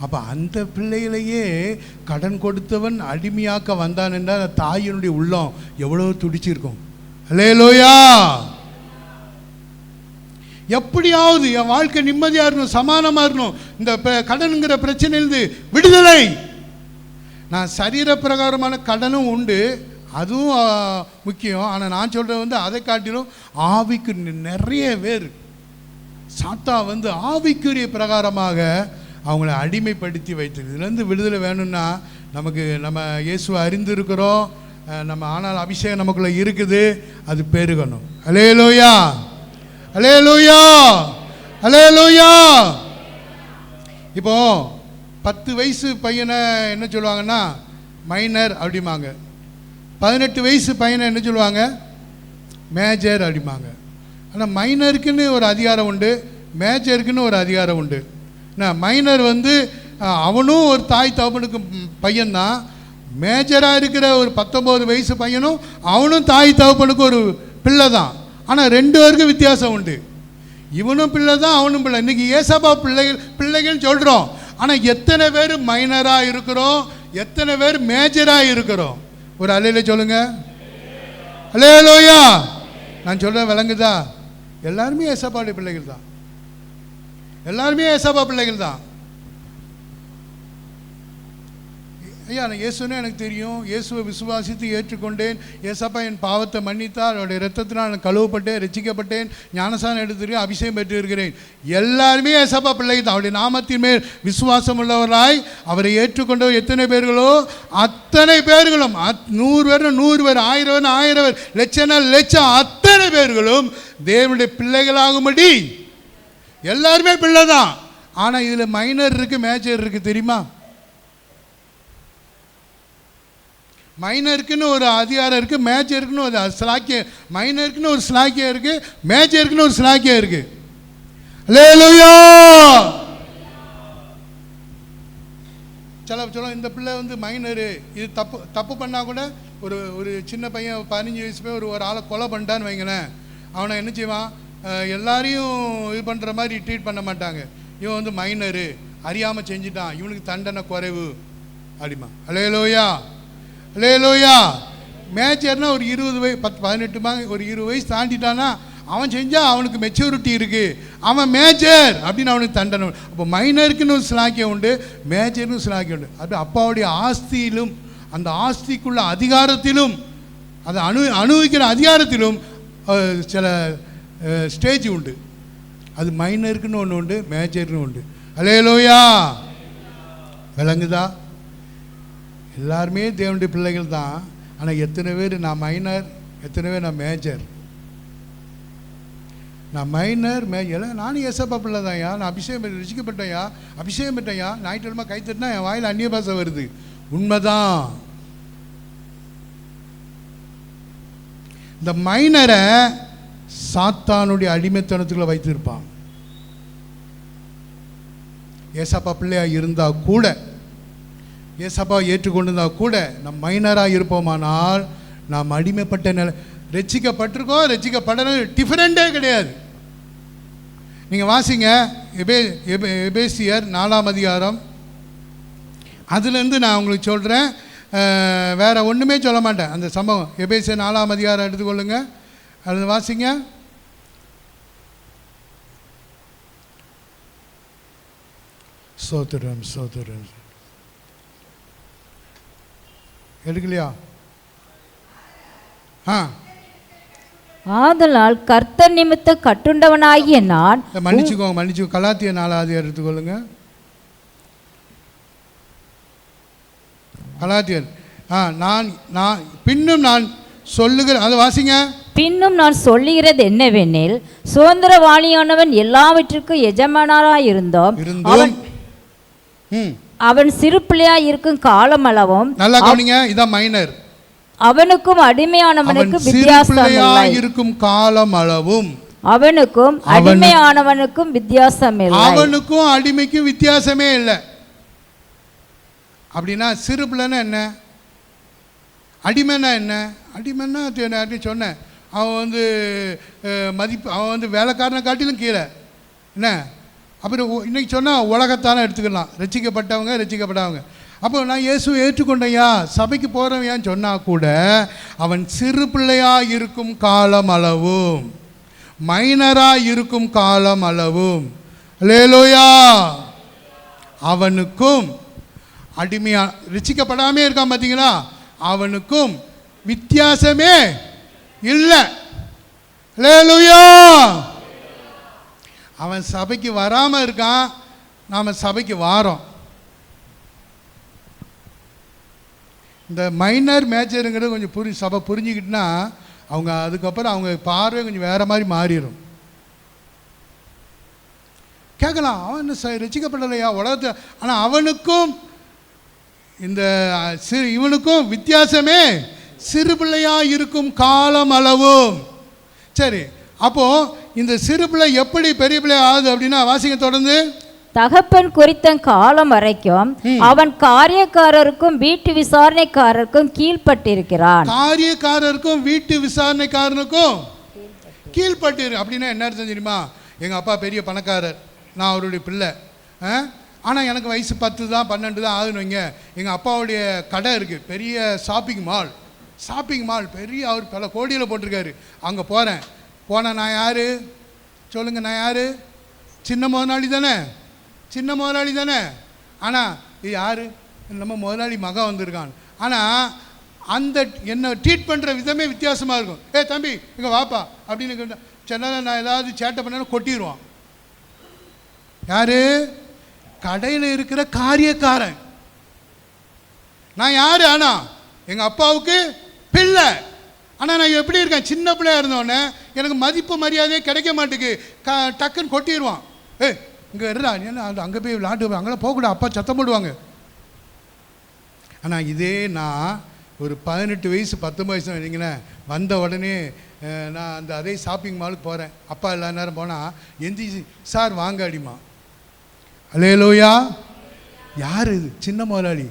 அப்போ அந்த பிள்ளைகளையே கடன் கொடுத்தவன் அடிமையாக்க வந்தான் என்றால் அந்த தாயினுடைய உள்ளம் எவ்வளோ துடிச்சிருக்கும். அல்லேலூயா. எப்படியாவது என் வாழ்க்கை நிம்மதியாக இருக்கணும், சமானமாக இருக்கணும், இந்த கடனுங்கிற பிரச்சனையிலிருந்து விடுதலை. நான் சரீர பிரகாரமான கடனும் உண்டு, அதுவும் முக்கியம். ஆனால் நான் சொல்கிறது வந்து அதை காட்டிலும் ஆவிக்கு நிறைய பேர் சாத்தா வந்து ஆவிக்குரிய பிரகாரமாக அவங்கள அடிமைப்படுத்தி வைத்தது. இதுலேருந்து விடுதலை வேணும்னா நம்ம இயேசுவை அறிந்திருக்கிறோம், நம்ம ஆனால் அபிஷேகம் நமக்குள்ளே இருக்குது, அது பெருகணும். அல்லேலூயா, அல்லேலூயா, அல்லேலூயா. இப்போ 10 வயசு பையனை என்ன சொல்லுவாங்கன்னா மைனர் அப்படிம்பாங்க, 18 வயசு பையனை என்ன சொல்லுவாங்க, மேஜர் அப்படிம்பாங்க. ஆனால் மைனருக்குன்னு ஒரு அதிகாரம் உண்டு, மேஜருக்குன்னு ஒரு அதிகாரம் உண்டு. மைனர் வந்து அவனும் ஒரு தாய் தகப்பனுக்கு பையன்தான், மேஜராக இருக்கிற ஒரு 19 வயசு பையனும் அவனும் தாய் தகப்பனுக்கு ஒரு பிள்ளை தான். ஆனால் 2 பேருக்கும் வித்தியாசம் உண்டு. இவனும் பிள்ளை தான், அவனும் பிள்ளை. இன்றைக்கி ஏசப்பா பிள்ளைகள் சொல்கிறோம், ஆனால் எத்தனை பேர் மைனராக இருக்கிறோம், எத்தனை பேர் மேஜராக இருக்கிறோம்? ஒரு அல்லேலூயா சொல்லுங்க. அல்லேலூயா. நான் சொல்கிறேன் விளங்குதா? எல்லாருமே ஏசப்பாவுடைய பிள்ளைகள் தான், எல்லாருமே ஏசப்பா பிள்ளைகள் தான். ஐயா நான் இயேசுனே எனக்கு தெரியும், இயேசுவை விசுவாசித்து ஏற்றுக்கொண்டேன், ஏசப்பா என் பாவத்தை மன்னித்தார், அவருடைய இரத்தத்தினால் நான் கழுவப்பட்டேன், ரட்சிக்கப்பட்டேன், ஞானசானம் எடுத்திருக்கேன், அபிஷேகம் பெற்று இருக்கிறேன். எல்லாருமே ஏசப்பா பிள்ளைகள் தான். அவருடைய நாமத்தின் மேல் விசுவாசம் உள்ளவராய் அவரை ஏற்றுக்கொண்டவர் எத்தனை பேர்களோ அத்தனை பேர்களும், 100 பேர் 100 பேர், 1000 பேர் 1000 பேர், லட்சம் அத்தனை பேர்களும் தேவனுடைய பிள்ளைகளாகும்படி எல்லாருமே பிள்ளை தான். ஆனால் இதில் மைனர் இருக்குது, மேஜர் இருக்குது. தெரியுமா? மைனருக்குன்னு ஒரு அதிகாரம் இருக்குது, மேஜருக்குன்னு ஒரு ஸ்லாக்கியம், மைனருக்குன்னு ஒரு ஸ்லாக்கியம் இருக்குது, மேஜருக்குன்னு ஒரு ஸ்லாக்கியம் இருக்குது. அல்லேலூயா. சொல்ல இந்த பிள்ளை வந்து மைனரு, இது தப்பு பண்ணால் கூட ஒரு சின்ன பையன் 15 வயசு போய் ஒரு ஆளை கொலை பண்ணிட்டான்னு வைங்களேன், அவனை என்ன செய்வான், எல்லாரையும் இது பண்ணுற மாதிரி ட்ரீட் பண்ண மாட்டாங்க. இவன் வந்து மைனரு, அறியாமல் செஞ்சுட்டான், இவனுக்கு தண்டனை குறைவு அப்படிமா. அல்லேலூயா, அல்லேலூயா. மேஜர்னா ஒரு 20 வயசு 18 ஒரு 20 வயசு தாண்டிட்டானா அவன் செஞ்சால் அவனுக்கு மெச்சூரிட்டி இருக்குது, அவன் மேஜர் அப்படின்னு அவனுக்கு தண்டனை. அப்போ மைனருக்குன்னு ஒரு சிலாக்கியம் உண்டு, மேஜர்னு சிலாக்கியம் உண்டு. அப்படி அப்பாவுடைய ஆஸ்தியிலும் அந்த ஆஸ்திக்குள்ள அதிகாரத்திலும் அதை அனுபவிக்கிற அதிகாரத்திலும் சில ஸ்டேஜ் உண்டு. அது மைனருக்குன்னு ஒன்று உண்டு, மேஜர்னு உண்டு. அல்லேலூயா, விளங்குதா? எல்லாருமே தேவனுடைய பிள்ளைகள் தான். ஆனால் எத்தனை பேர் நான் மைனர், எத்தனை பேர் நான் மேஜர்? நான் மைனர் மேஜர். நானும் ஏசப்பா பிள்ளை தான்யா, நான் அபிஷேகம் ருசிக்கப்பட்டேயா, அபிஷேகம் பெற்றேயா, ஞாயிற்றுக்கிழமை கை தட்டினா என் வாயில் அந்நிய பாஷை வருது. உண்மைதான். இந்த மைனரை சாத்தானுடைய அடிமைத்தனத்துக்குள்ள வைத்திருப்பான். ஏசப்பா பிள்ளையா இருந்தால் கூட, ஏசப்பா ஏற்றுக்கொண்டிருந்தா கூட நம் மைனராக இருப்போமானால் நாம் அடிமைப்பட்ட நிலை. ரட்சிக்கப்பட்டிருக்கோம், ரட்சிக்கப்பட டிஃபரெண்டே கிடையாது. நீங்கள் வாசிங்க எபேசியர் 4ஆம் அதிகாரம். அதுலேருந்து நான் உங்களுக்கு சொல்கிறேன், வேறு ஒன்றுமே சொல்ல மாட்டேன். அந்த சம்பவம் எபேசியர் 4ஆம் அதிகாரம் எடுத்துக்கொள்ளுங்க, அது வாசிங்க. சோத்திரம் சோத்திரம் எடுக்கலையா? ஆதலால் கர்த்தர் நிமித்த கட்டுண்டவனாகிய நான், மன்னிச்சுக்கோங்க, கலாத்திய 4ஆவது எடுத்துக்கொள்ளுங்க. கலாத்தியர் நான் பின்னும் நான் சொல்லுகிற, அதை வாசிங்க. பின்னும் நான் சொல்லுகிறது என்னவெனில், சுதந்திரவாளியானவன் எல்லாவற்றிற்கும் எஜமானராயிருந்தோம் அவன் சிறு பிள்ளையாய் இருக்கும் காலமளவும். நல்லா கவனிங்க, இதான் மைனர். அவனுக்கும் அடிமையானவனுக்கும் வித்தியாசம் இருக்கும் காலமளவும். அவனுக்கும் அடிமையானவனுக்கும் வித்தியாசம் இல்லை. அவனுக்கும் அடிமைக்கும் வித்தியாசமே இல்லை. அப்படின்னா சிறு பிள்ளைன்னா என்ன, அடிமைன்னா என்ன? அடிமைன்னா சொன்னேன், அவன் மதிப்பு, அவன் வேலைக்காரனை காட்டிலும் கீழே என்ன. அப்புறம் இன்னைக்கு சொன்னால் உலகத்தானே எடுத்துக்கலாம், ரட்சிக்கப்பட்டவங்க ரட்சிக்கப்பட்டவங்க. அப்போ நான் இயேசுவை ஏற்றுக்கொண்டையா, சபைக்கு போகிறவையான்னு சொன்னால் கூட அவன் சிறு பிள்ளையாக இருக்கும் காலம் அளவும், மைனராக இருக்கும் காலம் அளவும், அல்லேலூயா, அவனுக்கும் அடிமையா ரட்சிக்கப்படாமே இருக்கான் பார்த்தீங்களா, அவனுக்கும் வித்தியாசமே இல்லை. அல்லேலூயா. அவன் சபைக்கு வராமல் இருக்கான், நாம் சபைக்கு வாரோம். இந்த மைனர் மேஜருங்கிறது கொஞ்சம் சபை புரிஞ்சுக்கிட்டுனா அவங்க அதுக்கப்புறம் அவங்க பார்வை கொஞ்சம் வேறு மாதிரி மாறிடும். கேட்கலாம், அவன் ரசிக்கப்படலையா உலகத்தை, ஆனால் அவனுக்கும் இந்த இவனுக்கும் வித்தியாசமே சிறு பிள்ளையாக இருக்கும் காலம் அளவும். சரி, அப்போது இந்த சிறு பிள்ளை எப்படி பெரிய பிள்ளை ஆகுது அப்படின்னா வாசிங்க தொடர்ந்து. தகப்பன் குறித்த காலம் வரைக்கும் அவன் காரியக்காரருக்கும் வீட்டு விசாரணைக்காரருக்கும் கீழ்பட்டிருக்கிறான். காரியக்காரருக்கும் வீட்டு விசாரணைக்காரனுக்கும் கீழ்பட்டு. அப்படின்னா என்ன அர்த்தம் தெரியுமா? எங்கள் அப்பா பெரிய பணக்காரர், நான் அவருடைய பிள்ளை, ஆனால் எனக்கு வயசு 10 தான் 12 தான் ஆகுன்னு வைங்க. எங்கள் அப்பாவுடைய கடை இருக்குது, பெரிய ஷாப்பிங் மால் பெரிய, அவர் பல கோடியில் போட்டிருக்காரு. அங்கே போனேன் நான் யார் சொல்லுங்கள்? நான் யார்? சின்ன முதலாளி தானே. ஆனால் இது யார்? நம்ம முதலாளி மகன் வந்திருக்கான். ஆனால் அந்த என்னை ட்ரீட் பண்ணுற விதமே வித்தியாசமாக இருக்கும். தம்பி இங்கே வாப்பா அப்படின்னு சொன்னால் நான் ஏதாவது சேட்டை பண்ணாலும் கொட்டிடுவான். யார்? கடையில் இருக்கிற காரியக்காரன். நான் யார்? ஆனால் எங்கள் அப்பாவுக்கு பிள்ளை. ஆனால் நான் எப்படி இருக்கேன்? சின்ன பிள்ளையாக இருந்தோடனே எனக்கு மதிப்பு மரியாதையே கிடைக்க மாட்டேங்குது. டக்குன்னு கொட்டிடுவான். இங்கே இருடா, அது அங்கே போய் விளாட்டு, அங்கெல்லாம் போகக்கூடாது, அப்பா சத்தம் போடுவாங்க. ஆனால் இதே நான் ஒரு 18 வயசு 19 வயசு வைங்களேன், வந்த உடனே நான் அதே ஷாப்பிங் மாலுக்கு போகிறேன். அப்பா எல்லா நேரம் போனால் எந்திரிச்சு சார் வாங்க அடிமா. அல்லேலூயா. யார் இது? சின்ன முதலாளி,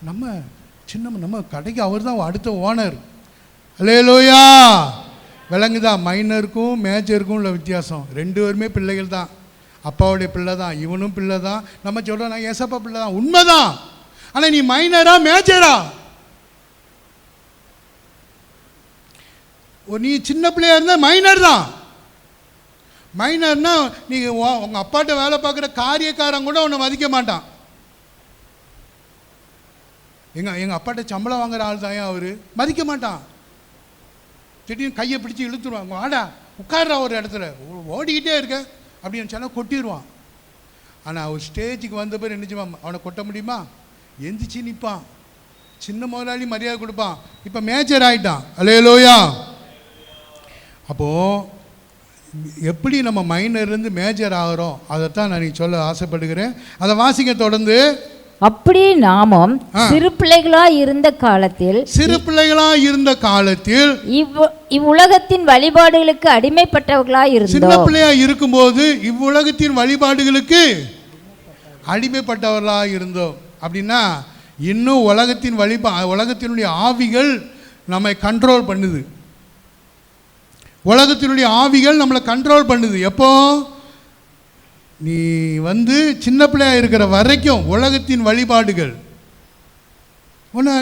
நம்ம கடைக்கு அவர் தான் அடுத்த ஓனர். அல்லேலூயா. விளங்குதா? மைனருக்கும் மேஜருக்கும் உள்ள வித்தியாசம். 2 பேருமே பிள்ளைகள் தான், அப்பாவுடைய பிள்ளை தான், இவனும் பிள்ளை தான். நம்ம சொல்கிறோம் நான் ஏசப்பா பிள்ளை தான், உண்மைதான். ஆனால் நீ மைனரா மேஜரா? நீ சின்ன பிள்ளையா இருந்தால் மைனர் தான், மைனர்னா நீங்கள் உங்கள் அப்பாட்ட வேலை பார்க்குற காரியக்காரன் கூட உன்னை மதிக்க மாட்டான். எங்கள் அப்பாட்ட சம்பளம் வாங்குற ஆள் தான் அவர், மதிக்க மாட்டான். திடீர்னு கையை பிடிச்சி இழுத்துருவாங்க, வாடா உட்கார்றா ஒரு இடத்துல, ஓடிக்கிட்டே இருக்க அப்படின்னு சொன்னால் கொட்டிடுவான். ஆனால் ஒரு ஸ்டேஜுக்கு வந்த பேர் என்ன செய்வான், அவனை கொட்ட முடியுமா? எந்திரிச்சு நிற்பான். சின்ன முதலாளி மரியாதை கொடுப்பான். இப்போ மேஜர் ஆகிட்டான். அல்லேலூயா. அப்போது எப்படி நம்ம மைனர்லேருந்து மேஜர் ஆகிறோம் அதைத்தான் நான் சொல்ல ஆசைப்படுகிறேன். அதை வாசிக்க தொடர்ந்து. அப்படி நாமும் சிறு பிள்ளைகளாய் இருந்த காலத்தில் இவ்வுலகத்தின் வழிபாடுகளுக்கு அடிமைப்பட்டவர்களாய் இருந்தோம். சின்ன பிள்ளையா இருக்கும்போது இவ்வுலகத்தின் வழிபாடுகளுக்கு அடிமைப்பட்டவர்களாக இருந்தோம். அப்படின்னா இன்னும் உலகத்தினுடைய ஆவிகள் நம்மை கண்ட்ரோல் பண்ணுது. உலகத்தினுடைய ஆவிகள் நம்மளை கண்ட்ரோல் பண்ணுது. எப்போ நீ சின்ன பிள்ளையா இருக்கிற வரைக்கும் உலகத்தின் வழிபாடுகள்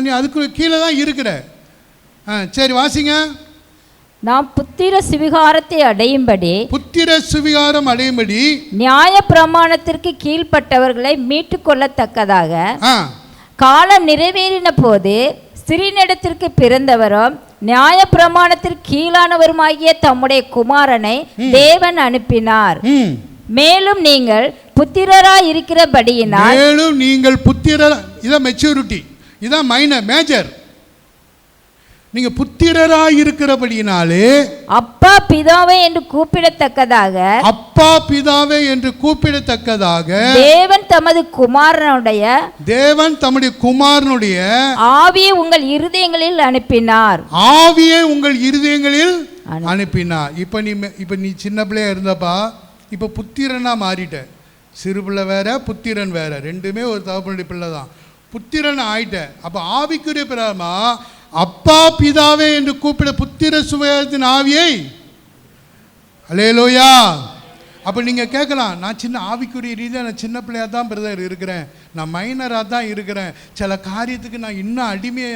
நீ அதுக்கு கீழே தான் இருக்கிற. சரி வாசிங்க. நாம் புத்திர சுவிகாரத்தை அடையும்படி நியாய பிரமாணத்திற்கு கீழ்ப்பட்டவர்களை மீட்டு கொள்ளத்தக்கதாக காலம் நிறைவேறின போது சிறினிடத்திற்கு பிறந்தவரும் நியாய பிரமாணத்திற்கு கீழானவருமாகிய தம்முடைய குமாரனை தேவன் அனுப்பினார். மேலும் நீங்கள் புத்திரராய் இருக்கிறபடியினால் இதான் மெச்சூரிட்டி, இதான் மேஜர். நீங்க புத்திரராய் இருக்கிறபடியினாலே அப்பா பிதாவே என்று கூப்பிடத்தக்கதாக தேவன் தமது குமாரனுடைய ஆவியை உங்கள் இருதயங்களில் அனுப்பினார். இப்ப நீ சின்ன பிள்ளையா இருந்தப்பா, இப்ப புத்திரனா மாறிட்ட. சிறு பிள்ளை வேற, புத்திரன் வேற, ரெண்டுமே ஒரு தகப்பனுடைய பிள்ளை தான். புத்திரன் ஆயிட்ட. அப்ப ஆவிக்குரிய பிறமா அப்பா பிதாவே என்று கூப்பிட புத்திர சுவிகாரத்தின் ஆவியை. அல்லேலூயா. அப்போ நீங்கள் கேட்கலாம், நான் சின்ன ஆவிக்குரிய ரீதியாக நான் சின்ன பிள்ளையாக தான் பிரதர் இருக்கிறேன், நான் மைனராக தான் இருக்கிறேன், சில காரியத்துக்கு நான் இன்னும்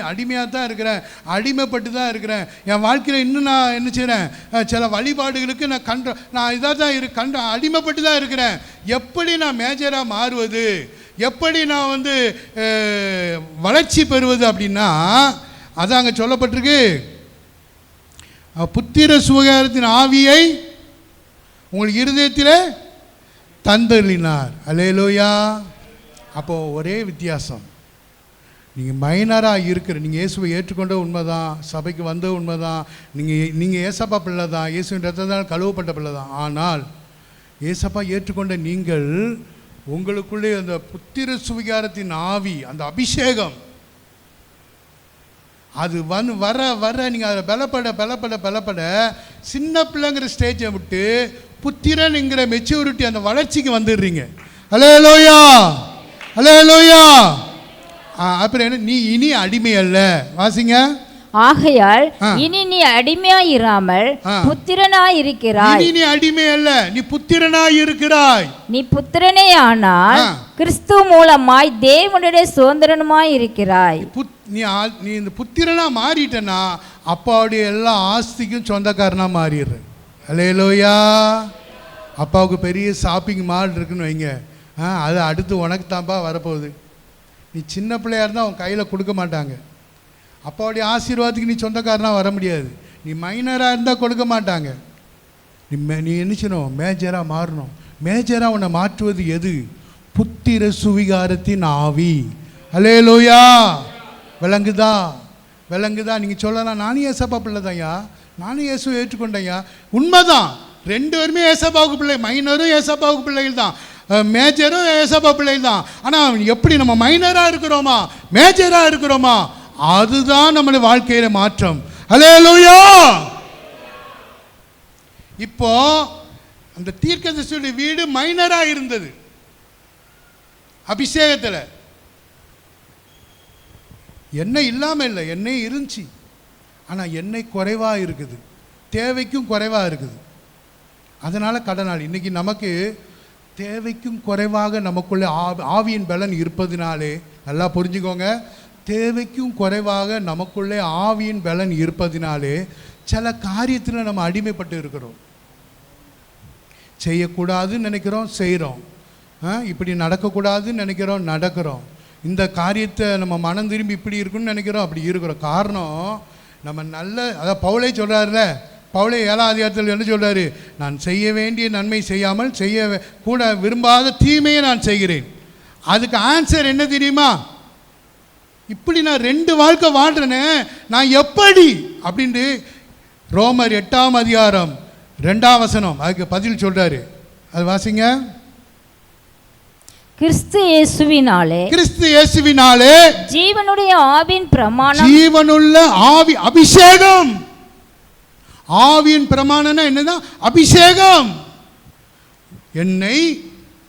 அடிமையாக தான் இருக்கிறேன், அடிமைப்பட்டு தான் இருக்கிறேன், என் வாழ்க்கையில் இன்னும் நான் என்ன செய்கிறேன், சில வழிபாடுகளுக்கு நான் இதாக தான் அடிமைப்பட்டு தான் இருக்கிறேன். எப்படி நான் மேஜராக மாறுவது, எப்படி நான் வளர்ச்சி பெறுவது அப்படின்னா அதான் அங்கே சொல்லப்பட்டிருக்கு. புத்திர சுவிகாரத்தின் ஆவியை உங்கள் இருதயத்தில் தந்தளினார். அல்லேலூயா. அப்போது ஒரே வித்தியாசம், நீங்கள் மைனராக நீங்கள் இயேசுவை ஏற்றுக்கொண்ட உண்மைதான், சபைக்கு வந்த உண்மைதான், நீங்கள் ஏசப்பா பிள்ளை தான், இயேசுவின் ரத்தத்தால் கழுவப்பட்ட பிள்ளை தான். ஆனால் ஏசப்பா ஏற்றுக்கொண்ட நீங்கள் உங்களுக்குள்ளே அந்த புத்திர சுவிகாரத்தின் ஆவி, அந்த அபிஷேகம், அது வர நீங்கள் அதில் பலப்பட சின்ன பிள்ளைங்கிற ஸ்டேஜை விட்டு புத்திரன்ங்கிற மெச்சூரிட்டி, அந்த வளர்ச்சிக்கு வந்துடுறீங்க. அல்லேலூயா, அல்லேலூயா. அப்புறம் என்ன, நீ இனி அடிமை அல்ல. வாசிங்க. ஆகையால் இனி நீ அடிமையாயிராமல் புத்திரனாய் இருக்கிறாய். இனி நீ அடிமை அல்ல, நீ புத்திரனாய் இருக்கிறாய். நீ புத்திரனே ஆனால் கிறிஸ்து மூலமாய் தேவனுடைய சுதந்திரனுமாய் இருக்கிறாய். நீ இந்த புத்திரனா மாறிட்டனா அப்பாவுடைய எல்லா ஆஸ்திக்கும் சொந்தக்காரனா மாறிடுற. அல்லேலூயா. அப்பாவுக்கு பெரிய ஷாப்பிங் மால் இருக்குன்னு வைங்க, அது அடுத்து உனக்கு தான்ப்பா வரப்போகுது. நீ சின்ன பிள்ளையா இருந்தால் உன் கையில் கொடுக்க மாட்டாங்க. அப்பாவுடைய ஆசீர்வாதத்துக்கு நீ சொந்தக்காரனாக வர முடியாது. நீ மைனராக இருந்தால் கொடுக்க மாட்டாங்க. நீ என்ன செய்யணும், மேஜராக மாறணும். மேஜராக உன்னை மாற்றுவது எது? புத்திர சுவிகாரத்தின் ஆவி. அல்லேலூயா. விளங்குதா? நீங்கள் சொல்லலாம், நானும் ஏசப்பா பிள்ளை தான்யா, நானும் இயேசுவை ஏற்றுக்கொண்டேன்யா. உண்மைதான், ரெண்டு பேருமே ஏசப்பாவுக்கு பிள்ளை. மைனரும் ஏசப்பாவுக்கு பிள்ளைகள் தான், மேஜரும் ஏசப்பா பிள்ளைகள் தான். ஆனால் எப்படி நம்ம மைனராக இருக்கிறோமா மேஜராக இருக்கிறோமா, அதுதான் நம்முடைய வாழ்க்கையில மாற்றம். அல்லேலூயா. இப்போ அந்த தீர்க்கதரிசியுடைய வீடு மைனரா இருந்தது அபிஷேகத்தில். எண்ணெய் இல்லாமல் இல்லை, எண்ணெய் இருந்துச்சு, ஆனால் எண்ணெய் குறைவாக இருக்குது, தேவைக்கும் குறைவாக இருக்குது. அதனால் கடனாளி. இன்னைக்கு நமக்கு தேவைக்கும் குறைவாக நமக்குள்ளே ஆவியின் பலன் இருப்பதினாலே, நல்லா புரிஞ்சுக்கோங்க, தேவைக்கும் குறைவாக நமக்குள்ளே ஆவியின் பலன் இருப்பதினாலே சில காரியத்தில் நம்ம அடிமைப்பட்டு இருக்கிறோம். செய்யக்கூடாதுன்னு நினைக்கிறோம், செய்கிறோம். இப்படி நடக்கக்கூடாதுன்னு நினைக்கிறோம், நடக்கிறோம். இந்த காரியத்தை நம்ம மனம் திரும்பி இப்படி இருக்குன்னு நினைக்கிறோம், அப்படி இருக்கிறோம். காரணம் நம்ம நல்ல, அதான் பவுலே சொல்கிறாருல, பவுலே 7ஆம் அதிகாரத்தில் என்ன சொல்கிறாரு? நான் செய்ய வேண்டிய நன்மை செய்யாமல் செய்ய கூட விரும்பாத தீமையை நான் செய்கிறேன். அதுக்கு ஆன்சர் என்ன தெரியுமா? இப்படி நான் 2 வாழ்க்கை வாழ்கிறேனே, நான் எப்படி அப்படின்ட்டு ரோமர் 8ஆம் அதிகாரம் 2ஆம் வசனம் அதுக்கு பதில் சொல்கிறாரு. அது வாசிங்க. கிறிஸ்து இயேசுவினாலே ஜீவனுடைய ஆவியின் பிரமாணம், ஜீவனுள்ள ஆவி, அபிஷேகம். ஆவியின் பிரமாணம்னா என்னதான்? அபிஷேகம். என்னை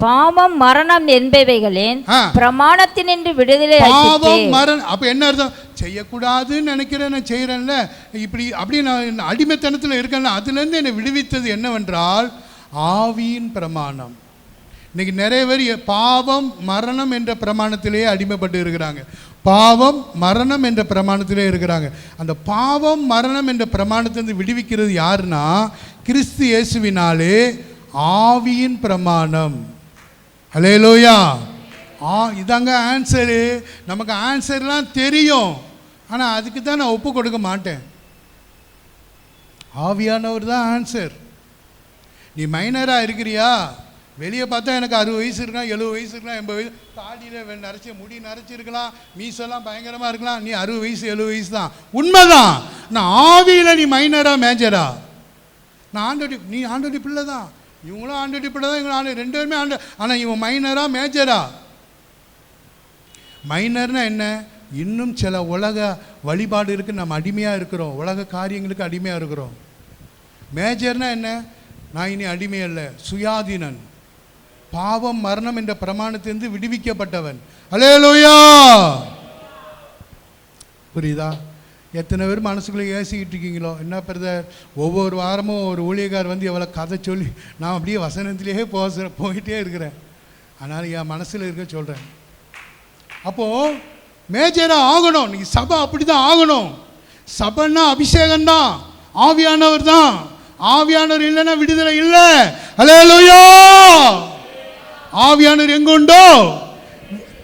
பாவம் மரணம் என்பவைகளின் பிரமாணத்தினின்று விடுதலை. பாவம் மரணம் அப்ப என்ன அர்த்தம்? செய்யக்கூடாதுன்னு நினைக்கிறேன், நான் செய்கிறேன்ல, இப்படி அப்படி நான் அடிமைத்தனத்தில் இருக்கேன்ல, அதுலேருந்து என்னை விடுவித்தது என்னவென்றால் ஆவியின் பிரமாணம். இன்னைக்கு நிறைய பேர் பாவம் மரணம் என்ற பிரமாணத்திலேயே அடிமைப்பட்டு இருக்கிறாங்க. பாவம் மரணம் என்ற பிரமாணத்திலே இருக்கிறாங்க. அந்த பாவம் மரணம் என்ற பிரமாணத்திலிருந்து விடுவிக்கிறது யாருன்னா கிறிஸ்து இயேசுவினாலே ஆவியின் பிரமாணம். ஹல்லேலூயா. இதாங்க ஆன்சரு. நமக்கு ஆன்சர்லாம் தெரியும், ஆனால் அதுக்கு தான் நான் ஒப்பு கொடுக்க மாட்டேன். ஆவியானவர் தான் ஆன்சர். நீ மைனராக இருக்கிறியா? வெளியே பார்த்தா எனக்கு 60 வயசு இருக்கலாம், 70 வயசு இருக்கலாம், 80 வயசு, தாடியில் நரைச்சி முடி நரைச்சிருக்கலாம், மீசெல்லாம் பயங்கரமாக இருக்கலாம். நீ 60 வயசு 70 வயசு தான், உண்மைதான். நான் ஆவியில் நீ மைனரா மேஜரா? நான் ஆண்டோடி, நீ ஆண்டோடி பிள்ளை தான், இவங்களும் ஆண்டோடி பிள்ளை தான், இவங்களும் 2 பேருமே ஆண்ட. ஆனால் இவன் மைனரா மேஜரா? மைனர்னா என்ன? இன்னும் சில உலக வழிபாடு இருக்குது, நம்ம அடிமையாக இருக்கிறோம், உலக காரியங்களுக்கு அடிமையாக இருக்கிறோம். மேஜர்னா என்ன? நான் இனி அடிமை அல்ல, சுயாதீனன், பாவம் மரணம் என்ற பிரமாணத்திலிருந்து விடுவிக்கப்பட்டவன். அல்லேலூயா. புரியுதா? எத்தனை பேர் மனசுக்குள்ளே ஏசிக்கிட்டு இருக்கீங்களோ? என்ன பிரதர், ஒவ்வொரு வாரமும் ஒரு ஊழியக்கார் வந்து எவ்வளோ கதை சொல்லி நான் அப்படியே வசனத்திலேயே போயிட்டே இருக்கிறேன். ஆனால் என் மனசில் இருக்க சொல்கிறேன். அப்போது மேஜராக ஆகணும். நீங்கள் சபை அப்படி தான் ஆகணும். சபைன்னா அபிஷேகம்தான், ஆவியானவர் தான். ஆவியானவர் இல்லைன்னா விடுதலை இல்லை. அல்லேலூயா. ஆவியானவர் எங்க உண்டோ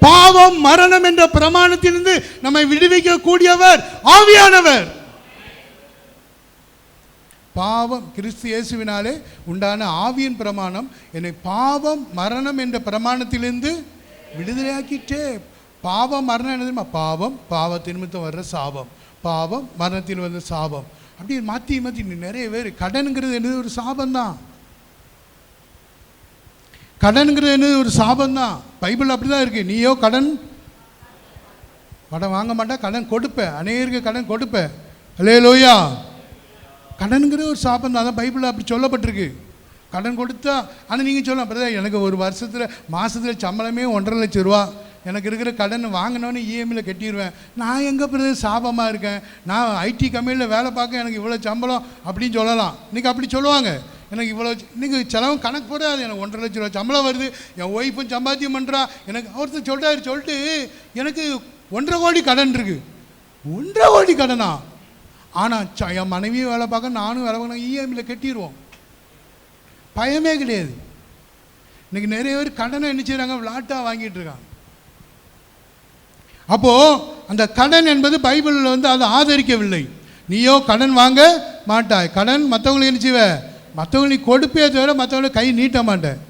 பாவம் மரணம் என்ற பிரமாணத்திலிருந்து நம்மை விடுவிக்க கூடியவர் ஆவியானவர். பாவம் கிறிஸ்து இயேசுவினாலே உண்டான ஆவியின் பிரமாணம் என்னை பாவம் மரணம் என்ற பிரமாணத்திலிருந்து விடுதலையாக்கிட்டே. பாவம் மரணம் என்ன தெரியுமா? பாவம், பாவத்தின் நிமித்தம் வர்ற சாபம், பாவம் மரணத்தில் வந்த சாபம். அப்படியே மாற்றி மாற்றி நிறைய பேர் கடனுங்கிறது என்னது? ஒரு சாபந்தான். கடனுங்கிறது என்னது? ஒரு சாபந்தான். பைபிள் அப்படி தான் இருக்குது. நீயோ கடன் வாங்க மாட்டேன், கடன் கொடுப்பேன், அநேகருக்கு கடன் கொடுப்பேன். அல்லேலூயா. கடனுங்கிறது ஒரு சாபந்தான். அதான் பைபிளில் அப்படி சொல்லப்பட்டிருக்கு. கடன் கொடுத்தா, ஆனால் நீங்கள் சொல்லலாம் பிரதர், எனக்கு ஒரு வருஷத்தில் மாதத்தில் சம்பளமே 1.5 லட்சம் ரூபா, எனக்கு இருக்கிற கடன் வாங்கினோன்னு இஎம்ஐயில் கட்டிடுவேன். நான் எங்கே பிரதர் சாபமாக இருக்கேன்? நான் ஐடி கம்பெனியில் வேலை பார்க்க, எனக்கு இவ்வளோ சம்பளம் அப்படின்னு சொல்லலாம். இன்றைக்கி அப்படி சொல்லுவாங்க, எனக்கு இவ்வளோ, இன்றைக்கி செலவு கணக்கு போடாது, எனக்கு 1.5 லட்சம் ரூபா சம்பளம் வருது, என் ஒய்ஃபும் சம்பாத்தியம் பண்ணுறா, எனக்கு ஒருத்தர் சொல்லிட்டு எனக்கு 1.5 கோடி கடன் இருக்குது. 1.5 கோடி கடனா? ஆனால் என் மனைவியும் வேலை பார்க்க, நானும் வேலை பார்க்க, இஎம்ஐயில் கட்டிடுவோம். பயமே கிடையாது. இன்றைக்கி நிறைய பேர் கடனை என்ன செய்கிறாங்க? விளாட்டாக வாங்கிட்டு இருக்காங்க. அப்போது அந்த கடன் என்பது பைபிளில் வந்து அதை ஆதரிக்கவில்லை. நீயோ கடன் வாங்க மாட்டாய். கடன் மற்றவங்களுக்கு என்ன செய்வ? மற்றவங்களுக்கு கொடுப்பே தவிர மற்றவங்களை கை நீட்ட மாட்டேன்.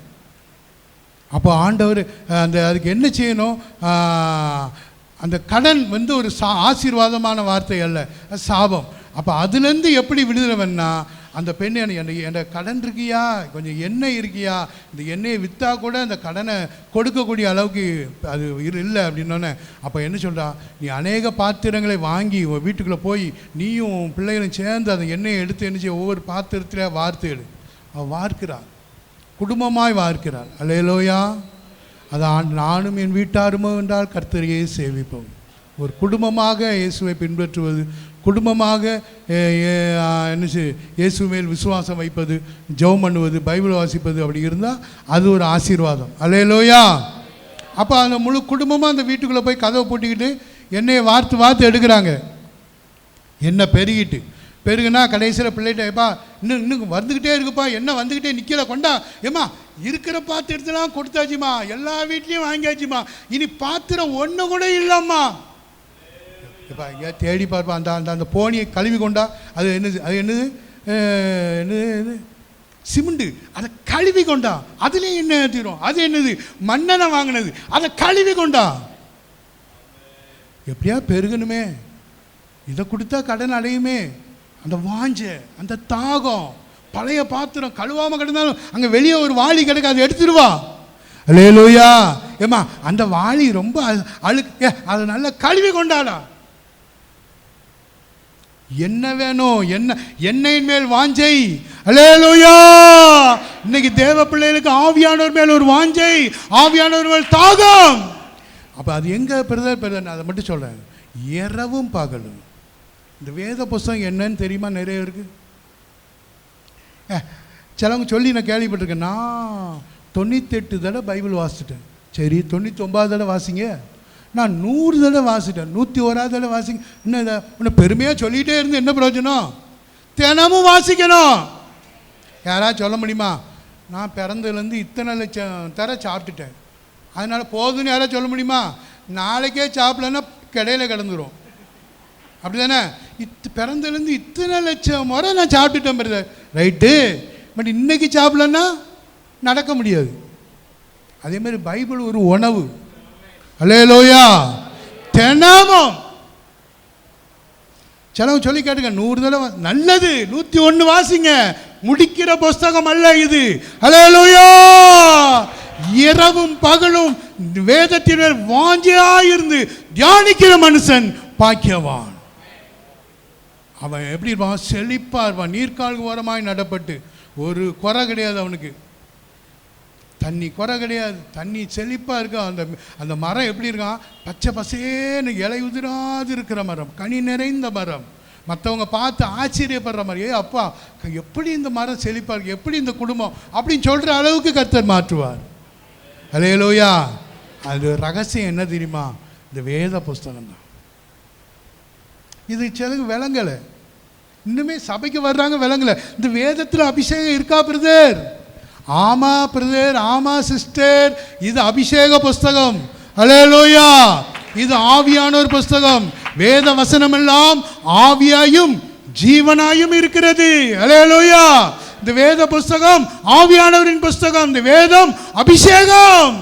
அப்போ ஆண்டவர் அதுக்கு என்ன செய்யணும்? அந்த கடன் வந்து ஒரு ஆசீர்வாதமான வார்த்தை அல்ல, சாபம். அப்போ அதுலேருந்து எப்படி விடுதலை வேணா? அந்த பெண் என் கடன் இருக்கியா, கொஞ்சம் எண்ணெய் இருக்கியா, இந்த எண்ணெயை விற்றா கூட அந்த கடனை கொடுக்கக்கூடிய அளவுக்கு அது இல்லை அப்படின்னோடனே, அப்போ என்ன சொல்கிறா? நீ அநேக பாத்திரங்களை வாங்கி வீட்டுக்குள்ளே போய் நீயும் பிள்ளைகளும் சேர்ந்து அந்த எண்ணெயை எடுத்து என்ன செய்ய? ஒவ்வொரு பாத்திரத்தில் வார்த்து எடு. அவள் வார்க்கிறாள், குடும்பமாய் வார்க்கிறாள். அல்லேலூயா. அதான் நானும் என் வீட்டாருமோ என்றால் கர்த்தரையே சேவிப்போம். ஒரு குடும்பமாக இயேசுவை பின்பற்றுவது, குடும்பமாக என்ன இயேசு மேல் விசுவாசம் வைப்பது, ஜெபம் பண்ணுவது, பைபிள் வாசிப்பது, அப்படி இருந்தால் அது ஒரு ஆசீர்வாதம். அல்லேலூயா. அப்போ அந்த முழு குடும்பமாக அந்த வீட்டுக்குள்ளே போய் கதவை போட்டிக்கிட்டு எண்ணெயை வார்த்து எடுக்கிறாங்க. எண்ணெய் பெருகுனா கடைசியில் பிள்ளைகிட்ட ஏப்பா இன்னும் வந்துக்கிட்டே இருக்குப்பா, என்ன வந்துக்கிட்டே நிற்கல, கொண்டா ஏம்மா இருக்கிற பாத்திரத்தெல்லாம் கொடுத்தாச்சுமா, எல்லா வீட்லேயும் வாங்கியாச்சுமா, இனி பாத்திரம் ஒன்று கூட இல்லைம்மா. இப்போ ஐயா தேடி பார்ப்பா, அந்த அந்த அந்த போனியை கழுவி கொண்டா, அது என்னது சிமெண்டு, அதை கழுவி கொண்டா, அதுலேயும் என்ன ஏற்றிடும், அது என்னது மண்ணெண்ணெய் வாங்கினது, அதை கழுவி கொண்டா. எப்படியா பெருகணுமே, இதை கொடுத்தா கடன் அடையுமே, அந்த வாஞ்ச, அந்த தாகம். பழைய பாத்திரம் கழுவாமல் கிடந்தாலும் அங்கே வெளியே ஒரு வாளி கிடக்கு, அதை எடுத்துருவா. அல்லேலூயா. ஏம்மா அந்த வாளி ரொம்ப அழுக்கு, அதை நல்லா கழுவி கொண்டாடா. என்ன வேணும், என்ன எண்ணெயின் மேல் வாஞ்சை. அல்லேலூயா. இன்னைக்கு தேவ பிள்ளைகளுக்கு ஆவியானவர் மேல் ஒரு வாஞ்சை, ஆவியானவர் மேல் தாகம். அப்போ அது எங்கே பிரதர் அதை மட்டும் சொல்கிறேன், இரவும் பகலும். இந்த வேத புஸ்தகம் என்னன்னு தெரியுமா? நிறைய இருக்குது. சிலவங்க சொல்லி நான் கேள்விப்பட்டிருக்கேன், நான் 98 தடவை பைபிள் வாசிச்சிட்டேன். சரி 99 தடவை வாசிங்க. நான் 100 தடவை வாசிட்டேன், 101 தடவை வாசிங்க. இன்னும் இதை இன்னும் பெருமையாக சொல்லிகிட்டே இருந்து என்ன பிரயோஜனம்? தினமும் வாசிக்கணும். யாராவது சொல்ல முடியுமா, நான் பிறந்ததுலேருந்து இத்தனை லட்சம் தர சாப்பிட்டுட்டேன், அதனால் போதுன்னு யாராவது சொல்ல முடியுமா? நாளைக்கே சாப்பிடலன்னா கடையில் கிடந்துரும். அப்படி தானே? பிறந்ததுலேருந்து இத்தனை லட்சம் முறை நான் சாப்பிட்டுட்டேன் பிரதர், ரைட்டு, பட் இன்னைக்கு சாப்பிடலன்னா நடக்க முடியாது. அதே மாதிரி பைபிள் ஒரு உணவு. அல்லேலூயா. தினமும் சிலவங்க சொல்லி கேட்டுங்க, 100 தடவை நல்லது, 101 வாசிங்க, முடிக்கிற புஸ்தகம் அல்ல இது. அல்லேலூயா. இரவும் பகலும் வேதத்தின் மேல் வாஞ்சையாயிருந்து தியானிக்கிற மனுஷன் பாக்கியவான். அவன் எப்படி இருப்பான்? செழிப்பா இருப்பான், நீர்க்கால் ஓரமாய் நடப்பட்டு. ஒரு குறை கிடையாது அவனுக்கு, தண்ணி குறை கிடையாது, தண்ணி செழிப்பாக இருக்கா. அந்த அந்த மரம் எப்படி இருக்கான்? பச்சை பசேன்னு இலை உதிராது இருக்கிற மரம், கனி நிறைந்த மரம். மற்றவங்க பார்த்து ஆச்சரியப்படுற மாதிரி, அப்பா எப்படி இந்த மரம் செழிப்பாக இருக்கு, எப்படி இந்த குடும்பம் அப்படின்னு சொல்கிற அளவுக்கு கர்த்தர் மாற்றுவார். அல்லேலூயா. அது ரகசியம் என்ன தெரியுமா? இந்த வேத புஸ்தகம் தான். இது சிலருக்கு விளங்கலை, இன்னுமே சபைக்கு வர்றாங்க விளங்கலை. இந்த வேதத்தில் அபிஷேகம் இருக்கா பிரதர்? ஆமா பிரதர், ஆமா சிஸ்டர், இது அபிஷேக புஸ்தகம். அல்லேலூயா. இது ஆவியானோர் புஸ்தகம். வேத வசனம் எல்லாம் ஆவியாயும் ஜீவனாயும் இருக்கிறது. அல்லேலூயா. இந்த வேத புஸ்தகம் ஆவியானவரின் புஸ்தகம். இந்த வேதம் அபிஷேகம்.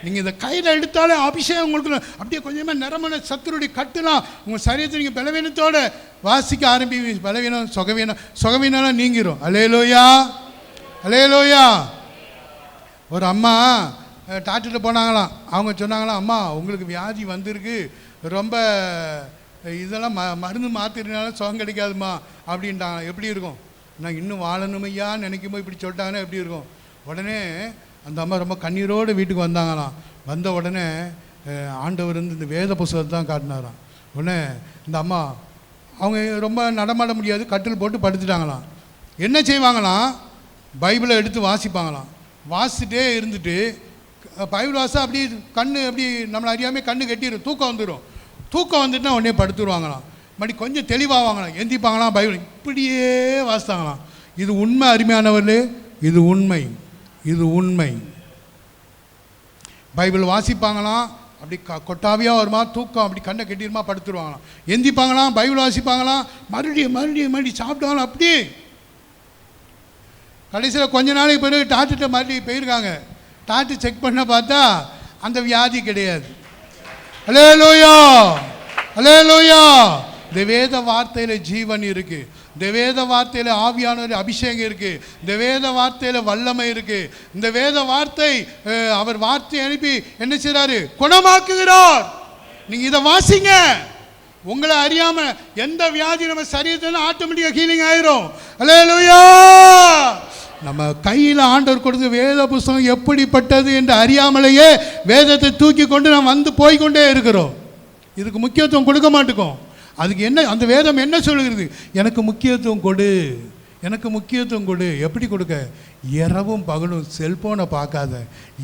நீங்கள் இந்த கையில் எடுத்தாலே அபிஷேகம் உங்களுக்கு அப்படியே கொஞ்சமாக நிறமான சத்துருடைய கட்டுலாம் உங்கள் சரீரத்தை நீங்கள் பலவீனத்தோட வாசிக்க ஆரம்பி, பலவீனம் சுகவீனம் நீங்கிரும். அல்லேலூயா. அல்லேலூயா. ஒரு அம்மா டாக்டர்கிட்ட போனாங்களாம். அவங்க சொன்னாங்களாம், அம்மா உங்களுக்கு வியாதி வந்திருக்கு, ரொம்ப இதெல்லாம் மருந்து மாத்திரனால சுகம் கிடைக்காதுமா அப்படின்ட்டாங்க. எப்படி இருக்கும்? நான் இன்னும் வாழணுமையா நினைக்கும் போது இப்படி சொல்லிட்டாங்கன்னா எப்படி இருக்கும்? உடனே அந்த அம்மா ரொம்ப கண்ணீரோடு வீட்டுக்கு வந்தாங்களாம். வந்த உடனே ஆண்டவர் வந்து இந்த வேத புஸ்தகத்தை தான் காட்டினாராம். உடனே இந்த அம்மா அவங்க ரொம்ப நடமாட முடியாது, கட்டில் போட்டு படுத்துட்டாங்களாம். என்ன செய்வாங்களாம்? பைபிளை எடுத்து வாசிப்பாங்களாம். வாசிச்சுட்டே இருந்துட்டு பைபிள் வாசா அப்படி கண்ணு அப்படி நம்மளை அறியாமல் கண்ணு கட்டிடும், தூக்கம் வந்துடும். தூக்கம் வந்துட்டுனா உடனே படுத்துருவாங்களாம். மறுபடி கொஞ்சம் தெளிவாவாங்களாம், எந்திப்பாங்களாம், பைபிள் இப்படியே வாசித்தாங்களாம். இது உண்மை அருமையானவர்களே, இது உண்மை, இது உண்மை. பைபிள் வாசிப்பாங்களாம், அப்படி கொட்டாவியாக வருமா, தூக்கம் அப்படி கண்ணை கட்டிடுமா, படுத்துருவாங்களாம். எந்திப்பாங்களாம், பைபிள் வாசிப்பாங்களாம், மறுபடியும் சாப்பிட்டாங்களாம். அப்படி கடைசியில் கொஞ்ச நாளைக்கு பிறகு டாக்டர்கிட்ட மறுபடியும் போயிருக்காங்க. டாக்டர் செக் பண்ண பார்த்தா அந்த வியாதி கிடையாது. அல்லேலூயா. அல்லேலூயா. இந்த வேத வார்த்தையில் ஜீவன் இருக்குது, இந்த வேத வார்த்தையில் ஆவியானவர் அபிஷேகம் இருக்குது, இந்த வேத வார்த்தையில் வல்லமை இருக்குது. இந்த வேத வார்த்தை அவர் வார்த்தை அனுப்பி என்ன செய்கிறாரு? குணமாக்குகிறார். நீங்கள் இதை வாசிங்க, உங்களை அறியாமல் எந்த வியாதி நம்ம சரீரத்தில் ஆட்டோமேட்டிக்காக ஹீலிங் ஆயிரும். அல்லேலூயா. நம்ம கையில் ஆண்டவர் கொடுத்த வேத புஸ்தகம் எப்படிப்பட்டது என்று அறியாமலேயே வேதத்தை தூக்கி கொண்டு நாம் வந்து போய்கொண்டே இருக்கிறோம். இதுக்கு முக்கியத்துவம் கொடுக்க மாட்டோம். அதுக்கு என்ன, அந்த வேதம் என்ன சொல்லுகிறது? எனக்கு முக்கியத்துவம் கொடு, எனக்கு முக்கியத்துவம் கொடு. எப்படி கொடுக்க? இரவும் பகலும் செல்ஃபோனை பார்க்காத,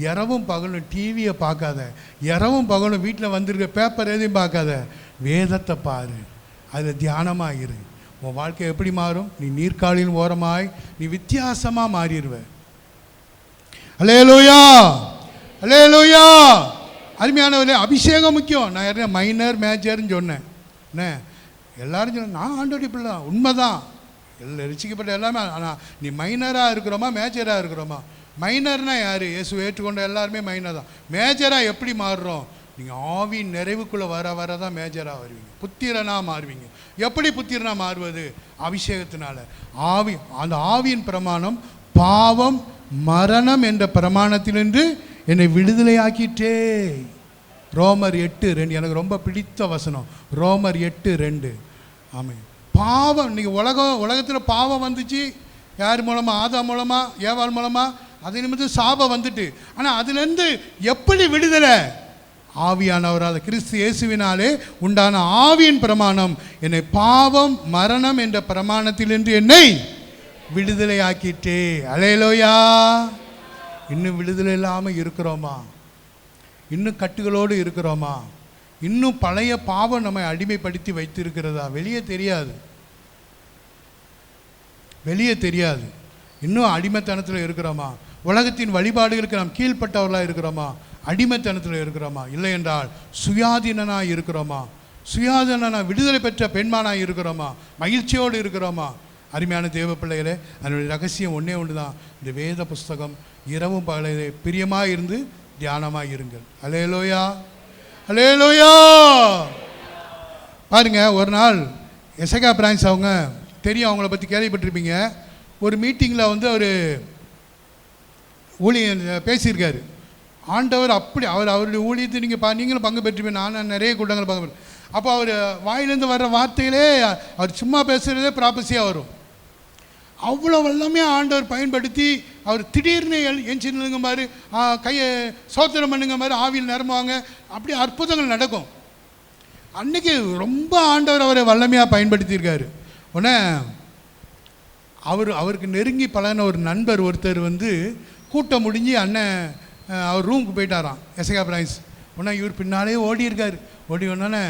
இரவும் பகலும் டிவியை பார்க்காத, இரவும் பகலும் வீட்டில் வந்திருக்க பேப்பர் எதையும் பார்க்காத, வேதத்தை பாரு, அதில் தியானமாக இரு. உன் வாழ்க்கை எப்படி மாறும்? நீ நீர்க்காலின் ஓரமாய் நீ வித்தியாசமாக மாறிடுவ. அல்லேலூயா, அல்லேலூயா. அருமையானவர்களே, அபிஷேகம் முக்கியம். நான் யாரும் மைனர் மேஜர்னு சொன்னேன். என்ன எல்லாரும் சொன்ன நான் ஆண்டோடைய பிள்ளை தான், உண்மைதான். எல்லாம் ரசிக்கப்பட்ட எல்லாமே. ஆனால் நீ மைனராக இருக்கிறோமா மேஜராக இருக்கிறோமா? மைனர்னா யார்? இயேசு ஏற்றுக்கொண்ட எல்லாருமே மைனர் தான். மேஜராக எப்படி மாறுறோம்? நீங்கள் ஆவியின் நிறைவுக்குள்ளே வர வர தான் மேஜராக வருவீங்க, புத்திரனாக மாறுவீங்க. எப்படி புத்திரனாக மாறுவது? அபிஷேகத்தினால. ஆவி, அந்த ஆவியின் பிரமாணம் பாவம் மரணம் என்ற பிரமாணத்திலிருந்து என்னை விடுதலையாக்கிட்டே. ரோமர் 8:2 எனக்கு ரொம்ப பிடித்த வசனம். ரோமர் 8:2. ஆமாம். பாவம், நீங்கள் உலகத்தில் பாவம் வந்துச்சு. யார் மூலமாக? ஆதாம் மூலமாக, ஏவாள் மூலமாக. அது நிமித்தம் சாபம் வந்துட்டு. ஆனால் அதுலேருந்து எப்படி விடுதலை? ஆவியானவரால் கிறிஸ்து இயேசுவினாலே உண்டான ஆவியின் பிரமாணம் என்னை பாவம் மரணம் என்ற பிரமாணத்திலிருந்து என்னை விடுதலையாக்கிட்டே. அல்லேலூயா. இன்னும் விடுதலை இல்லாமல் இருக்கிறோமா? இன்னும் கட்டுகளோடு இருக்கிறோமா? இன்னும் பழைய பாவம் நம்மை அடிமைப்படுத்தி வைத்திருக்கிறதா? வெளியே தெரியாது, வெளியே தெரியாது. இன்னும் அடிமைத்தனத்தில் இருக்கிறோமா? உலகத்தின் வழிபாடுகளுக்கு நாம் கீழ்ப்பட்டவர்களாக இருக்கிறோமா? அடிமைத்தனத்தில் இருக்கிறோமா? இல்லை என்றால் சுயாதீனனாக இருக்கிறோமா? சுயாதீனனா விடுதலை பெற்ற பெண்மானாக இருக்கிறோமா? மகிழ்ச்சியோடு இருக்கிறோமா? அருமையான தேவ பிள்ளைகளே, அதனுடைய ரகசியம் ஒன்றே ஒன்று தான். இந்த வேத புஸ்தகம் இரவும் பகலே பிரியமாக இருந்து தியானமாக இருங்கள். அல்லேலூயா, அல்லேலூயா. பாருங்க, ஒரு நாள் எசேக்கியா பிரான்ஸ் அவங்க தெரியும், அவங்கள பற்றி கேள்விப்பட்டிருப்பீங்க. ஒரு மீட்டிங்கில் வந்து அவர் ஊழியர் பேசியிருக்காரு. ஆண்டவர் அப்படி அவருடைய ஊழியத்தை நீங்களும் பங்கு பெற்றிருப்பீங்க. நான் நிறைய கூட்டங்கள் பங்கு பெற்றேன். அப்போ அவர் வாயிலேருந்து வர்ற வார்த்தைகளே அவர் சும்மா பேசுகிறதே ப்ராப்பஸியாக வரும். அவ்வளோ வல்லமே ஆண்டவர் பயன்படுத்தி அவர் திடீர்னு எஞ்சினுங்க மாதிரி கையை சோத்திரம் பண்ணுங்க மாதிரி ஆவியில் நிரம்புவாங்க. அப்படி அற்புதங்கள் நடக்கும். அன்றைக்கி ரொம்ப ஆண்டவர் அவரை வல்லமையாக பயன்படுத்தியிருக்காரு. உடனே அவருக்கு நெருங்கி பழகின ஒரு நண்பர் ஒருத்தர் வந்து கூட்டம் முடிஞ்சு அண்ணன் அவர் ரூமுக்கு போயிட்டாராம், எசேக்கியா பிரான்ஸ். உடனே இவர் பின்னாலே ஓடியிருக்காரு. ஓடி வந்தோடனே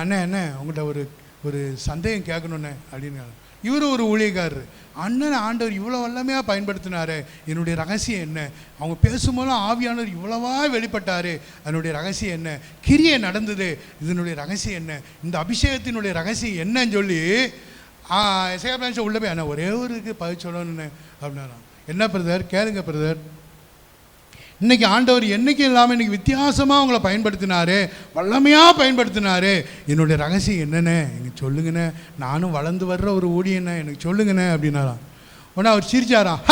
அண்ணன் உங்கள்கிட்ட ஒரு சந்தேகம் கேட்கணுண்ணே அப்படின்னு. இவரும் ஒரு ஊழியக்காரர். அண்ணன் ஆண்டவர் இவ்வளோ வல்லமையாக பயன்படுத்தினாரு, என்னுடைய ரகசியம் என்ன? அவங்க பேசும்போதெல்லாம் ஆவியானவர் இவ்வளவா வெளிப்பட்டார், அதனுடைய ரகசியம் என்ன? கிரியை நடந்தது, இதனுடைய ரகசியம் என்ன? இந்த அபிஷேகத்தினுடைய ரகசியம் என்னன்னு சொல்லி எசேக்கியா பிரான்ஸ் உள்ளே போய் அண்ணா ஒரே ஒரு பதில் சொல்லணுன்னு அப்படின்னா. என்ன பிரதர்? கேளுங்க பிரதர். இன்றைக்கி ஆண்டவர் என்றைக்கு இல்லாமல் இன்றைக்கி வித்தியாசமாக அவங்கள பயன்படுத்தினாரு, வல்லமையாக பயன்படுத்தினாரு. என்னுடைய ரகசியம் என்னென்ன எனக்கு சொல்லுங்கண்ணே, நானும் வளர்ந்து வர்ற ஒரு ஊழியண்ணே, எனக்கு சொல்லுங்கண்ணே அப்படின்னாராம். உடனே அவர் சிரிச்சாராம்,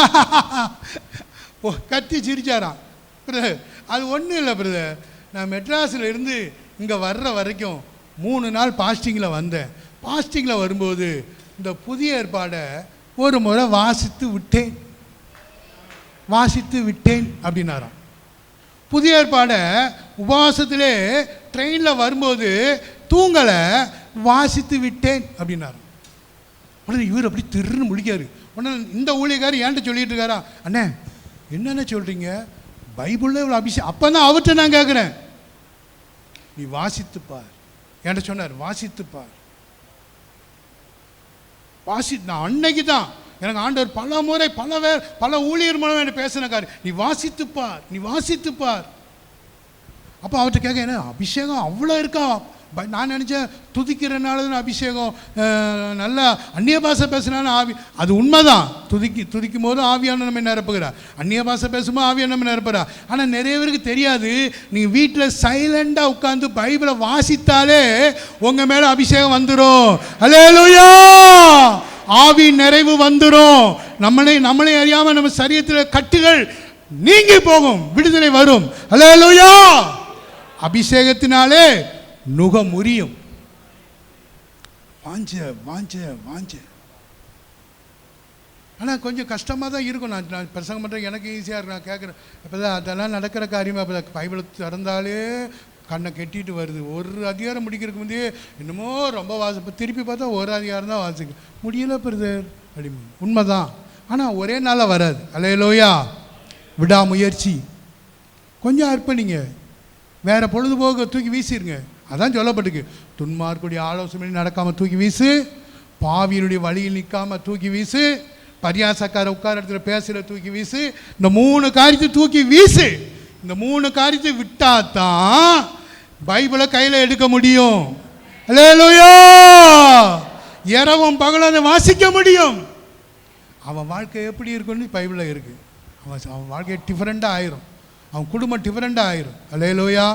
கத்தி சிரிச்சாராம். பிரதர், அது ஒன்றும் இல்லை பிரதர், நான் மெட்ராஸில் இருந்து இங்கே வர்ற வரைக்கும் 3 நாள் பாஸ்டிங்கில் வந்தேன். பாஸ்டிங்கில் வரும்போது இந்த புதிய ஏற்பாடை ஒரு முறை வாசித்து விட்டேன் அப்படின்னாராம். புதிய ஏற்பாடை உபவாசத்திலே ட்ரெயினில் வரும்போது தூங்கலை, வாசித்து விட்டேன் அப்படின்னாராம். உடனே இவர் அப்படி திருன்னு முடிக்காரு. உடனே இந்த ஊழியக்காரர் ஏன்ட்டு சொல்லிட்டு இருக்காரா, அண்ணே என்னென்ன சொல்கிறீங்க, பைபிளில் இவ்வளோ அபிஷேகம். அப்போ தான் அவர்கிட்ட நான் கேட்குறேன், நீ வாசித்துப்பார் என்கிட்ட சொன்னார். வாசித்துப்பார், நான் அன்னைக்கு தான் எனக்கு ஆண்டவர் பல முறை பல ஊழியர் மூலம் என்ன பேசினக்காரு, நீ வாசித்துப்பார். அப்போ அவர்கிட்ட கேட்க, என்ன அபிஷேகம் அவ்வளோ இருக்கா? நான் நினச்சேன் துதிக்கிறனால அபிஷேகம், நல்லா அந்நிய பாஷை பேசினாலும் ஆவி. அது உண்மைதான், துதிக்கும் போது ஆவியான நம்ம நிரப்புகிறார், அந்நிய பாஷை பேசும்போது ஆவியான நம்ம நிரப்புகிறார். ஆனால் நிறைய பேருக்கு தெரியாது, நீங்கள் வீட்டில் சைலண்டாக உட்காந்து பைபிளை வாசித்தாலே உங்கள் மேலே அபிஷேகம் வந்துடும். அல்லேலூயா, ஆவி நிறைவு வந்துடும். நம்மளே அறியாமல் நம்ம சரீரத்தில் கட்டுகள் நீங்கி போகும், விடுதலை வரும். அல்லேலூயா, அபிஷேகத்தினாலே நுகம் முறியும். வாஞ்ச ஆனால் கொஞ்சம் கஷ்டமாக தான் இருக்கும். நான் பிரசங்கம் பண்ணுறேன், எனக்கு ஈஸியாக இருக்கும். நான் கேட்குறேன், இப்போ தான் அதெல்லாம் நடக்கிற காரியமாக. இப்போ பைபிளை திறந்தாலே கண்ணை கெட்டிட்டு வருது. ஒரு அதிகாரம் முடிக்கிறதுக்கு முந்தையே என்னமோ ரொம்ப இப்போ திருப்பி பார்த்தா ஒரு அதிகாரம் தான் வாசிக்க முடியலை பிரதர் அப்படி. உண்மைதான், ஆனால் ஒரே நாளாக வராது. அல்லேலூயா, விடாமுயற்சி, கொஞ்சம் அர்ப்பணிங்க, வேறு பொழுதுபோக்கு தூக்கி வீசிடுங்க. அதான் சொல்லப்பட்டுக்கு, துன்மார்க்குடைய ஆலோசனை நடக்காமல் தூக்கி வீசு, பாவியினுடைய வழியில் நிற்காம தூக்கி வீசு, பரியாசக்கார உட்கார இடத்துல பேசுகிற தூக்கி வீசு, இந்த 3 காரியத்தை தூக்கி வீசு. இந்த 3 காரியத்தை விட்டா தான் பைபிளை கையில் எடுக்க முடியும். அல்லேலூயா! இரவும் பகலும் அதை வாசிக்க முடியும். அவன் வாழ்க்கை எப்படி இருக்குன்னு பைபிளில் இருக்குது. அவன் வாழ்க்கை டிஃப்ரெண்ட்டாக ஆயிரும், அவன் குடும்பம் டிஃப்ரெண்ட்டாக ஆயிரும். அல்லேலூயா!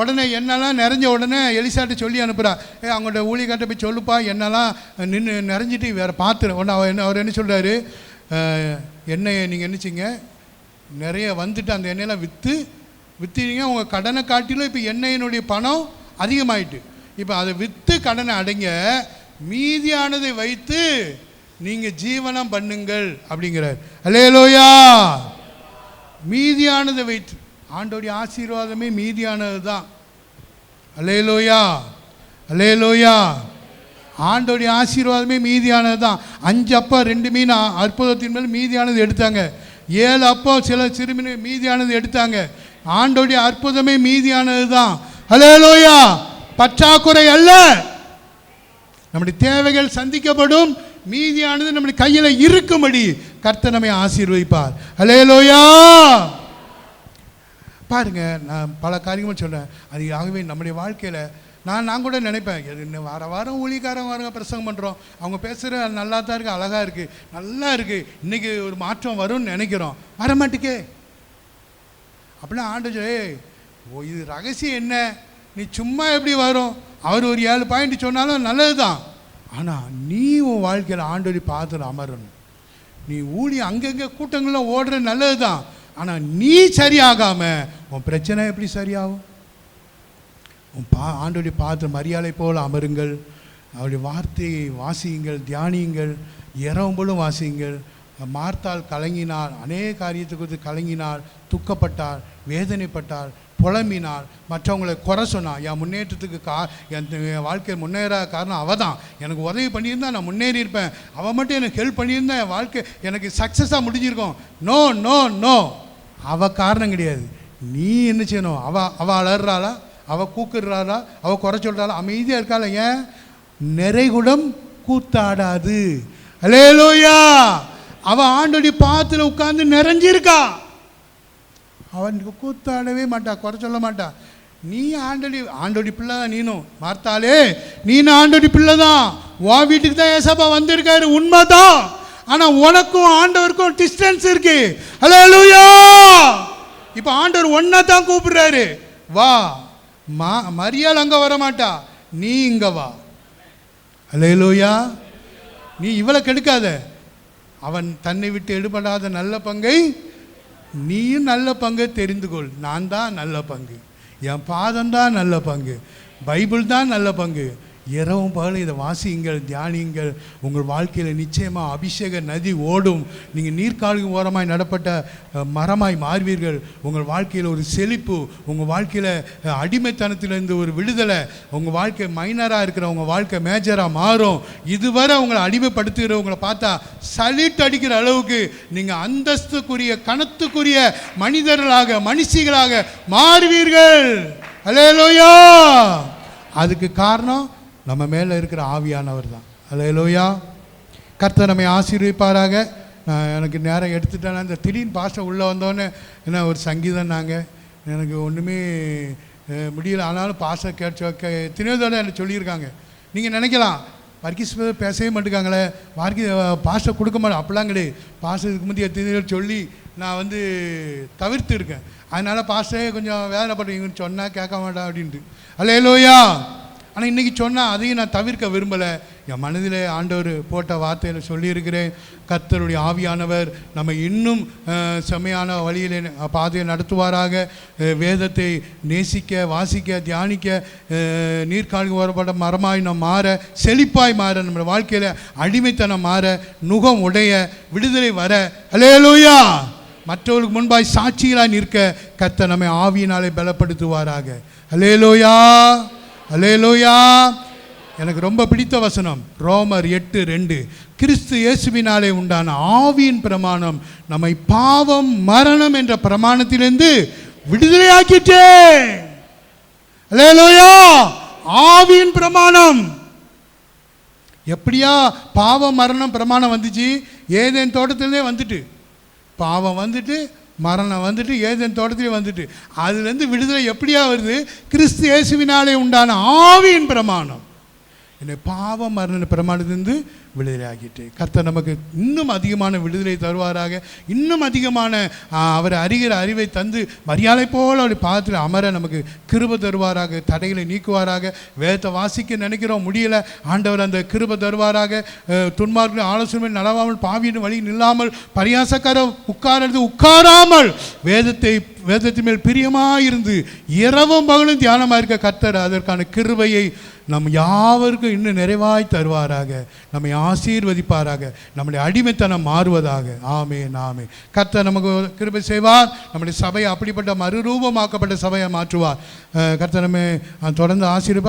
உடனே என்னெல்லாம் நிறைஞ்ச உடனே எலிசாட்ட சொல்லி அனுப்புகிறா, அவங்கள்ட்ட ஊழியக்காட்ட போய் சொல்லுப்பா, என்னெல்லாம் நின்று நிறைஞ்சிட்டு வேறு பார்த்துரு. உடனே அவர் என்ன சொல்கிறாரு, எண்ணெயை நீங்கள் என்னச்சிங்க நிறைய வந்துட்டு அந்த எண்ணெயெல்லாம் விற்றுனீங்க, உங்கள் கடனை காட்டிலும் இப்போ எண்ணெயினுடைய பணம் அதிகமாயிட்டு, இப்போ அதை விற்று கடனை அடைங்க, மீதியானதை வைத்து நீங்கள் ஜீவனம் பண்ணுங்கள் அப்படிங்கிறார். அல்லேலூயா! மீதியானதை வைத்து, ஆண்டோடைய ஆசீர்வாதமே மீதியானது தான். அல்லேலூயா! அல்லேலூயா! ஆண்டோடைய ஆசீர்வாதமே மீதியானது தான். 5 அப்பம் 2 மீன் அற்புதத்தின் மேல் மீதியானது எடுத்தாங்க. 7 அப்பம் சில சிறுமீன் மீதியானது எடுத்தாங்க. ஆண்டோடைய அற்புதமே மீதியானது தான். அல்லேலூயா! பற்றாக்குறை அல்ல, நம்முடைய தேவைகள் சந்திக்கப்படும், மீதியானது நம்முடைய கையில் இருக்கும்படி கர்த்தர் நம்மை ஆசீர்வதிப்பார். அல்லேலூயா! பாருங்க, நான் பல காரியங்கள் சொல்கிறேன். அது ஆகவே நம்முடைய வாழ்க்கையில் நான் கூட நினைப்பேன், என்ன வாரம் ஊழியக்காரங்க வாரங்க பிரசங்கம் பண்ணுறோம், அவங்க பேசுகிற நல்லா தான் இருக்குது, அழகாக இருக்குது, நல்லா இருக்குது, இன்றைக்கி ஒரு மாற்றம் வரும்னு நினைக்கிறோம், வரமாட்டுக்கே. அப்படின்னா ஆண்டு இது ரகசியம் என்ன, நீ சும்மா எப்படி வரும், அவர் ஒரு 7 பாயிண்ட் சொன்னாலும் நல்லது தான், ஆனால் நீ உன் வாழ்க்கையில் ஆண்டோடி பார்த்து அமரணும். நீ ஊழியம் அங்கங்கே கூட்டங்கள்லாம் ஓடுற நல்லது தான், ஆனால் நீ சரியாகாமல் உன் பிரச்சனை எப்படி சரியாகும்? உன் ஆண்டோடைய பார்த்து மரியாதை போல் அமருங்கள், அவருடைய வார்த்தையை வாசியுங்கள், தியானியுங்கள், இரவும்போலும் வாசியுங்கள். மார்த்தாள் கலங்கினாள், அநேக காரியத்தை குறித்து கலங்கினாள், துக்கப்பட்டாள், வேதனைப்பட்டாள், புலம்பினாள், மற்றவங்களை குறை சொன்னாள். என் முன்னேற்றத்துக்கு என் வாழ்க்கையில் முன்னேற காரணம் அவள் தான், எனக்கு உதவி பண்ணியிருந்தா நான் முன்னேறி இருப்பேன், அவள் மட்டும் எனக்கு ஹெல்ப் பண்ணியிருந்தா என் வாழ்க்கை எனக்கு சக்ஸஸாக முடிஞ்சிருக்கும். நோ நோ நோ, அவள் காரணம் கிடையாது. நீ என்ன செய்யணும்? அவள் அலறாளா, அவள் கூக்குறாளா, அவள் குறை சொல்கிறாளா, அமைதியாக இருக்காள? ஏன்? நிறைகுடம் கூத்தாடாது. அல்லேலூயா! அவள் ஆண்டோடைய பாத்துல உட்கார்ந்து நிறைஞ்சிருக்கா, அவன் கூத்தாடவே மாட்டா, குறை சொல்ல மாட்டா. நீ ஆண்டோடி பிள்ளை தான். நீனும் மார்த்தாலே, நீனும் ஆண்டோடி பிள்ளை தான். உன் வீட்டுக்கு தான் ஏசப்பா வந்திருக்காரு, உண்மைதான். ஆனால் உனக்கும் ஆண்டவருக்கும் டிஸ்டன்ஸ் இருக்கு. அல்லேலூயா! இப்போ ஆண்டவர் ஒன்றை தான் கூப்பிடுறாரு, வா. மரியாள் அங்கே வர மாட்டா, நீ இங்கே வா. அல்லேலூயா! நீ இவளை கெடுக்காத. அவன் தன்னை விட்டு எடுபடாத நல்ல பங்கை நீயும் நல்ல பங்கை தெரிந்து கொள். நான் தான் நல்ல பங்கு, என் பாதம் தான் நல்ல பங்கு, பைபிள் தான் நல்ல பங்கு. இரவும் பகலும் இதை வாசியுங்கள், தியானியுங்கள். உங்கள் வாழ்க்கையில் நிச்சயமாக அபிஷேக நதி ஓடும். நீங்கள் நீர்க்கால்கள் ஓரமாய் நடப்பட்ட மரமாய் மாறுவீர்கள். உங்கள் வாழ்க்கையில் ஒரு செழிப்பு, உங்கள் வாழ்க்கையில் அடிமைத்தனத்திலிருந்து ஒரு விடுதலை, உங்கள் வாழ்க்கை மைனராக இருக்கிற உங்கள் வாழ்க்கை மேஜராக மாறும். இதுவரை உங்களை அடிமைப்படுத்துகிறவங்களை பார்த்தா சலிட்டு அடிக்கிற அளவுக்கு நீங்கள் அந்தஸ்துக்குரிய கணத்துக்குரிய மனிதர்களாக மனுஷிகளாக மாறுவீர்கள். அல்லேலூயா! அதுக்கு காரணம் நம்ம மேலே இருக்கிற ஆவியானவர் தான். அல்லேலூயா! கர்த்தர் நம்மை ஆசீர்வதிப்பாராக. எனக்கு நேரம் எடுத்துட்டேன்னா இந்த திடீர்னு பாஸ்டர் உள்ளே வந்தோடனே என்ன ஒரு சங்கீதம் நாங்கள் எனக்கு ஒன்றுமே முடியல. ஆனாலும் பாஸ்டர் தினதோட எனக்கு சொல்லியிருக்காங்க. நீங்கள் நினைக்கலாம், வர்க்கீஸ் பேசவே மாட்டேங்காங்களே, பாஸ்டர் கொடுக்க மாட்டேன். அப்படிலாம் கிடையாது. பாஸ்டர் இதுக்கு முந்தைய தினதோடு சொல்லி நான் தவிர்த்து இருக்கேன். அதனால் பாஸ்டரே கொஞ்சம் வேதனைப்படுறீங்கன்னு சொன்னால் கேட்க மாட்டேன் அப்படின்ட்டு. அல்லேலூயா! ஆனால் இன்றைக்கி சொன்னால் அதையும் நான் தவிர்க்க விரும்பலை. என் மனதில் ஆண்டவர் போட்ட வார்த்தையில் சொல்லியிருக்கிறேன். கர்த்தருடைய ஆவியானவர் நம்ம இன்னும் செம்மையான வழியில் பாதையை நடத்துவாராக. வேதத்தை நேசிக்க, வாசிக்க, தியானிக்க, நீர்க்கால்கள் வரப்பட்ட மரமாய் நம்ம மாற, செழிப்பாய் மாற, நம்ம வாழ்க்கையில் அடிமைத்தனம் மாற, நுகம் உடைய, விடுதலை வர. அல்லேலூயா! மற்றவர்களுக்கு முன்பாய் சாட்சிகளாக நிற்க கர்த்தர் நம்மை ஆவியினாலே பலப்படுத்துவாராக. அல்லேலூயா! அல்லேலூயா! எனக்கு ரொம்ப பிடித்த வசனம் ரோமர் 8:2. கிறிஸ்து இயேசுவினாலே உண்டான ஆவியின் பிரமாணம் நம்மை பாவம் மரணம் என்ற பிரமாணத்திலிருந்து விடுதலையாக்கிட்டே. அல்லேலூயா! ஆவியின் பிரமாணம். எப்படியா பாவம் மரணம் பிரமாணம் வந்துச்சு? ஏதேன் தோட்டத்திலே வந்துட்டு, பாவம் வந்துட்டு, மரணம் வந்துட்டு, ஏதேன் தோட்டத்திலே வந்துட்டு, அதுலேருந்து விடுதலை எப்படியா வருது? கிறிஸ்து இயேசுவினாலே உண்டான ஆவியின் பிரமாணம் என்னை பாவ மரண பிரமாணத்திலிருந்து விடுதலை ஆகிட்டு, கர்த்தர் நமக்கு இன்னும் அதிகமான விடுதலை தருவாராக. இன்னும் அதிகமான அவரை அறிகிற அறிவை தந்து மரியாதை போல் அவருடைய பாதத்தில் அமர நமக்கு கிருபை தருவாராக. தடைகளை நீக்குவாராக. வேதத்தை வாசிக்க நினைக்கிறோம், முடியலை. ஆண்டவர் அந்த கிருபை தருவாராக. துன்மார்களின் ஆலோசனை நடவாமல், பாவியின் வழி நில்லாமல், பரியாசக்கார உட்காராமல், வேதத்தின் மேல் பிரியமாயிருந்து இரவும் பகலும் தியானமாக இருக்க கர்த்தர் அதற்கான கிருபையை நம் யாவருக்கும் இன்னும் நிறைவாய் தருவாராக. நம்மை ஆசீர்வதிப்பாராக. நம்முடைய அடிமைத்தனம் மாறுவதாக. ஆமென், ஆமென். கர்த்தர் நமக்கு கிருபை செய்வார். நம்முடைய சபையை அப்படிப்பட்ட மறுரூபமாக்கப்பட்ட சபையை மாற்றுவார். கர்த்தர் நம்மை தொடர்ந்து ஆசீர்வார்.